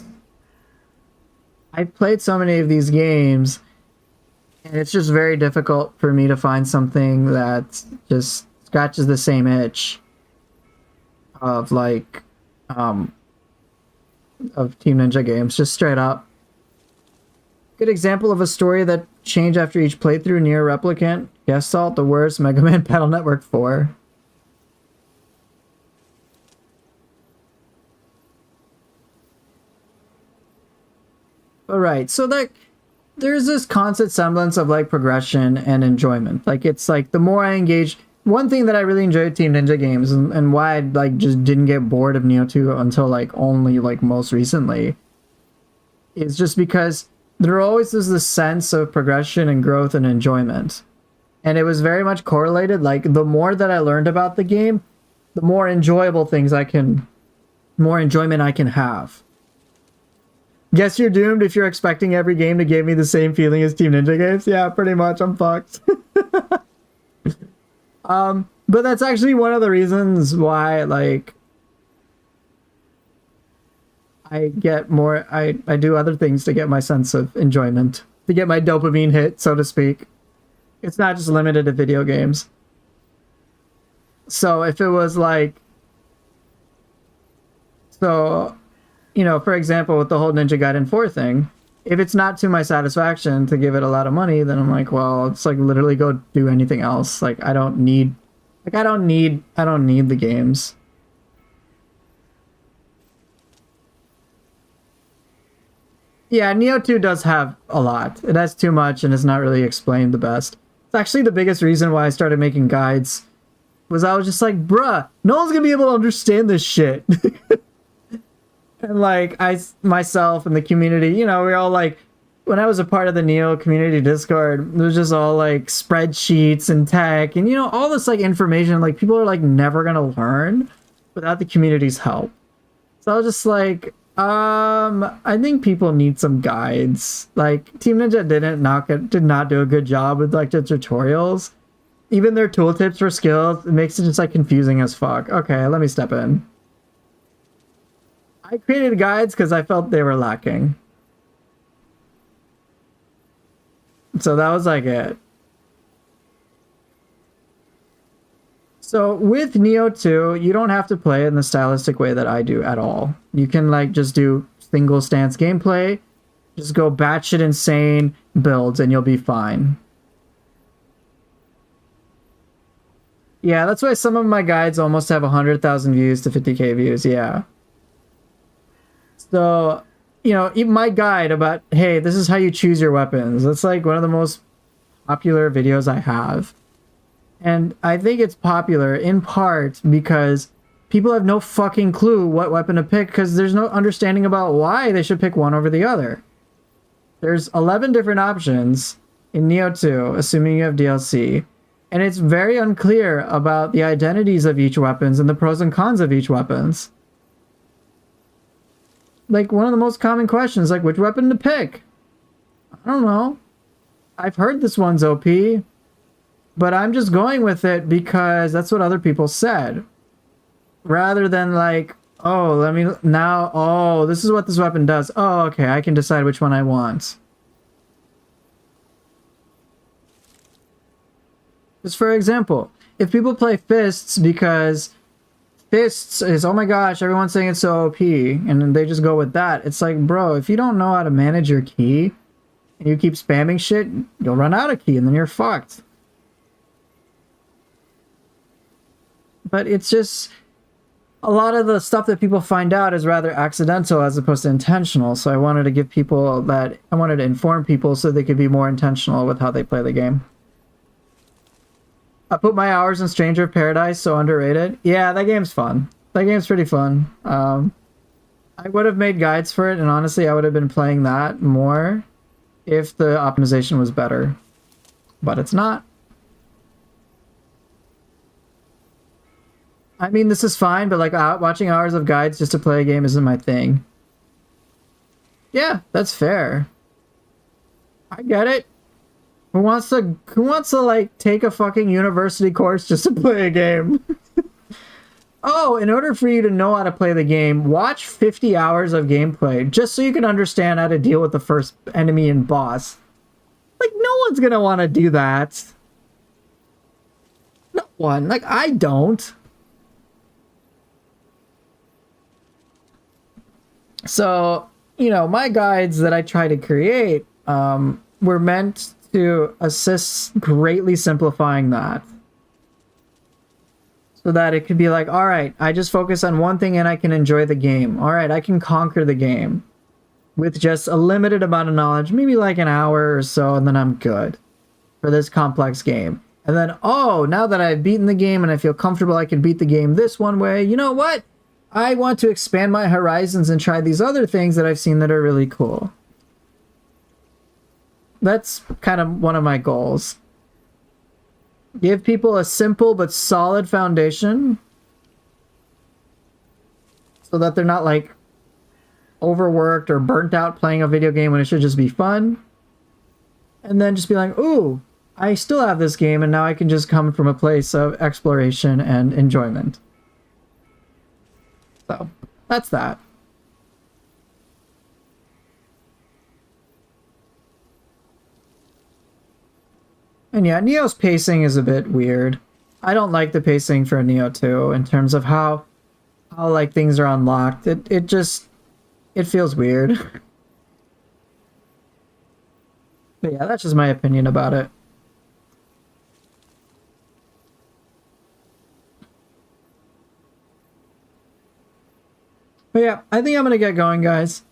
I've played so many of these games, and it's just very difficult for me to find something that just scratches the same itch of, like, of Team Ninja games, just straight up. Good example of a story that changed after each playthrough: Nier Replicant, Gestalt, the worst, Mega Man Battle Network 4. Right, so that there's this constant semblance of like progression and enjoyment. Like, it's like the more I engage, one thing that I really enjoyed Team Ninja games and why I like just didn't get bored of Nioh 2 until like only like most recently is just because there always is this sense of progression and growth and enjoyment. And it was very much correlated. Like, the more that I learned about the game, the more enjoyment I can have. Guess you're doomed if you're expecting every game to give me the same feeling as Team Ninja games. Yeah, pretty much. I'm fucked. But that's actually one of the reasons why, like, I get more... I do other things to get my sense of enjoyment. To get my dopamine hit, so to speak. It's not just limited to video games. So if it was like... So... You know, for example, with the whole Ninja Gaiden 4 thing, if it's not to my satisfaction to give it a lot of money, then I'm like, well, it's like literally go do anything else. Like I don't need the games. Yeah, Nioh 2 does have a lot. It has too much and it's not really explained the best. It's actually the biggest reason why I started making guides was I was just like, bruh, no one's gonna be able to understand this shit. And like myself and the community, you know, we're all like, when I was a part of the Nioh community Discord, it was just all like spreadsheets and tech and, you know, all this like information, like people are like never gonna learn without the community's help. So I was just like, I think people need some guides. Like Team Ninja did not do a good job with like the tutorials. Even their tooltips for skills, it makes it just like confusing as fuck. Okay, let me step in. I created guides because I felt they were lacking. So that was like it. So with Nioh 2, you don't have to play in the stylistic way that I do at all. You can like just do single stance gameplay, just go batshit insane builds and you'll be fine. Yeah, that's why some of my guides almost have 100,000 views to 50k views, yeah. So, you know, even my guide about, hey, this is how you choose your weapons. That's like one of the most popular videos I have. And I think it's popular in part because people have no fucking clue what weapon to pick because there's no understanding about why they should pick one over the other. There's 11 different options in Nioh 2, assuming you have DLC. And it's very unclear about the identities of each weapons and the pros and cons of each weapons. Like, one of the most common questions, like, which weapon to pick? I don't know. I've heard this one's OP, but I'm just going with it because that's what other people said. Rather than, like, oh, this is what this weapon does. Oh, okay, I can decide which one I want. Just for example, if people play Fists because Fists is, oh my gosh, everyone's saying it's so OP, and then they just go with that. It's like, bro, if you don't know how to manage your ki, and you keep spamming shit, you'll run out of ki, and then you're fucked. But it's just, a lot of the stuff that people find out is rather accidental as opposed to intentional, so I wanted to inform people so they could be more intentional with how they play the game. I put my hours in Stranger of Paradise, so underrated. Yeah, that game's fun. That game's pretty fun. I would have made guides for it, and honestly, I would have been playing that more if the optimization was better. But it's not. I mean, this is fine, but like watching hours of guides just to play a game isn't my thing. Yeah, that's fair. I get it. Who wants to like take a fucking university course just to play a game? Oh, in order for you to know how to play the game, watch 50 hours of gameplay just so you can understand how to deal with the first enemy and boss. Like, no one's gonna want to do that. No one. Like, I don't. So, you know, my guides that I try to create were meant to assist greatly simplifying that. So that it could be like, all right, I just focus on one thing and I can enjoy the game. All right, I can conquer the game with just a limited amount of knowledge, maybe like an hour or so, and then I'm good for this complex game. And then, oh, now that I've beaten the game and I feel comfortable I can beat the game this one way, you know what? I want to expand my horizons and try these other things that I've seen that are really cool. That's kind of one of my goals. Give people a simple but solid foundation so that they're not like overworked or burnt out playing a video game when it should just be fun. And then just be like, ooh, I still have this game and now I can just come from a place of exploration and enjoyment. So, that's that. And yeah, Nioh's pacing is a bit weird. I don't like the pacing for Nioh 2 in terms of how like things are unlocked. It feels weird. But yeah, that's just my opinion about it. But yeah, I think I'm gonna get going, guys.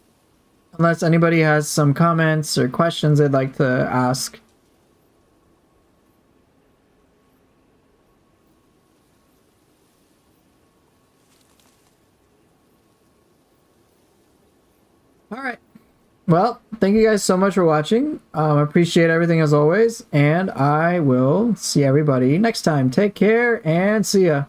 Unless anybody has some comments or questions they'd like to ask. All right. Well, thank you guys so much for watching. Appreciate everything as always, and I will see everybody next time. Take care and see ya.